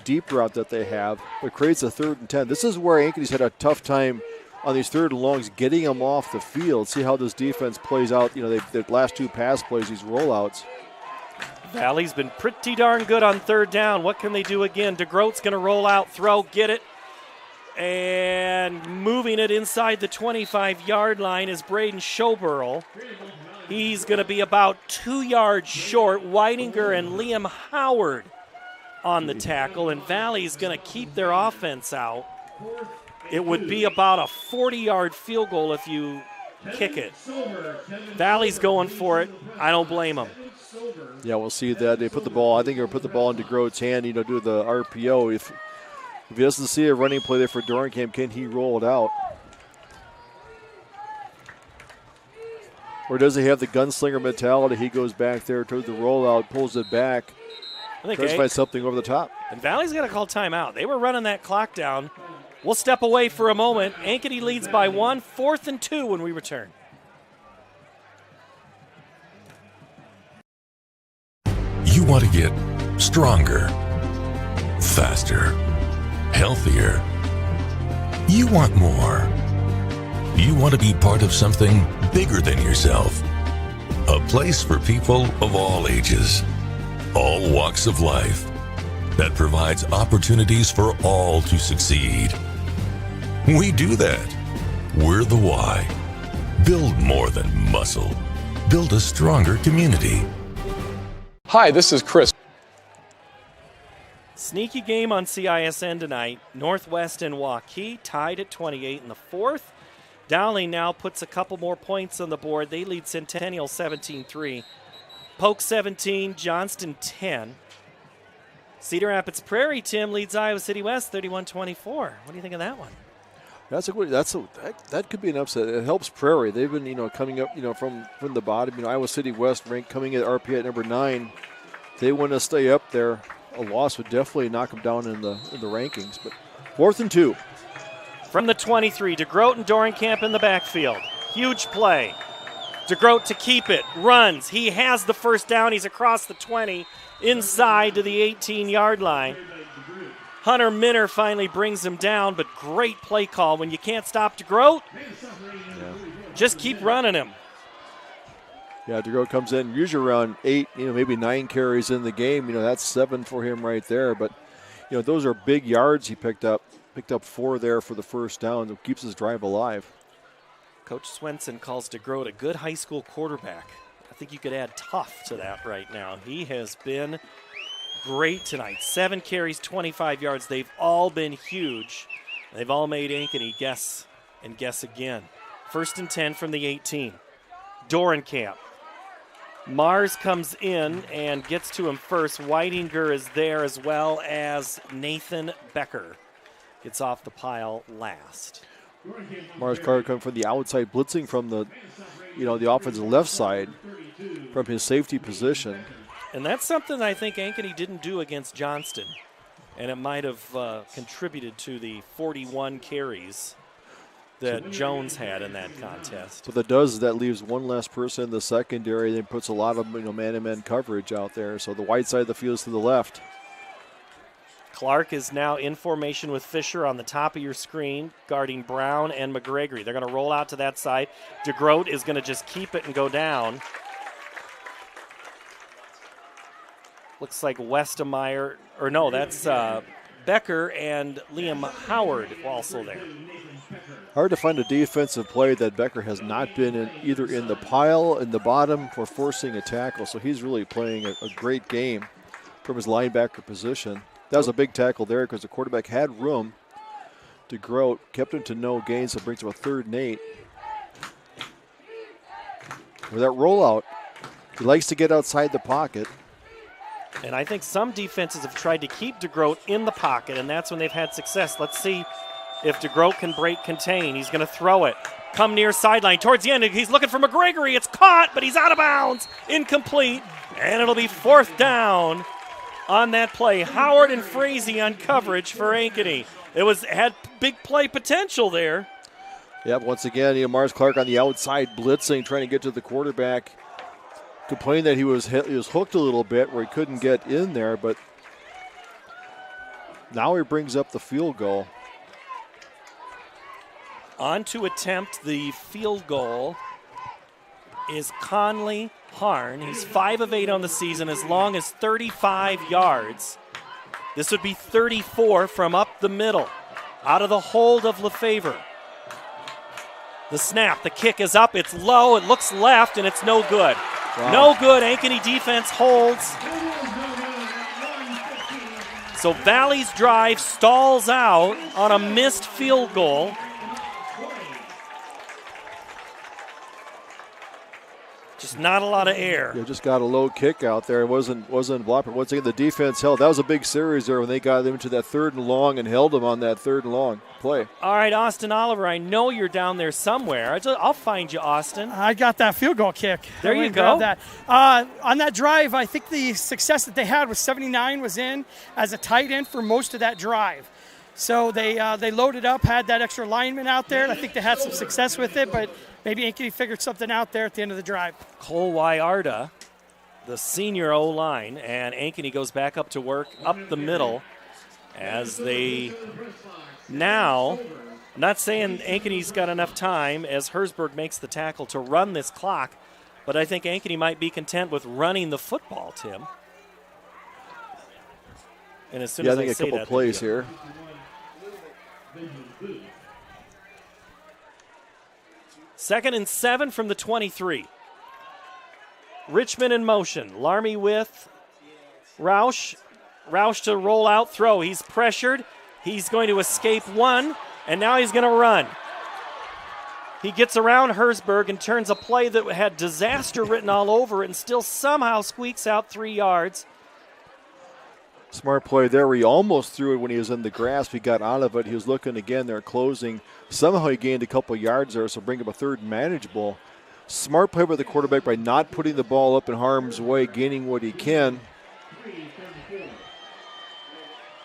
deep route that they have. But creates a 3rd and 10. This is where Ankeny's had a tough time on these 3rd and longs, getting them off the field. See how this defense plays out. The last 2 pass plays, these rollouts. Valley's been pretty darn good on 3rd down. What can they do again? DeGroat's going to roll out, throw, get it. And moving it inside the 25-yard line is Braden Schoberl. He's going to be about 2 yards short. Weidinger and Liam Howard on the tackle, and Valley's going to keep their offense out. It would be about a 40-yard field goal if you kick it. Valley's going for it. I don't blame them. Yeah, we'll see that. They put the ball, I think they're going to put the ball in DeGroat's hand, do the RPO. If he doesn't see a running play there for Dorenkamp, can he roll it out? Or does he have the gunslinger mentality? He goes back there to the rollout, pulls it back, tries to find something over the top. And Valley's got to call timeout. They were running that clock down. We'll step away for a moment. Ankeny leads by 1, 4th and 2 when we return. You want to get stronger, faster, healthier. You want more. You want to be part of something bigger than yourself. A place for people of all ages, all walks of life, that provides opportunities for all to succeed. We do that. We're the why. Build more than muscle. Build a stronger community. Hi, this is Chris. Sneaky game on CISN tonight. Northwest and Waukee tied at 28 in the 4th. Dowling now puts a couple more points on the board. They lead Centennial 17-3. Polk 17, Johnston 10. Cedar Rapids Prairie, Tim, leads Iowa City West 31-24. What do you think of that one? That could be an upset. It helps Prairie. They've been coming up from the bottom. Iowa City West ranked coming at RP at number 9. They want to stay up there. A loss would definitely knock them down in the rankings. But 4th and 2. From the 23, DeGroat and Dorenkamp in the backfield. Huge play. DeGroat to keep it, runs. He has the first down. He's across the 20, inside to the 18-yard line. Hunter Minner finally brings him down, but great play call. When you can't stop DeGroat, just keep running him. Yeah, DeGroat comes in usually around 8, maybe 9 carries in the game. That's 7 for him right there. But, those are big yards he picked up. Picked up 4 there for the first down. It keeps his drive alive. Coach Swenson calls DeGroat a good high school quarterback. I think you could add tough to that right now. He has been great tonight. 7 carries, 25 yards. They've all been huge. They've all made Ankeny guess and guess again. 1st and 10 from the 18. Dorenkamp. Mars comes in and gets to him first. Weidinger is there as well as Nathan Becker. Gets off the pile last. Mars Carter coming from the outside, blitzing from the offensive left side from his safety position. And that's something I think Ankeny didn't do against Johnston. And it might have contributed to the 41 carries that Jones had in that contest. What that leaves one less person in the secondary, then puts a lot of man-to-man coverage out there. So the white side of the field is to the left. Clark is now in formation with Fisher on the top of your screen, guarding Brown and McGregory. They're going to roll out to that side. DeGroat is going to just keep it and go down. Looks like Westemeyer, or no, that's Becker and Liam Howard also there. Hard to find a defensive play that Becker has not been in, either in the pile, in the bottom, or forcing a tackle. So he's really playing a great game from his linebacker position. That was a big tackle there because the quarterback had room. DeGroat kept him to no gain, so brings him a 3rd and 8. With that rollout, he likes to get outside the pocket. And I think some defenses have tried to keep DeGroat in the pocket, and that's when they've had success. Let's see if DeGroat can break contain. He's going to throw it. Come near sideline. Towards the end, he's looking for McGregory. It's caught, but he's out of bounds. Incomplete. And it'll be 4th down on that play. Howard and Frazee on coverage for Ankeny. It had big play potential there. Yep, once again, Mars Clark on the outside blitzing, trying to get to the quarterback. Complaining that he was hooked a little bit where he couldn't get in there, but now he brings up the field goal. On to attempt the field goal is Conley Harn. He's 5 of 8 on the season, as long as 35 yards. This would be 34 from up the middle, out of the hold of Lefevre. The snap, the kick is up, it's low, it looks left, and it's no good. Wow. No good. Ankeny defense holds. So Valley's drive stalls out on a missed field goal. Just not a lot of air. Yeah, just got a low kick out there. It wasn't blocked. But once again, the defense held. That was a big series there when they got them into that 3rd and long and held them on that 3rd and long play. All right, Austin Oliver, I know you're down there somewhere. I'll find you, Austin. I got that field goal kick. There you go. That. On that drive, I think the success that they had was 79 was in as a tight end for most of that drive. So they loaded up, had that extra lineman out there, and I think they had some success with it, but maybe Ankeny figured something out there at the end of the drive. Cole Wyarda, the senior O-line, and Ankeny goes back up to work up the middle as they now, I'm not saying Ankeny's got enough time as Herzberg makes the tackle to run this clock, but I think Ankeny might be content with running the football, Tim. And as soon as I think I a say couple that, plays here. Second and 7 from the 23. Richmond in motion. Larmy with Roush. Roush to roll out, throw. He's pressured. He's going to escape one, and now he's going to run. He gets around Herzberg and turns a play that had disaster written all over it and still somehow squeaks out 3 yards. Smart play there where he almost threw it when he was in the grasp. He got out of it. He was looking again. They're closing. Somehow he gained a couple yards there, so bring up a 3rd manageable. Smart play by the quarterback by not putting the ball up in harm's way, gaining what he can.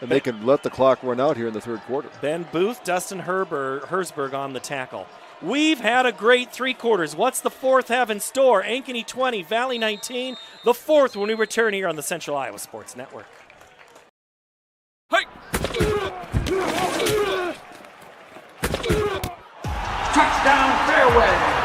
And they can let the clock run out here in the 3rd quarter. Ben Booth, Dustin Herzberg on the tackle. We've had a great 3 quarters. What's the 4th have in store? Ankeny 20, Valley 19. The 4th when we return here on the Central Iowa Sports Network. Hey! Touchdown fairway!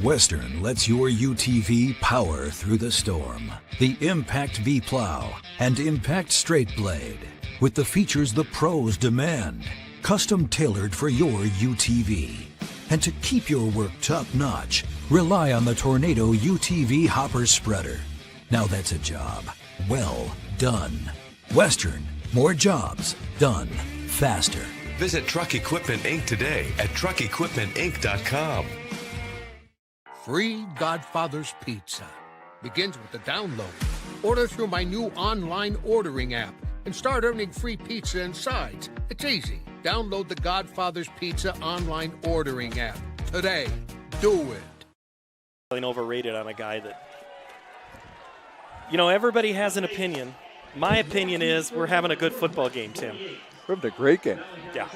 Western lets your UTV power through the storm. The Impact V-Plow and Impact Straight Blade. With the features the pros demand. Custom tailored for your UTV. And to keep your work top-notch, rely on the Tornado UTV Hopper Spreader. Now that's a job well done. Western, more jobs done faster. Visit Truck Equipment Inc. today at truckequipmentinc.com. Free Godfather's Pizza begins with the download. Order through my new online ordering app and start earning free pizza and sides. It's easy. Download the Godfather's Pizza online ordering app today. Do it. Overrated on a guy that, everybody has an opinion. My opinion is we're having a good football game, Tim. We're having a great game. Yeah.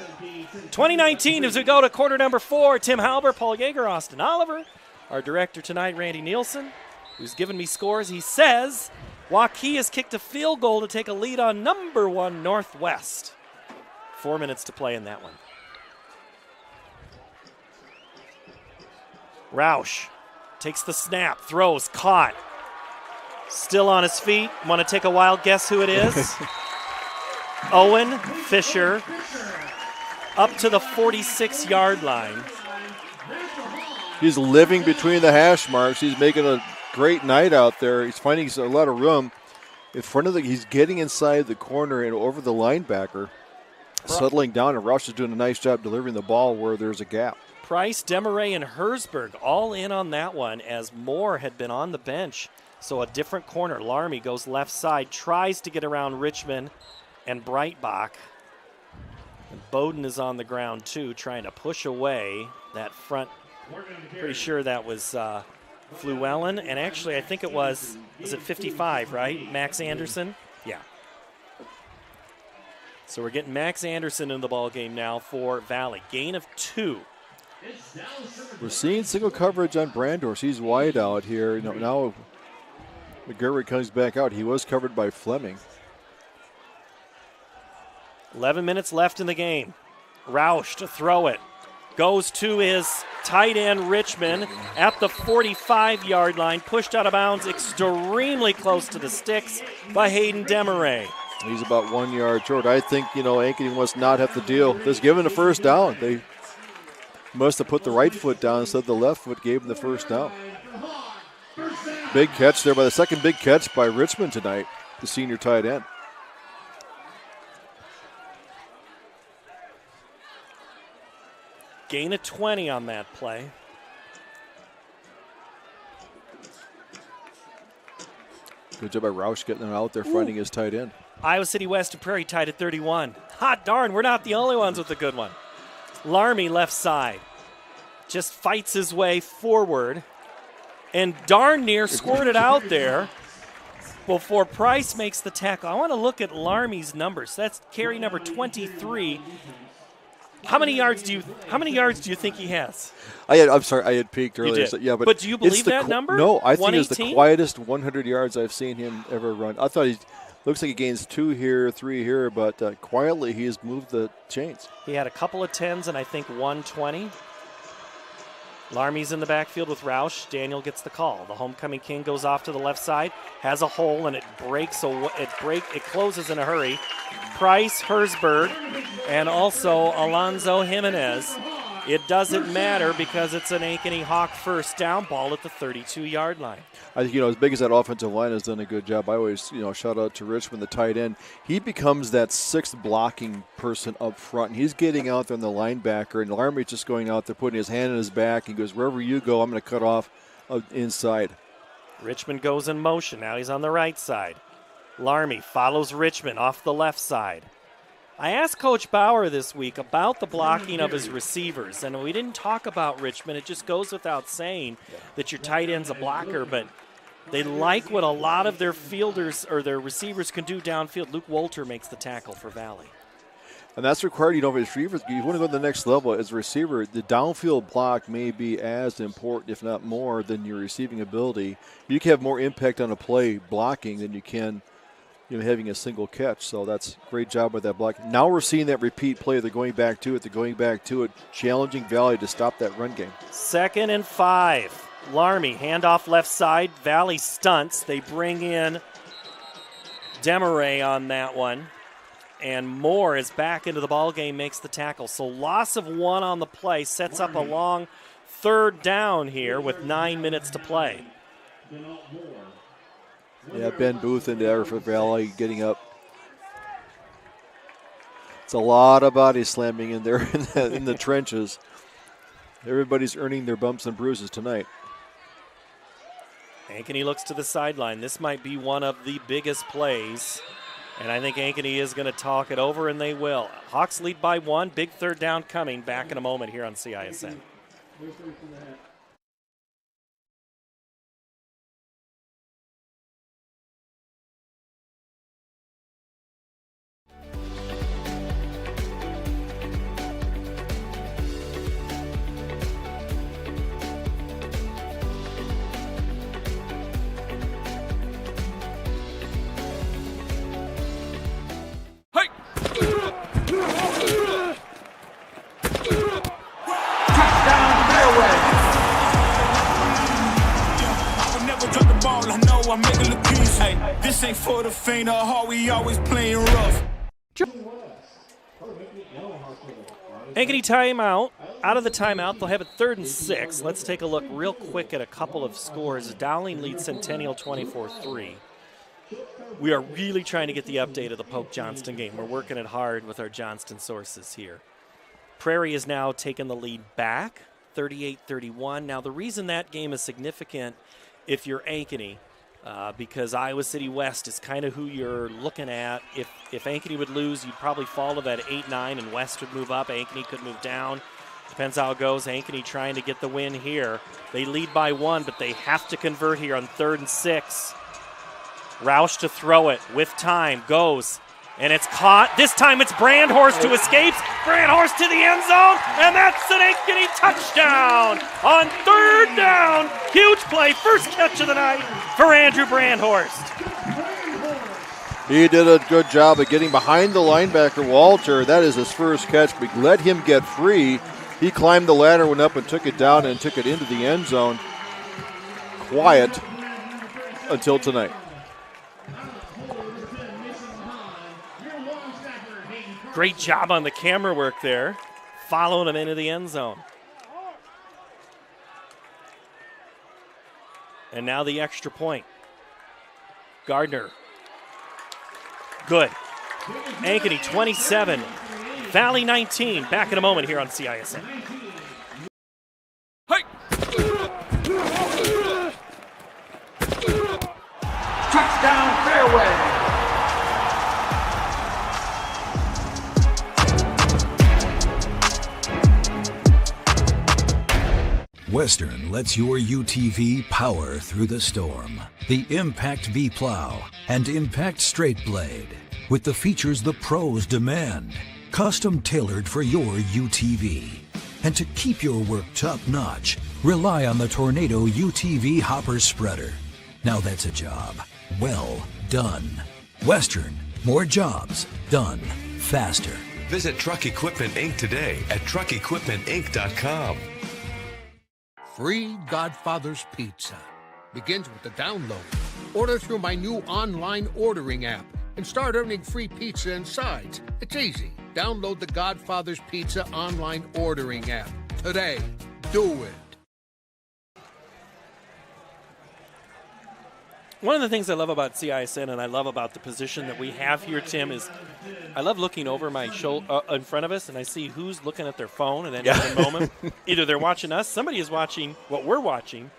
2019 as we go to quarter number 4. Tim Halber, Paul Yeager, Austin Oliver. Our director tonight, Randy Nielsen, who's given me scores. He says Waukee has kicked a field goal to take a lead on number 1 Northwest. 4 minutes to play in that one. Roush takes the snap, throws, caught. Still on his feet. Want to take a wild guess who it is? Owen Fisher up to the 46-yard line. He's living between the hash marks. He's making a great night out there. He's finding a lot of room. In front of he's getting inside the corner and over the linebacker, settling down, and Roush is doing a nice job delivering the ball where there's a gap. Price, Demaray, and Herzberg all in on that one as Moore had been on the bench. So a different corner. Larmy goes left side, tries to get around Richmond and Breitbach. And Bowden is on the ground too, trying to push away that front. Pretty sure that was Fluellen, and actually I think it was it 55, right? Max Anderson? Yeah. So we're getting Max Anderson in the ball game now for Valley. Gain of 2. We're seeing single coverage on Brandorf. He's wide out here. Now McGurry comes back out. He was covered by Fleming. 11 minutes left in the game. Roush to throw it. Goes to his tight end, Richmond, at the 45-yard line. Pushed out of bounds extremely close to the sticks by Hayden Demaray. He's about 1 yard short. I think, Ankeny must not have to deal. Just given a first down. They must have put the right foot down instead of the left foot, gave him the first down. Big catch there by the second big catch by Richmond tonight, the senior tight end. Gain of 20 on that play. Good job by Roush getting him out there, finding his tight end. Iowa City West and Prairie tied at 31. Hot darn, we're not the only ones with the good one. Larmy left side. Just fights his way forward. And darn near squirted out there before Price makes the tackle. I want to look at Larmy's numbers. That's carry number 23. How many yards do you think he has? I'm sorry, I had peeked earlier. You did. So, yeah, but do you believe that number? No, I think it's the 118? quietest 100 yards I've seen him ever run. I thought he looks like he gains 2 here, 3 here, but quietly he has moved the chains. He had a couple of 10s and I think 120. Larmy's in the backfield with Roush. Daniel gets the call. The homecoming king goes off to the left side, has a hole, and it closes in a hurry. Price, Hersberg, and also Alonzo Jimenez. It doesn't matter because it's an Ankeny Hawk first down, ball at the 32-yard line. I think, as big as that offensive line has done a good job, I always, shout out to Richmond, the tight end. He becomes that sixth blocking person up front. And he's getting out there on the linebacker, and Larmy's just going out there, putting his hand in his back. He goes, wherever you go, I'm going to cut off inside. Richmond goes in motion. Now he's on the right side. Larmy follows Richmond off the left side. I asked Coach Bauer this week about the blocking of his receivers, and we didn't talk about Richmond. It just goes without saying that your tight end's a blocker, but they like what a lot of their fielders or their receivers can do downfield. Luke Wolter makes the tackle for Valley. And that's required, as receivers. You want to go to the next level as a receiver. The downfield block may be as important, if not more, than your receiving ability. You can have more impact on a play blocking than you can having a single catch. So that's a great job with that block. Now we're seeing that repeat play. They're going back to it, challenging Valley to stop that run game. 2nd and 5. Larmy, handoff left side. Valley stunts. They bring in Demaray on that one. And Moore is back into the ball game, makes the tackle. So loss of 1 on the play sets up a long 3rd down here with 9 minutes to play. Yeah, Ben Booth in there for Valley getting up. It's a lot of body slamming in there in the trenches. Everybody's earning their bumps and bruises tonight. Ankeny looks to the sideline. This might be one of the biggest plays. And I think Ankeny is going to talk it over, and they will. Hawks lead by 1. Big 3rd down coming. Back in a moment here on CISN. This ain't for the faint of heart, we always playing rough. Ankeny timeout. Out of the timeout, they'll have it 3rd and 6. Let's take a look real quick at a couple of scores. Dowling leads Centennial 24-3. We are really trying to get the update of the Pope Johnston game. We're working it hard with our Johnston sources here. Prairie has now taken the lead back, 38-31. Now, the reason that game is significant if you're Ankeny, because Iowa City West is kind of who you're looking at. If Ankeny would lose, you'd probably fall to that 8-9, and West would move up. Ankeny could move down. Depends how it goes. Ankeny trying to get the win here. They lead by 1, but they have to convert here on 3rd and 6. Roush to throw it with time. Goes. And it's caught. This time it's Brandhorst who escapes. Brandhorst to the end zone. And that's an Ankeny touchdown on 3rd down. Huge play. First catch of the night for Andrew Brandhorst. He did a good job of getting behind the linebacker, Walter. That is his first catch. We let him get free. He climbed the ladder, went up and took it down and took it into the end zone. Quiet until tonight. Great job on the camera work there, following him into the end zone. And now the extra point. Gardner. Good. Ankeny 27, Valley 19. Back in a moment here on CISN. Hey! Touchdown fairway! Western lets your UTV power through the storm. The Impact V Plow and Impact Straight Blade, with the features the pros demand. Custom tailored for your UTV. And to keep your work top-notch, rely on the Tornado UTV Hopper Spreader. Now that's a job well done. Western, more jobs done faster. Visit Truck Equipment Inc. today at truckequipmentinc.com. Free Godfather's Pizza begins with the download. Order through my new online ordering app and start earning free pizza and sides. It's easy. Download the Godfather's Pizza online ordering app today. Do it. One of the things I love about CISN and I love about the position that we have here, Tim, is I love looking over my shoulder in front of us and I see who's looking at their phone at any given moment. Either they're watching us, somebody is watching what we're watching.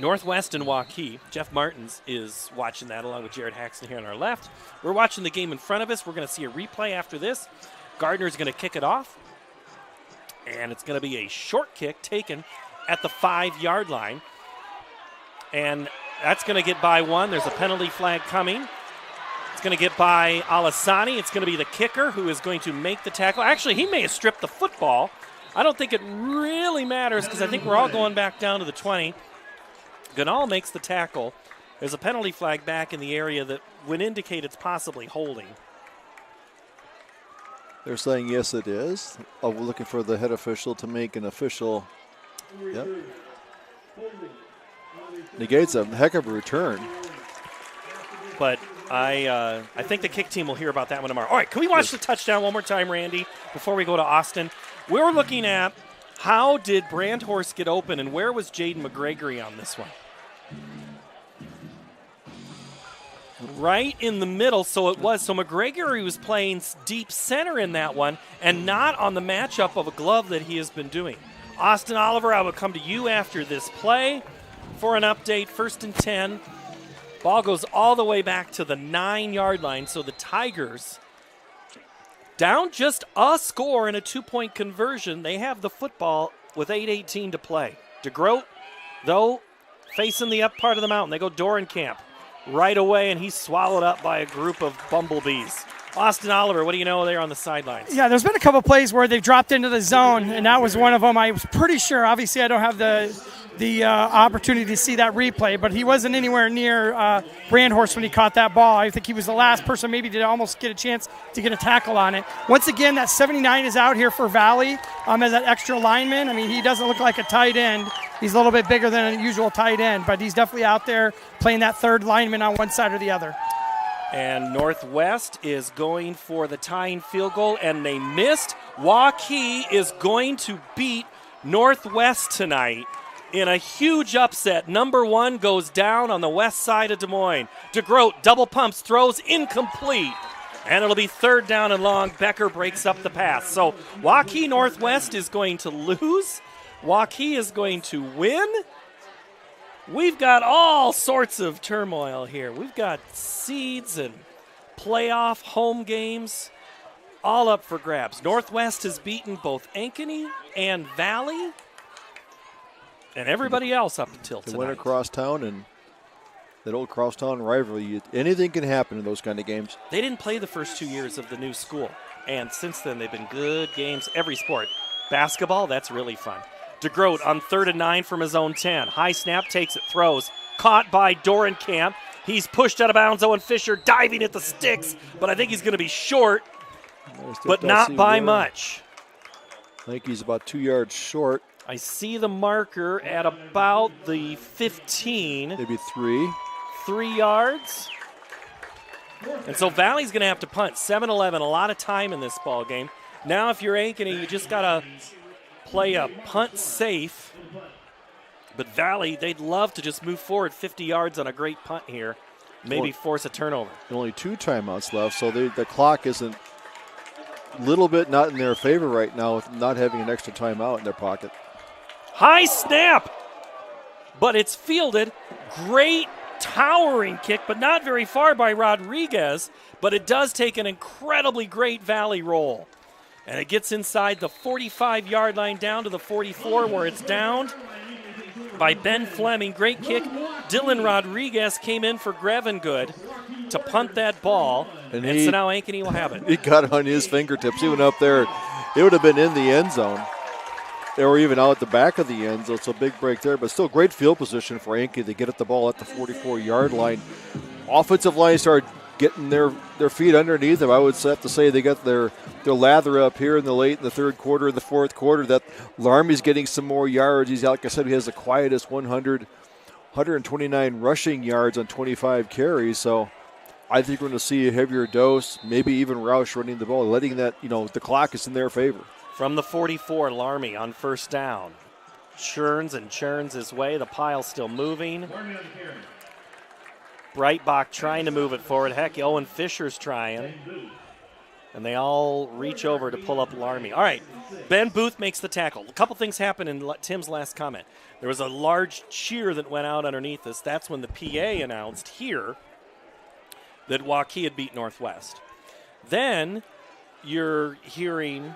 Northwest and Waukee, Jeff Martins is watching that along with Jared Haxton here on our left. We're watching the game in front of us. We're going to see a replay after this. Gardner's going to kick it off. And it's going to be a short kick taken at the 5-yard line. And that's going to get by 1. There's a penalty flag coming. It's going to get by Alasani. It's going to be the kicker who is going to make the tackle. Actually, he may have stripped the football. I don't think it really matters because I think we're all going back down to the 20. Ganal makes the tackle. There's a penalty flag back in the area that would indicate it's possibly holding. They're saying yes, it is. Oh, we're looking for the head official to make an official. Yep. Negates a heck of a return. But I think the kick team will hear about that one tomorrow. All right, can we watch the touchdown one more time, Randy, before we go to Austin? We're looking at how did Brandhorst get open, and where was Jaden McGregory on this one? Right in the middle, so it was. So McGregory was playing deep center in that one and not on the matchup of a glove that he has been doing. Austin Oliver, I will come to you after this play for an update. 1st and 10. Ball goes all the way back to the 9-yard line, so the Tigers down just a score in a 2-point conversion. They have the football with 8:18 to play. DeGroat, though, facing the up part of the mountain. They go Dorenkamp right away, and he's swallowed up by a group of bumblebees. Austin Oliver, what do you know there on the sidelines? Yeah, there's been a couple plays where they've dropped into the zone, and that was one of them. I was pretty sure, obviously I don't have the opportunity to see that replay, but he wasn't anywhere near Brandhorst when he caught that ball. I think he was the last person maybe to almost get a chance to get a tackle on it. Once again, that 79 is out here for Valley as that extra lineman. I mean, he doesn't look like a tight end. He's a little bit bigger than a usual tight end, but he's definitely out there playing that third lineman on one side or the other. And Northwest is going for the tying field goal, and they missed. Waukee is going to beat Northwest tonight in a huge upset. Number 1 goes down on the west side of Des Moines. DeGroat double pumps, throws incomplete. And it'll be 3rd down and long. Becker breaks up the pass. So Waukee Northwest is going to lose. Waukee is going to win. We've got all sorts of turmoil here. We've got seeds and playoff home games. all up for grabs. Northwest has beaten both Ankeny and Valley and everybody else up until tonight. They went across town, and that old crosstown rivalry, anything can happen in those kind of games. They didn't play the first 2 years of the new school, and since then they've been good games every sport. Basketball, that's really fun. DeGroat on 3rd and 9 from his own 10. High snap, takes it, throws. Caught by Dorenkamp. He's pushed out of bounds. Owen Fisher diving at the sticks, but I think he's going to be short, but not by much. I think he's about 2 yards short. I see the marker at about the 15. Maybe 3. 3 yards. And so Valley's going to have to punt. 7-11, a lot of time in this ball game. Now if you're Ankeny, you just got to play a punt safe. But Valley, they'd love to just move forward 50 yards on a great punt here. Maybe force a turnover. Only 2 timeouts left, so the clock isn't a little bit not in their favor right now with not having an extra timeout in their pocket. High snap, but it's fielded. Great towering kick, but not very far by Rodriguez, but it does take an incredibly great Valley roll. And it gets inside the 45-yard line down to the 44 where it's downed by Ben Fleming. Great kick. Dylan Rodriguez came in for Grevengood to punt that ball, and so now Ankeny will have it. He got it on his fingertips. He went up there. It would have been in the end zone. They were even out at the back of the end zone, so big break there. But still great field position for Ankeny. They get at the ball at the 44-yard line. Offensive line started getting their feet underneath them. I would have to say they got their lather up here in the third quarter, the fourth quarter. That Larmy's getting some more yards. He's, like I said, he has the quietest 129 rushing yards on 25 carries. So I think we're going to see a heavier dose, maybe even Roush running the ball, letting that, the clock is in their favor. From the 44, Larmy on first down. Churns his way. The pile's still moving. Breitbach trying to move it forward. Heck, Owen Fisher's trying. And they all reach over to pull up Larmy. All right, Ben Booth makes the tackle. A couple things happened in Tim's last comment. There was a large cheer that went out underneath us. That's when the PA announced here that Waukee had beat Northwest. Then you're hearing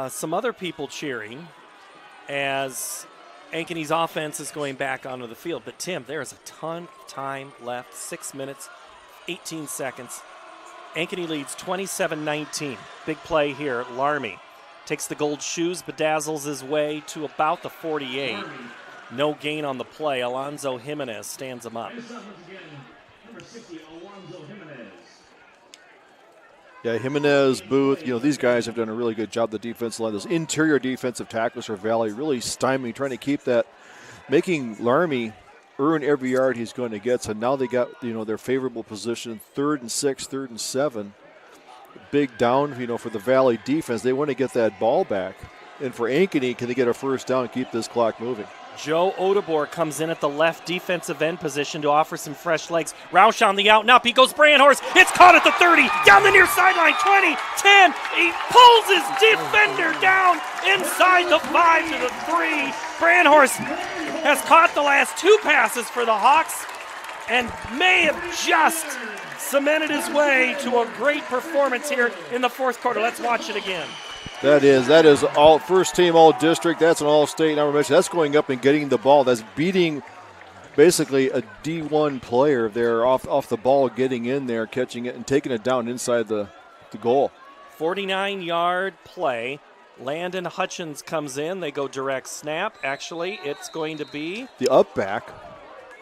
some other people cheering as Ankeny's offense is going back onto the field. But, Tim, there is a ton of time left, 6 minutes, 18 seconds. Ankeny leads 27-19. Big play here. Larmy takes the gold shoes, bedazzles his way to about the 48. No gain on the play. Alonzo Jimenez stands him up. Yeah, Jimenez, Booth, these guys have done a really good job. The defensive line, those interior defensive tackles for Valley really stymie, trying to keep that, making Larmy earn every yard he's going to get. So now they got, their favorable position, 3rd and 6, 3rd and 7. Big down, for the Valley defense. They want to get that ball back. And for Ankeny, can they get a first down and keep this clock moving? Joe Odebor comes in at the left defensive end position to offer some fresh legs. Roush on the out and up. He goes Brandhorst. It's caught at the 30. Down the near sideline. 20, 10. He pulls his defender down inside the 5 to the 3. Brandhorst has caught the last 2 passes for the Hawks and may have just cemented his way to a great performance here in the fourth quarter. Let's watch it again. That is all first team all district. That's an all state number mention. That's going up and getting the ball. That's beating basically a D1 player there off the ball, getting in there, catching it, and taking it down inside the goal. 49-yard play. Landon Hutchins comes in. They go direct snap. Actually, it's going to be the up back.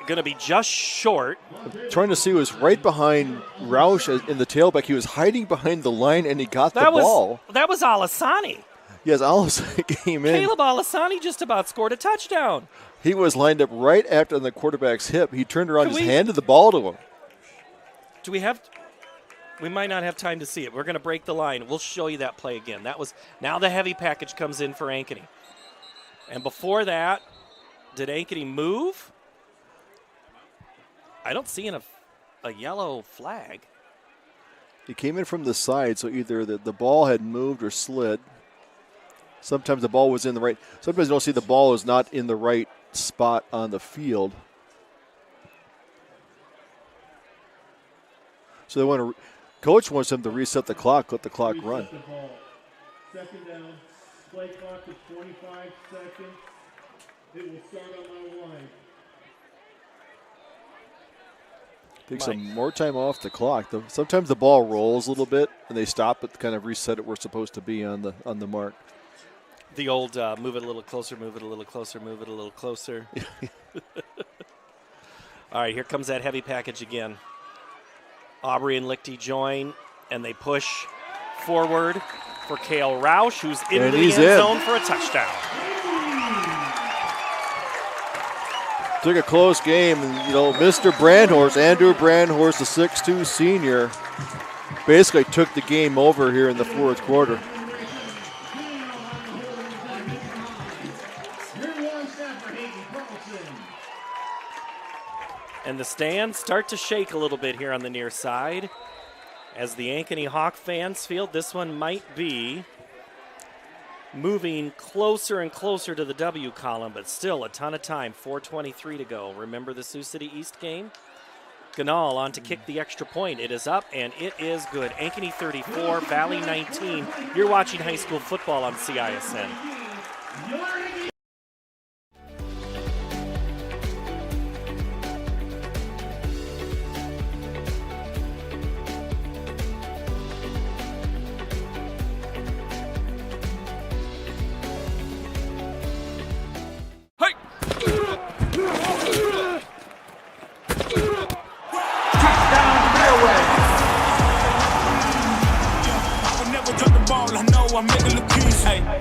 Going to be just short. I'm trying to see, it was right behind Roush in the tailback. He was hiding behind the line, and he got the ball. That was Alasani. Yes, Alasani came in. Caleb Alasani just about scored a touchdown. He was lined up right after the quarterback's hip. He turned around, just handed the ball to him. We might not have time to see it. We're going to break the line. We'll show you that play again. Now the heavy package comes in for Ankeny. And before that, did Ankeny move? I don't see a yellow flag. He came in from the side, so either the ball had moved or slid. Sometimes the ball was in the right. Sometimes you don't see the ball is not in the right spot on the field. So they want to Coach wants him to reset the clock, let the clock run. Second down, play clock is 25 seconds. It will start on my line. Take some more time off the clock. Sometimes the ball rolls a little bit and they stop it to kind of reset it where it's supposed to be on the mark. The old move it a little closer, move it a little closer, move it a little closer. All right, here comes that heavy package again. Aubrey and Lichty join, and they push forward for Kale Roush, who's into the end zone for a touchdown. Took a close game, and Mr. Brandhorst, Andrew Brandhorst, the 6'2 senior, basically took the game over here in the fourth quarter. And the stands start to shake a little bit here on the near side as the Ankeny Hawk fans feel this one might be moving closer and closer to the W column, but still a ton of time, 4:23 to go. Remember the Sioux City East game? Ganal on to kick the extra point. It is up, and it is good. Ankeny 34, Valley 19. You're watching high school football on CISN.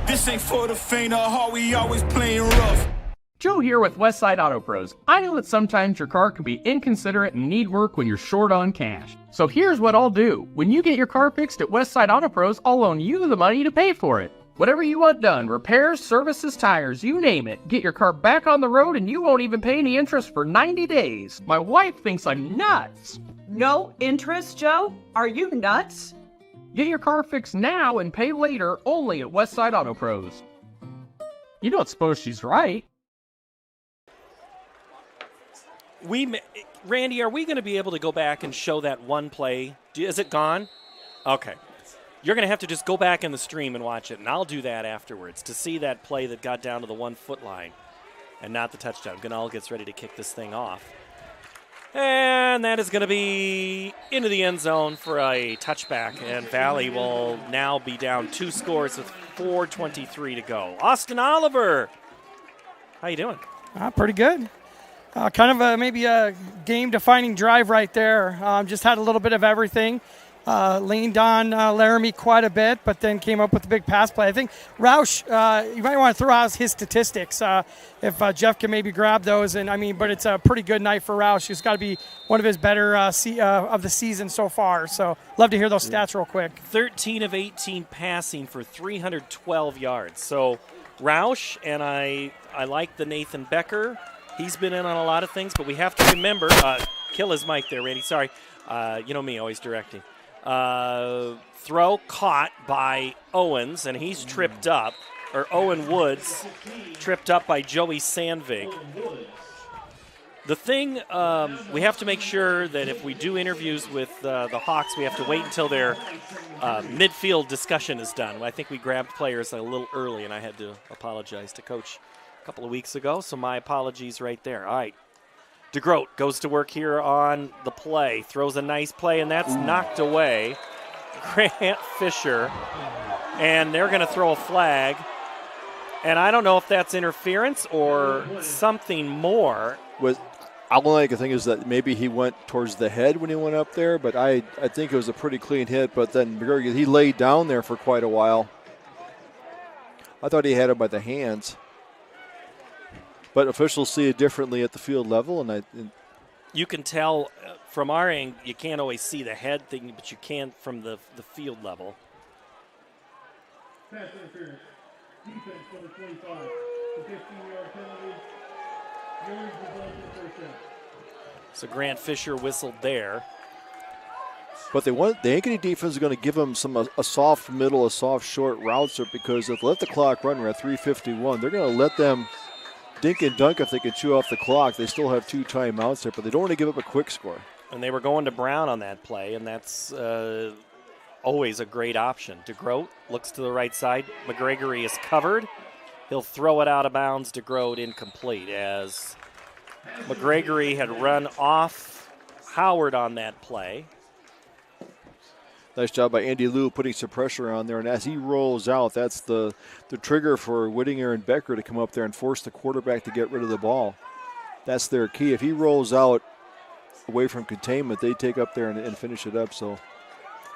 This ain't for the faint of heart, we always playing rough. Joe here with Westside Auto Pros. I know that sometimes your car can be inconsiderate and need work when you're short on cash. So here's what I'll do. When you get your car fixed at Westside Auto Pros, I'll loan you the money to pay for it. Whatever you want done, repairs, services, tires, you name it. Get your car back on the road and you won't even pay any interest for 90 days. My wife thinks I'm nuts. No interest, Joe? Are you nuts? Get your car fixed now and pay later only at Westside Auto Pros. You don't suppose she's right? Randy, are we going to be able to go back and show that one play? Is it gone? Okay. You're going to have to just go back in the stream and watch it, and I'll do that afterwards to see that play that got down to the 1 foot line and not the touchdown. Ganal gets ready to kick this thing off. And that is going to be into the end zone for a touchback, and Valley will now be down 2 scores with 4:23 to go. Austin Oliver, how you doing? Pretty good. Kind of maybe a game-defining drive right there. Just had a little bit of everything. Leaned on Laramie quite a bit, but then came up with a big pass play. I think Roush, you might want to throw out his statistics if Jeff can maybe grab those. But it's a pretty good night for Roush. It's got to be one of his better of the season so far. So love to hear those stats real quick. 13 of 18 passing for 312 yards. So Roush, and I like the Nathan Becker. He's been in on a lot of things, but we have to remember, kill his mic there, Randy. Sorry. You know me, always directing. Throw caught by Owens, and he's tripped up, or Owen Woods tripped up by Joey Sandvig. The thing, we have to make sure that if we do interviews with the Hawks, we have to wait until their midfield discussion is done. I think we grabbed players a little early, and I had to apologize to Coach a couple of weeks ago, so my apologies right there. All right. DeGroat goes to work here on the play, throws a nice play, and that's knocked away. Grant Fisher, and they're going to throw a flag. And I don't know if that's interference or something more. All I can think is that maybe he went towards the head when he went up there, but I think it was a pretty clean hit. But then he laid down there for quite a while. I thought he had him by the hands. But officials see it differently at the field level, and you can tell from our end. You can't always see the head thing, but you can from the field level. Pass interference. Defense number 25. The 15-yard penalty. Yards results in first down. So Grant Fisher whistled there. But the Ankeny defense is going to give them a soft middle, a soft short routes, because if they let the clock run, we're at 3:51. They're going to let them dink and dunk if they can chew off the clock. They still have 2 timeouts there, but they don't want to give up a quick score. And they were going to Brown on that play, and that's always a great option. DeGroat looks to the right side. McGregory is covered. He'll throw it out of bounds. DeGroat incomplete as McGregory had run off Howard on that play. Nice job by Andy Liu putting some pressure on there. And as he rolls out, that's the trigger for Whittinger and Becker to come up there and force the quarterback to get rid of the ball. That's their key. If he rolls out away from containment, they take up there and finish it up. So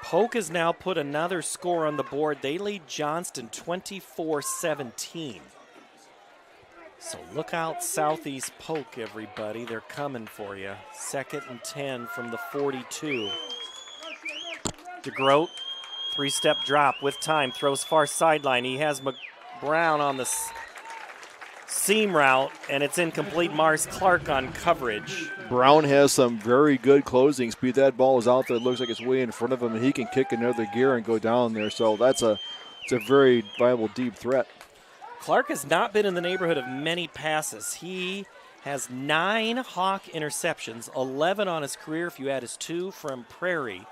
Polk has now put another score on the board. They lead Johnston 24-17. So look out Southeast Polk, everybody. They're coming for you. 2nd and 10 from the 42. DeGroat, 3-step drop with time, throws far sideline. He has Brown on the seam route, and it's incomplete. Mars Clark on coverage. Brown has some very good closing speed. That ball is out there. It looks like it's way in front of him, and he can kick another gear and go down there. So it's a very viable deep threat. Clark has not been in the neighborhood of many passes. He has 9 Hawk interceptions, 11 on his career if you add his 2 from Prairie.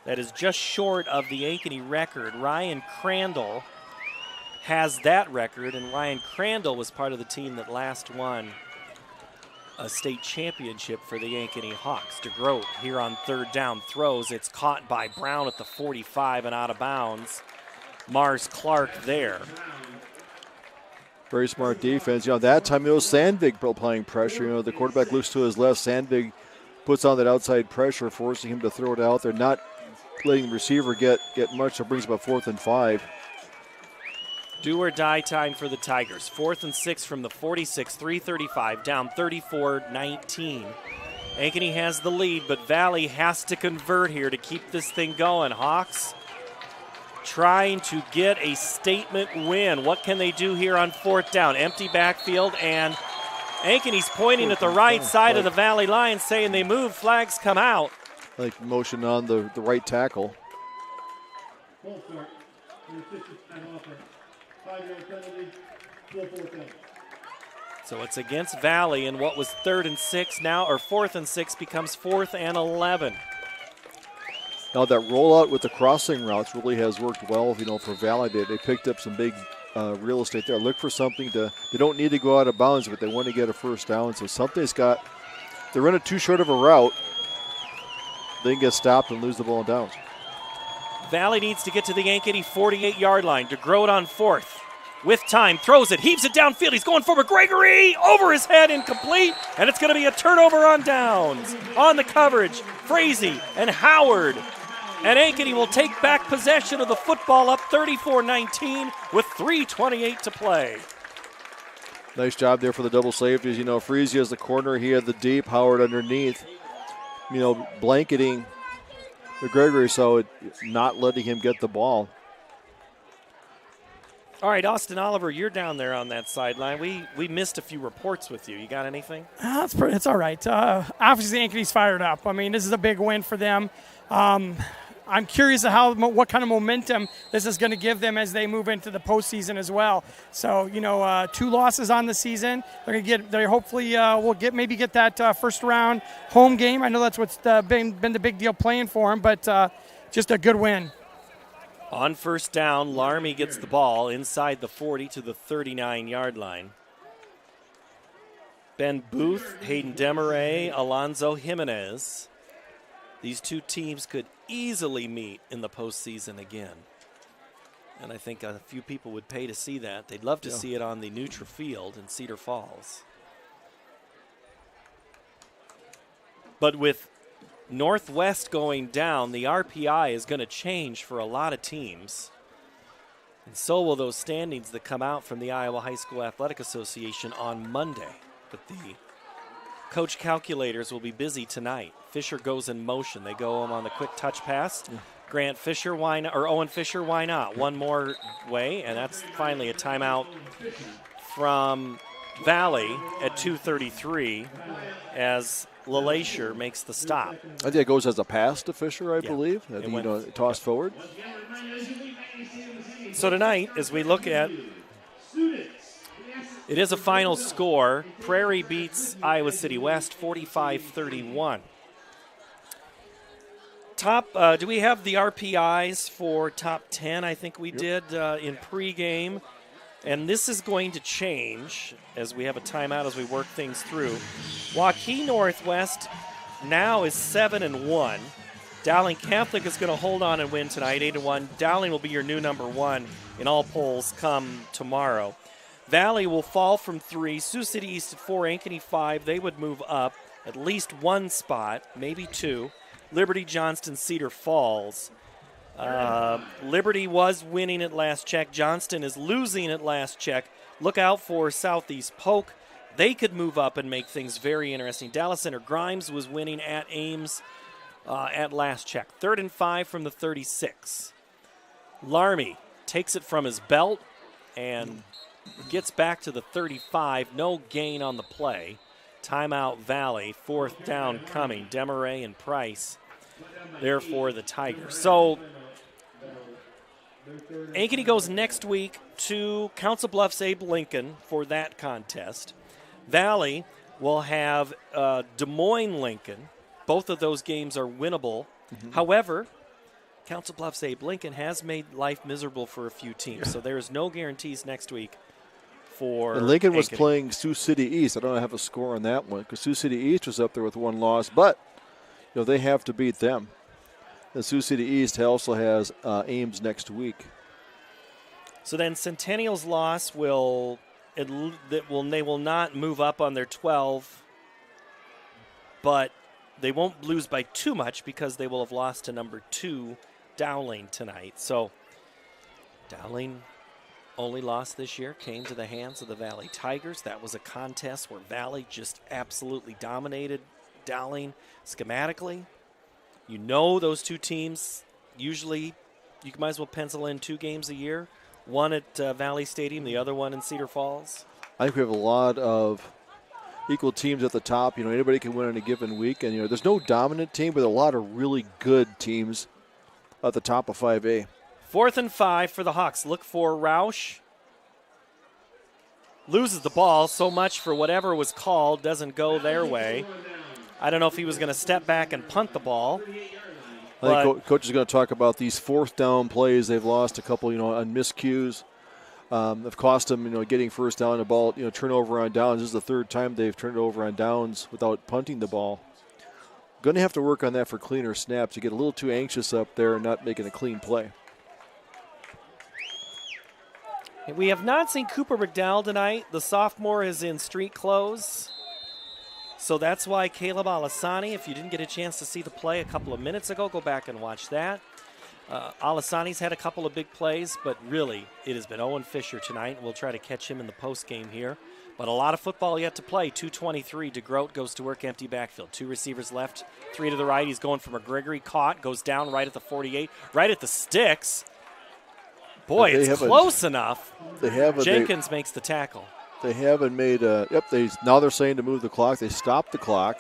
That is just short of the Ankeny record. Ryan Crandall has that record, and Ryan Crandall was part of the team that last won a state championship for the Ankeny Hawks. DeGroat here on 3rd down throws. It's caught by Brown at the 45 and out of bounds. Mars Clark there. Very smart defense. That time it was Sandvig applying pressure. The quarterback looks to his left. Sandvig puts on that outside pressure, forcing him to throw it out there. Not letting the receiver get much, so brings about 4th and 5. Do or die time for the Tigers. 4th and 6 from the 46, 3:35, down 34-19. Ankeny has the lead, but Valley has to convert here to keep this thing going. Hawks trying to get a statement win. What can they do here on 4th down? Empty backfield, and Ankeny's pointing at the right side of the Valley line, saying they move, flags come out. Like motion on the right tackle. So it's against Valley, and what was 3rd and 6 now, or 4th and 6 becomes 4th and 11. Now that rollout with the crossing routes really has worked well, for Valley. They picked up some big real estate there. Look for something they don't need to go out of bounds, but they want to get a 1st down. So something's they're running too short of a route. They can get stopped and lose the ball in downs. Valley needs to get to the Ankeny 48-yard line. DeGroat on 4th. With time, throws it, heaves it downfield. He's going for McGregory, over his head, incomplete, and it's going to be a turnover on downs. On the coverage, Frazee and Howard. And Ankeny will take back possession of the football, up 34-19 with 3:28 to play. Nice job there for the double safeties. Frazee has the corner, he had the deep, Howard underneath. Blanketing McGregory, so not letting him get the ball. All right, Austin Oliver, you're down there on that sideline. We missed a few reports with you. You got anything? It's all right. Obviously, Ankeny's fired up. This is a big win for them. I'm curious what kind of momentum this is going to give them as they move into the postseason as well. So 2 losses on the season. They're going to get. They hopefully will get that 1st round home game. I know that's what's been the big deal playing for them, but just a good win. On 1st down, Larmy gets the ball inside the 40 to the 39-yard line. Ben Booth, Hayden Demaray, Alonzo Jimenez. These 2 teams could easily meet in the postseason again. And I think a few people would pay to see that. They'd love to see it on the Neutra Field in Cedar Falls. But with Northwest going down, the RPI is going to change for a lot of teams. And so will those standings that come out from the Iowa High School Athletic Association on Monday. But the coach calculators will be busy tonight. Fisher goes in motion. They go on the quick touch pass. Grant Fisher, why not? Or Owen Fisher, why not? One more way, and that's finally a timeout from Valley at 2:33 as LeLacheur makes the stop. I think it goes as a pass to Fisher, I believe. Tossed forward. So tonight, as we look at, it is a final score. Prairie beats Iowa City West 45-31. Do we have the RPIs for top 10? I think we did in pregame. And this is going to change as we have a timeout as we work things through. Waukee Northwest now is 7-1. Dowling Catholic is going to hold on and win tonight, 8-1. Dowling will be your new number 1 in all polls come tomorrow. Valley will fall from 3. Sioux City East at 4, Ankeny 5. They would move up at least 1 spot, maybe 2. Liberty, Johnston, Cedar Falls. Liberty was winning at last check. Johnston is losing at last check. Look out for Southeast Polk. They could move up and make things very interesting. Dallas Center Grimes was winning at Ames at last check. 3rd and 5 from the 36. Larmy takes it from his belt and gets back to the 35. No gain on the play. Timeout Valley. 4th down coming. Demaray and Price there for the Tigers. So Ankeny goes next week to Council Bluffs Abe Lincoln for that contest. Valley will have Des Moines Lincoln. Both of those games are winnable. Mm-hmm. However, Council Bluffs Abe Lincoln has made life miserable for a few teams, so there is no guarantees next week for and Lincoln was Ankeny. playing Sioux City East. I don't have a score on that one because Sioux City East was up there with 1 loss, but they have to beat them. And Sioux City East also has Ames next week. So then Centennial's loss they will not move up on their 12, but they won't lose by too much because they will have lost to number 2 Dowling tonight. So Dowling only loss this year came to the hands of the Valley Tigers. That was a contest where Valley just absolutely dominated Dowling schematically. Those two teams, usually you might as well pencil in 2 games a year. One at Valley Stadium, the other one in Cedar Falls. I think we have a lot of equal teams at the top. Anybody can win in a given week. And, there's no dominant team, but a lot of really good teams at the top of 5A. 4th and 5 for the Hawks. Look for Roush. Loses the ball. So much for whatever was called doesn't go their way. I don't know if he was going to step back and punt the ball. I think Coach is going to talk about these 4th down plays. They've lost a couple, on miscues. Have cost them, getting first down the ball, turnover on downs. This is the 3rd time they've turned it over on downs without punting the ball. Going to have to work on that for cleaner snaps. You get a little too anxious up there and not making a clean play. We have not seen Cooper McDowell tonight. The sophomore is in street clothes. So that's why Caleb Alasani, if you didn't get a chance to see the play a couple of minutes ago, go back and watch that. Alasani's had a couple of big plays, but really it has been Owen Fisher tonight. We'll try to catch him in the postgame here. But a lot of football yet to play. 2:23. DeGroat goes to work empty backfield. 2 receivers left, 3 to the right. He's going for McGregory. Caught, goes down right at the 48, right at the sticks. Boy, it's close enough. Jenkins makes the tackle. They haven't made now they're saying to move the clock. They stopped the clock.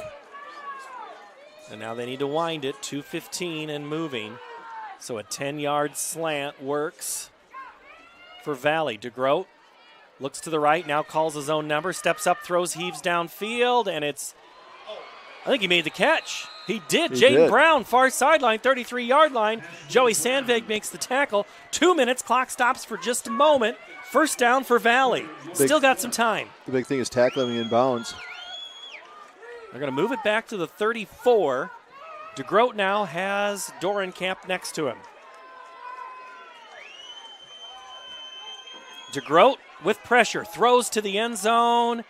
And now they need to wind it. 2:15 and moving. So a 10-yard slant works for Valley. DeGroat looks to the right, now calls his own number, steps up, throws, heaves downfield, and I think he made the catch. He did. Jaden Brown, far sideline, 33-yard line. Joey Sandvig makes the tackle. 2 minutes, clock stops for just a moment. First down for Valley. Still got some time. The big thing is tackling in bounds. They're going to move it back to the 34. DeGroat now has Dorenkamp next to him. DeGroat with pressure, throws to the end zone,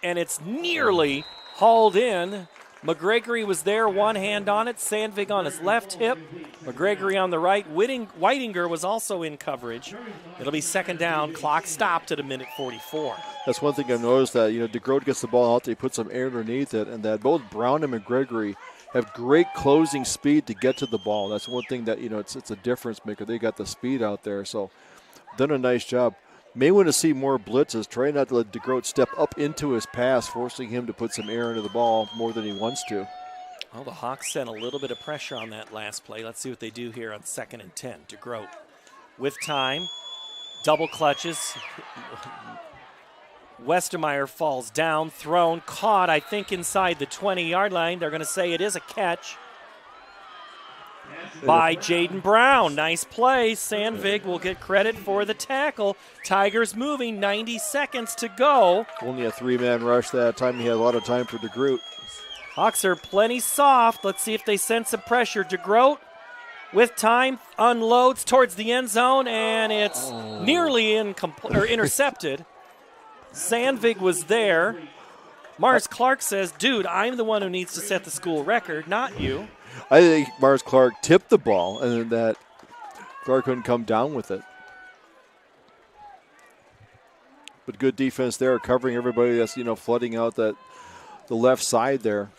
and it's nearly hauled in. McGregory was there, one hand on it, Sandvig on his left hip, McGregory on the right. Whitinger was also in coverage. It'll be 2nd down, clock stopped at 1:44. That's one thing I've noticed, that DeGroat gets the ball out, they put some air underneath it, and that both Brown and McGregory have great closing speed to get to the ball. That's one thing that, it's a difference maker. They got the speed out there, so done a nice job. May want to see more blitzes. Try not to let DeGroat step up into his pass, forcing him to put some air into the ball more than he wants to. Well, the Hawks sent a little bit of pressure on that last play. Let's see what they do here on 2nd and 10. DeGroat with time, double clutches. Westermeyer falls down, thrown, caught, I think, inside the 20-yard line. They're going to say it is a catch. by Jaden Brown. Nice play. Sandvig will get credit for the tackle. Tigers moving, 90 seconds to go. Only a 3-man rush that time. He had a lot of time for DeGroot. Hawks are plenty soft. Let's see if they sense some pressure. DeGroat with time unloads towards the end zone, and it's nearly intercepted. Sandvig was there. Mars Clark says, dude, I'm the one who needs to set the school record, not you. I think Mars Clark tipped the ball, and that Clark couldn't come down with it. But good defense there, covering everybody that's, flooding out the left side there.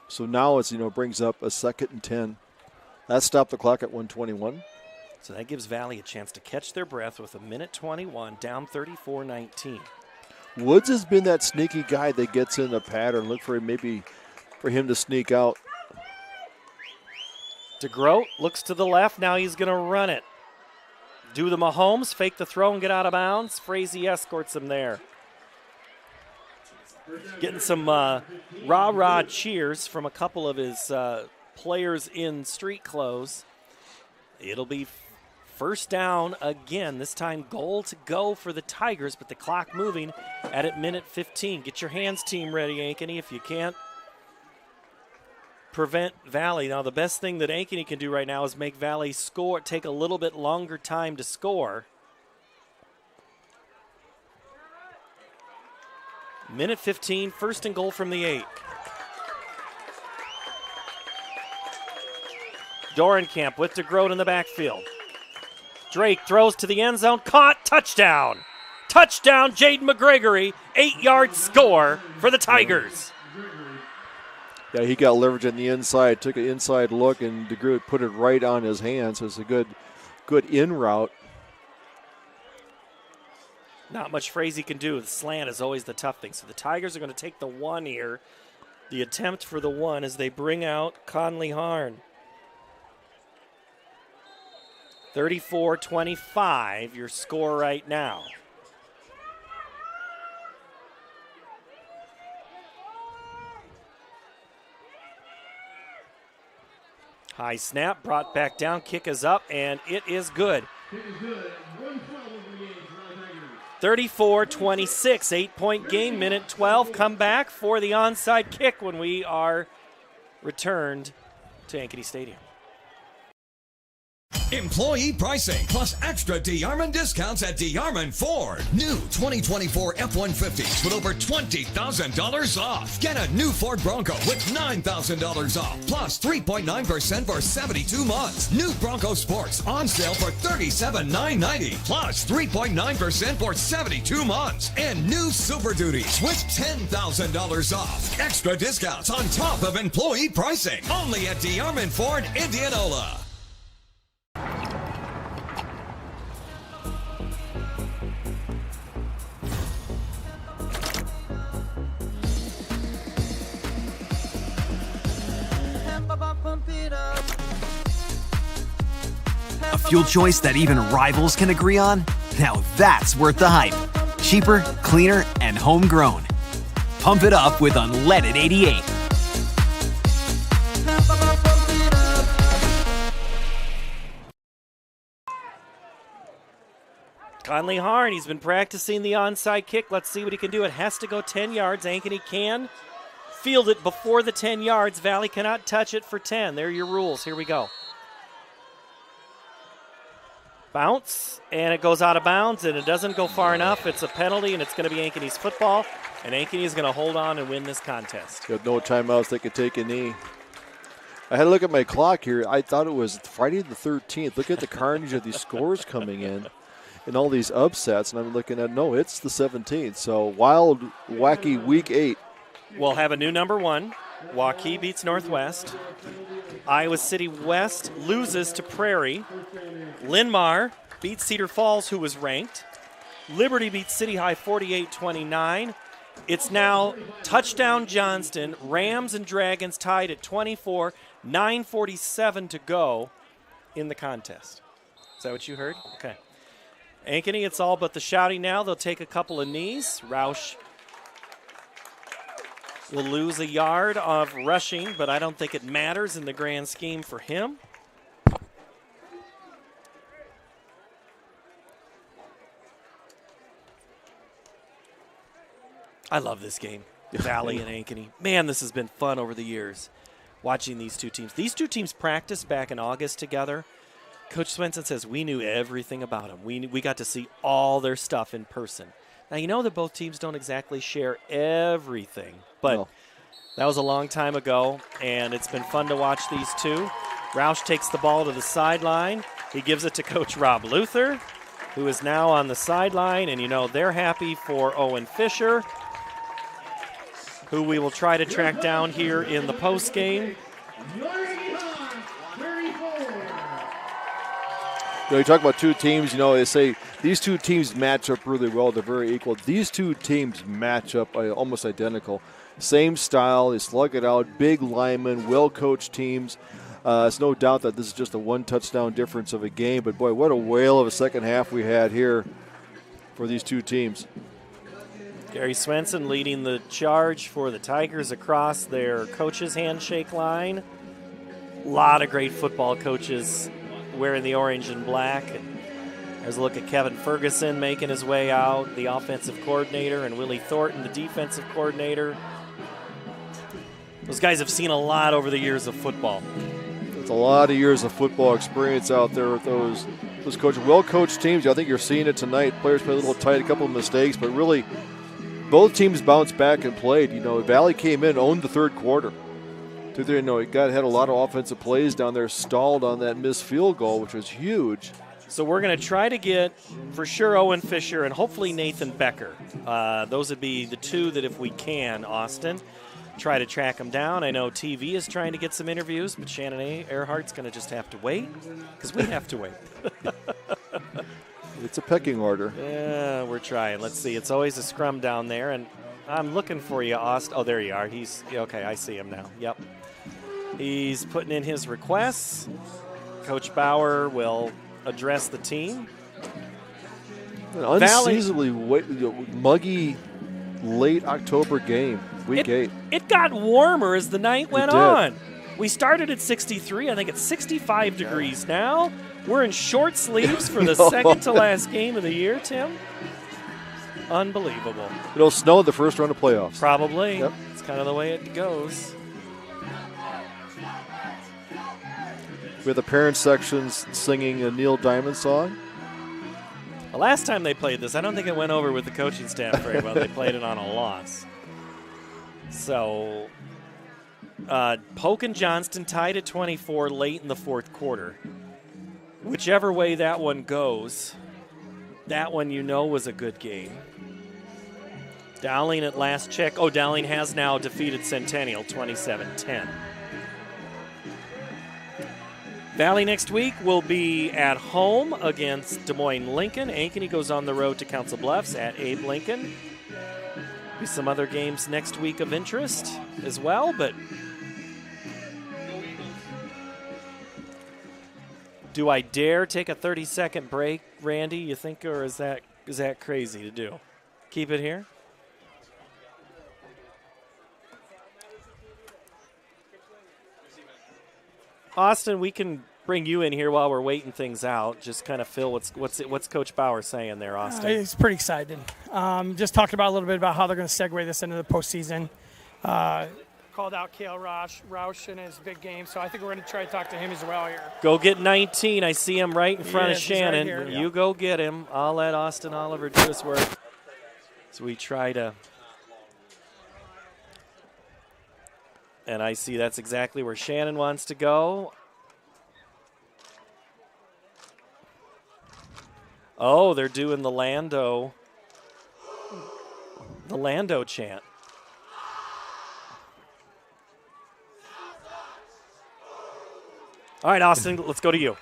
So now it's, brings up a 2nd and 10. That stopped the clock at 1:21. So that gives Valley a chance to catch their breath with 1:21, down 34-19. Woods has been that sneaky guy that gets in the pattern. Look for him to sneak out. DeGroat looks to the left. Now he's going to run it. Do the Mahomes, fake the throw and get out of bounds. Frazee escorts him there. Getting some rah-rah cheers from a couple of his players in street clothes. It'll be first down again. This time goal to go for the Tigers, but the clock moving at 1:15. Get your hands team ready, Ankeny, if you can't prevent Valley. Now, the best thing that Ankeny can do right now is make Valley take a little bit longer time to score. 1:15, first and goal from the 8. Dorenkamp with DeGroat in the backfield. Drake throws to the end zone, caught, touchdown. Touchdown, Jaden McGregory, 8-yard score for the Tigers. Yeah, he got leverage on the inside, took an inside look, and DeGroot put it right on his hands. So it's a good in route. Not much Frazee can do. The slant is always the tough thing. So the Tigers are going to take the 1 here. The attempt for the 1 as they bring out Conley Harn. 34-25, your score right now. High snap, brought back down, kick is up, and it is good. 34-26, 8-point game, minute 12. Come back for the onside kick when we are returned to Ankeny Stadium. Employee pricing plus extra DeArmond discounts at DeArmond Ford. New 2024 F-150s with over $20,000 off. Get a new Ford Bronco with $9,000 off plus 3.9% for 72 months. New Bronco Sports on sale for $37,990 plus 3.9% for 72 months. And new Super Duties with $10,000 off. Extra discounts on top of employee pricing. Only at DeArmond Ford, Indianola. A fuel choice that even rivals can agree on? Now that's worth the hype. Cheaper, cleaner, and homegrown. Pump it up with unleaded 88. Conley Harn, he's been practicing the onside kick. Let's see what he can do. It has to go 10 yards. Ankeny can field it before the 10 yards. Valley cannot touch it for 10. There are your rules. Here we go. Bounce, and it goes out of bounds, and it doesn't go far enough. It's a penalty, and it's going to be Ankeny's football, and Ankeny is going to hold on and win this contest. Got no timeouts. They could take a knee. I had to look at my clock here. I thought it was Friday the 13th. Look at the carnage of these scores coming in and all these upsets, and I'm looking at, no, it's the 17th. So wild, wacky week 8. We'll have a new number 1. Waukee beats Northwest. Iowa City West loses to Prairie. Linmar beats Cedar Falls, who was ranked. Liberty beats City High 48-29. It's now touchdown Johnston. Rams and Dragons tied at 24. 9:47 to go in the contest. Is that what you heard? Okay. Ankeny, it's all but the shouting now. They'll take a couple of knees. Roush will lose a yard of rushing, but I don't think it matters in the grand scheme for him. I love this game, Valley and Ankeny. Man, this has been fun over the years, watching these two teams. These two teams practiced back in August together. Coach Swenson says we knew everything about them. We got to see all their stuff in person. Now, you know that both teams don't exactly share everything, but that was a long time ago, and it's been fun to watch these two. Roush takes the ball to the sideline. He gives it to Coach Rob Luther, who is now on the sideline, and you know they're happy for Owen Fisher, who we will try to track down here in the postgame. You talk about two teams, they say these two teams match up really well. They're very equal. These two teams match up almost identical. Same style, they slug it out, big linemen, well-coached teams. It's no doubt that this is just a one-touchdown difference of a game, but boy, what a whale of a second half we had here for these two teams. Gary Swenson leading the charge for the Tigers across their coaches' handshake line. A lot of great football coaches wearing the orange and black. And there's a look at Kevin Ferguson making his way out, the offensive coordinator, and Willie Thornton, the defensive coordinator. Those guys have seen a lot over the years of football. It's a lot of years of football experience out there with those coaches. Well-coached teams. I think you're seeing it tonight. Players play a little tight, a couple of mistakes, but really both teams bounced back and played. Valley came in, owned the third quarter. It had a lot of offensive plays down there, stalled on that missed field goal, which was huge. So we're going to try to get, for sure, Owen Fisher and hopefully Nathan Becker. Those would be the two that if we can, Austin, try to track them down. I know TV is trying to get some interviews, but Shannon Earhart's going to just have to wait because we have to wait. It's a pecking order. Yeah, we're trying. Let's see. It's always a scrum down there, and I'm looking for you, Austin. Oh, there you are. Okay, I see him now. Yep. He's putting in his requests. Coach Bauer will address the team. An unseasonably muggy late October game, week 8. It got warmer as the night went on. We started at 63. I think it's 65 degrees now. We're in short sleeves for the second to last game of the year, Tim. Unbelievable. It'll snow the first round of playoffs. Probably. Yep. It's kind of the way it goes. We have the parent sections singing a Neil Diamond song. The last time they played this, I don't think it went over with the coaching staff very well. They played it on a loss. So, Polk and Johnston tied at 24 late in the fourth quarter. Whichever way that one goes, that one was a good game. Dowling at last check. Oh, Dowling has now defeated Centennial 27-10. Valley next week will be at home against Des Moines Lincoln. Ankeny goes on the road to Council Bluffs at Abe Lincoln. Be some other games next week of interest as well, but do I dare take a 30-second break, Randy, you think, or is that crazy to do? Keep it here? Austin, we can bring you in here while we're waiting things out. Just kind of feel what's Coach Bauer saying there, Austin. He's pretty excited. Just talked about a little bit about how they're going to segue this into the postseason. Called out Kale Roush in his big game, so I think we're going to try to talk to him as well here. Go get 19. I see him right in front of Shannon. Right here. You go get him. I'll let Austin Oliver do his work. So we try to. And I see that's exactly where Shannon wants to go. Oh, they're doing the Lando chant. All right, Austin, let's go to you.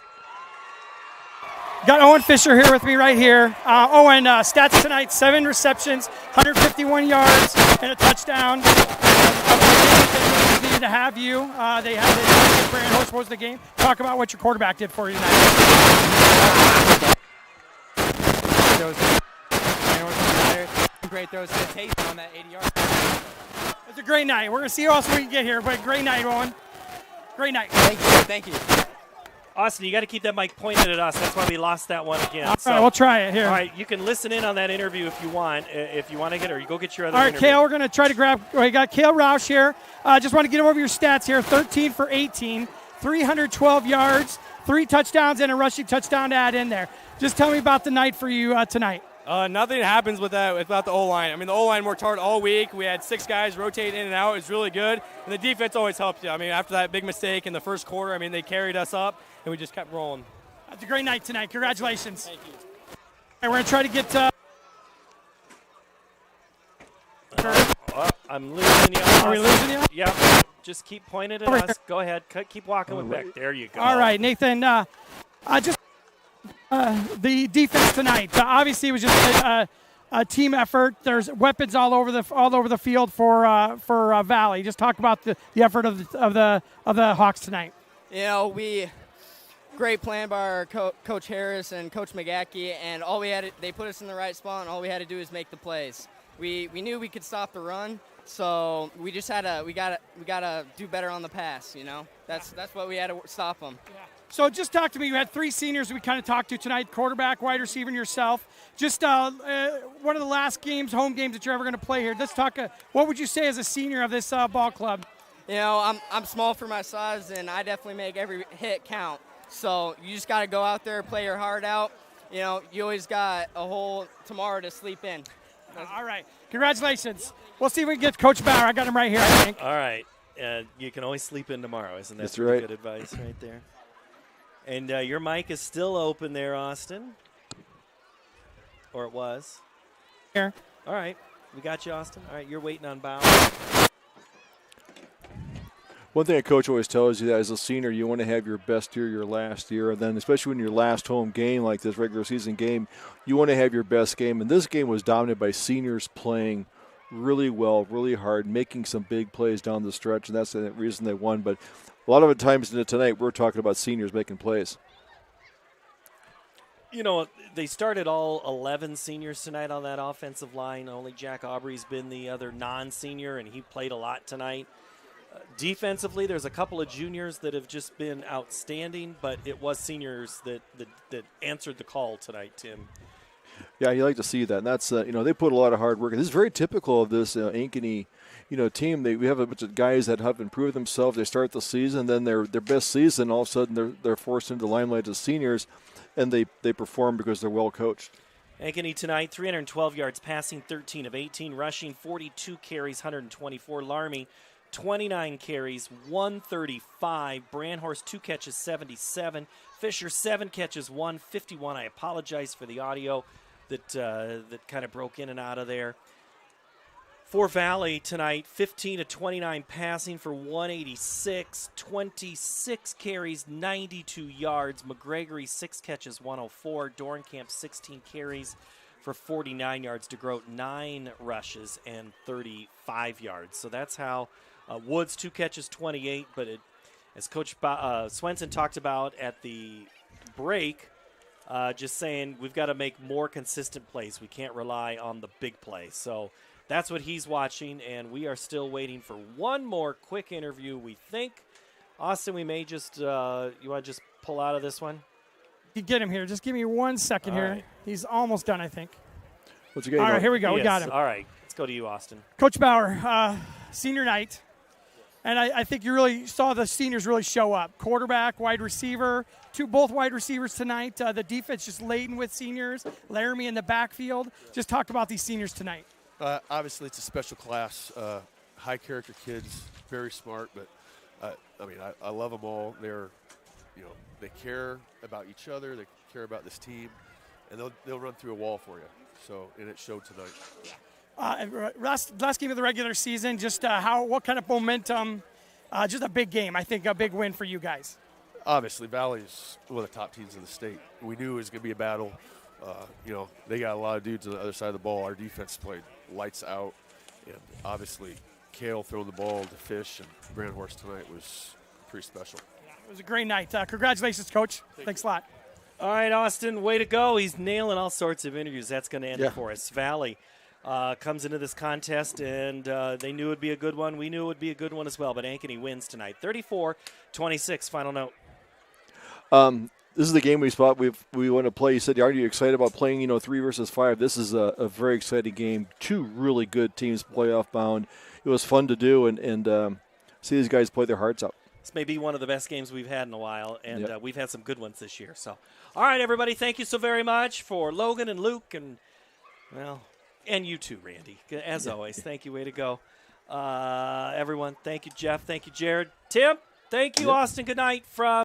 Got Owen Fisher here with me right here. Owen, stats tonight, 7 receptions, 151 yards, and a touchdown. Needed to have you. They had the brand host most of the game. Talk about what your quarterback did for you tonight. Great throws to the tape on that 80-yard. It's a great night. We're going to see who else we can get here, but great night, Owen. Great night. Thank you. Austin, you got to keep that mic pointed at us. That's why we lost that one again. All right, we'll try it here. All right, you can listen in on that interview if you want. If you want to get her, you go get your other All right, interview. Kale, we're going to try to grab – we got Kale Roush here. Just want to get over your stats here. 13 for 18, 312 yards, 3 touchdowns, and a rushing touchdown to add in there. Just tell me about the night for you tonight. Nothing happens without the O-line. I mean, the O-line worked hard all week. We had 6 guys rotate in and out. It's really good. And the defense always helps you. I mean, after that big mistake in the first quarter, I mean, they carried us up, and we just kept rolling. That's a great night tonight. Congratulations. Thank you. All right, we're going to try to get I'm losing you. Are we losing you? Yep. Just keep pointing at us. Go ahead. Keep walking with back. There you go. All right, Nathan. The defense tonight. Obviously, it was just a team effort. There's weapons all over the field for Valley. Just talk about the effort of the Hawks tonight. You know, great plan by our Coach Harris and Coach McGackey, and they put us in the right spot, and all we had to do is make the plays. We knew we could stop the run, so we just we gotta do better on the pass. You know, that's what we had to stop them. Yeah. So just talk to me. You had 3 seniors we kind of talked to tonight: quarterback, wide receiver, and yourself. Just one of the last home games that you're ever going to play here. Let's talk. What would you say as a senior of this ball club? You know, I'm small for my size, and I definitely make every hit count. So you just got to go out there, play your heart out. You know, you always got a whole tomorrow to sleep in. All right. Congratulations. We'll see if we can get Coach Bauer. I got him right here, I think. All right. You can always sleep in tomorrow. Isn't that That's pretty right. good advice right there? And your mic is still open there, Austin. Or it was. Here. All right. We got you, Austin. All right. You're waiting on Bauer. One thing a coach always tells you that as a senior, you want to have your best year, your last year, and then especially when your last home game like this regular season game, you want to have your best game. And this game was dominated by seniors playing really well, really hard, making some big plays down the stretch, and that's the reason they won. But a lot of the times tonight, we're talking about seniors making plays. You know, they started all 11 seniors tonight on that offensive line. Only Jack Aubrey's been the other non-senior, and he played a lot tonight. Defensively, there's a couple of juniors that have just been outstanding, but it was seniors that answered the call tonight, Tim. Yeah, you like to see that. And that's, they put a lot of hard work. And this is very typical of this Ankeny, team. We have a bunch of guys that have improved themselves. They start the season, then their best season, all of a sudden they're forced into the limelight as seniors, and they perform because they're well coached. Ankeny tonight, 312 yards passing, 13 of 18, rushing, 42 carries, 124. Larmy, 29 carries, 135. Brandhorst, 2 catches, 77. Fisher, 7 catches, 151. I apologize for the audio that kind of broke in and out of there. For Valley tonight, 15 of 29 passing for 186, 26 carries, 92 yards. McGregory, 6 catches, 104. Dornkamp, 16 carries for 49 yards. DeGroat, 9 rushes and 35 yards. So that's how Woods, 2 catches, 28. But as Coach Swenson talked about at the break, just saying we've got to make more consistent plays. We can't rely on the big play. So that's what he's watching, and we are still waiting for one more quick interview, we think. Austin, we may just you want to just pull out of this one? You get him here. Just give me 1 second All here. right. He's almost done, I think. What's he getting? All right, here we go. We got him. All right, let's go to you, Austin. Coach Bauer, senior night, and I think you really saw the seniors really show up. Quarterback, wide receiver, both wide receivers tonight. The defense just laden with seniors. Laramie in the backfield. Just talk about these seniors tonight. Obviously, it's a special class, high character kids, very smart. But I love them all. They care about each other. They care about this team, and they'll run through a wall for you. And it showed tonight. Last game of the regular season. Just what kind of momentum? Just a big game. I think a big win for you guys. Obviously, Valley's one of the top teams in the state. We knew it was going to be a battle. They got a lot of dudes on the other side of the ball. Our defense played lights out. And obviously, Kale throwing the ball to Fish and Brandhorst tonight was pretty special. Yeah, it was a great night. Congratulations, Coach. Thanks a lot. All right, Austin, way to go. He's nailing all sorts of interviews. That's going to end it for us. Valley, comes into this contest, and they knew it would be a good one. We knew it would be a good one as well, but Ankeny wins tonight. 34-26, final note. This is the game we thought we want to play. You said, aren't you excited about playing, 3 versus 5? This is a very exciting game. 2 really good teams playoff bound. It was fun to do and see these guys play their hearts out. This may be one of the best games we've had in a while, and we've had some good ones this year. So, all right, everybody, thank you so very much for Logan and Luke and you too, Randy. As always, thank you. Way to go. Everyone, thank you, Jeff. Thank you, Jared. Tim, thank you, Austin. Good night from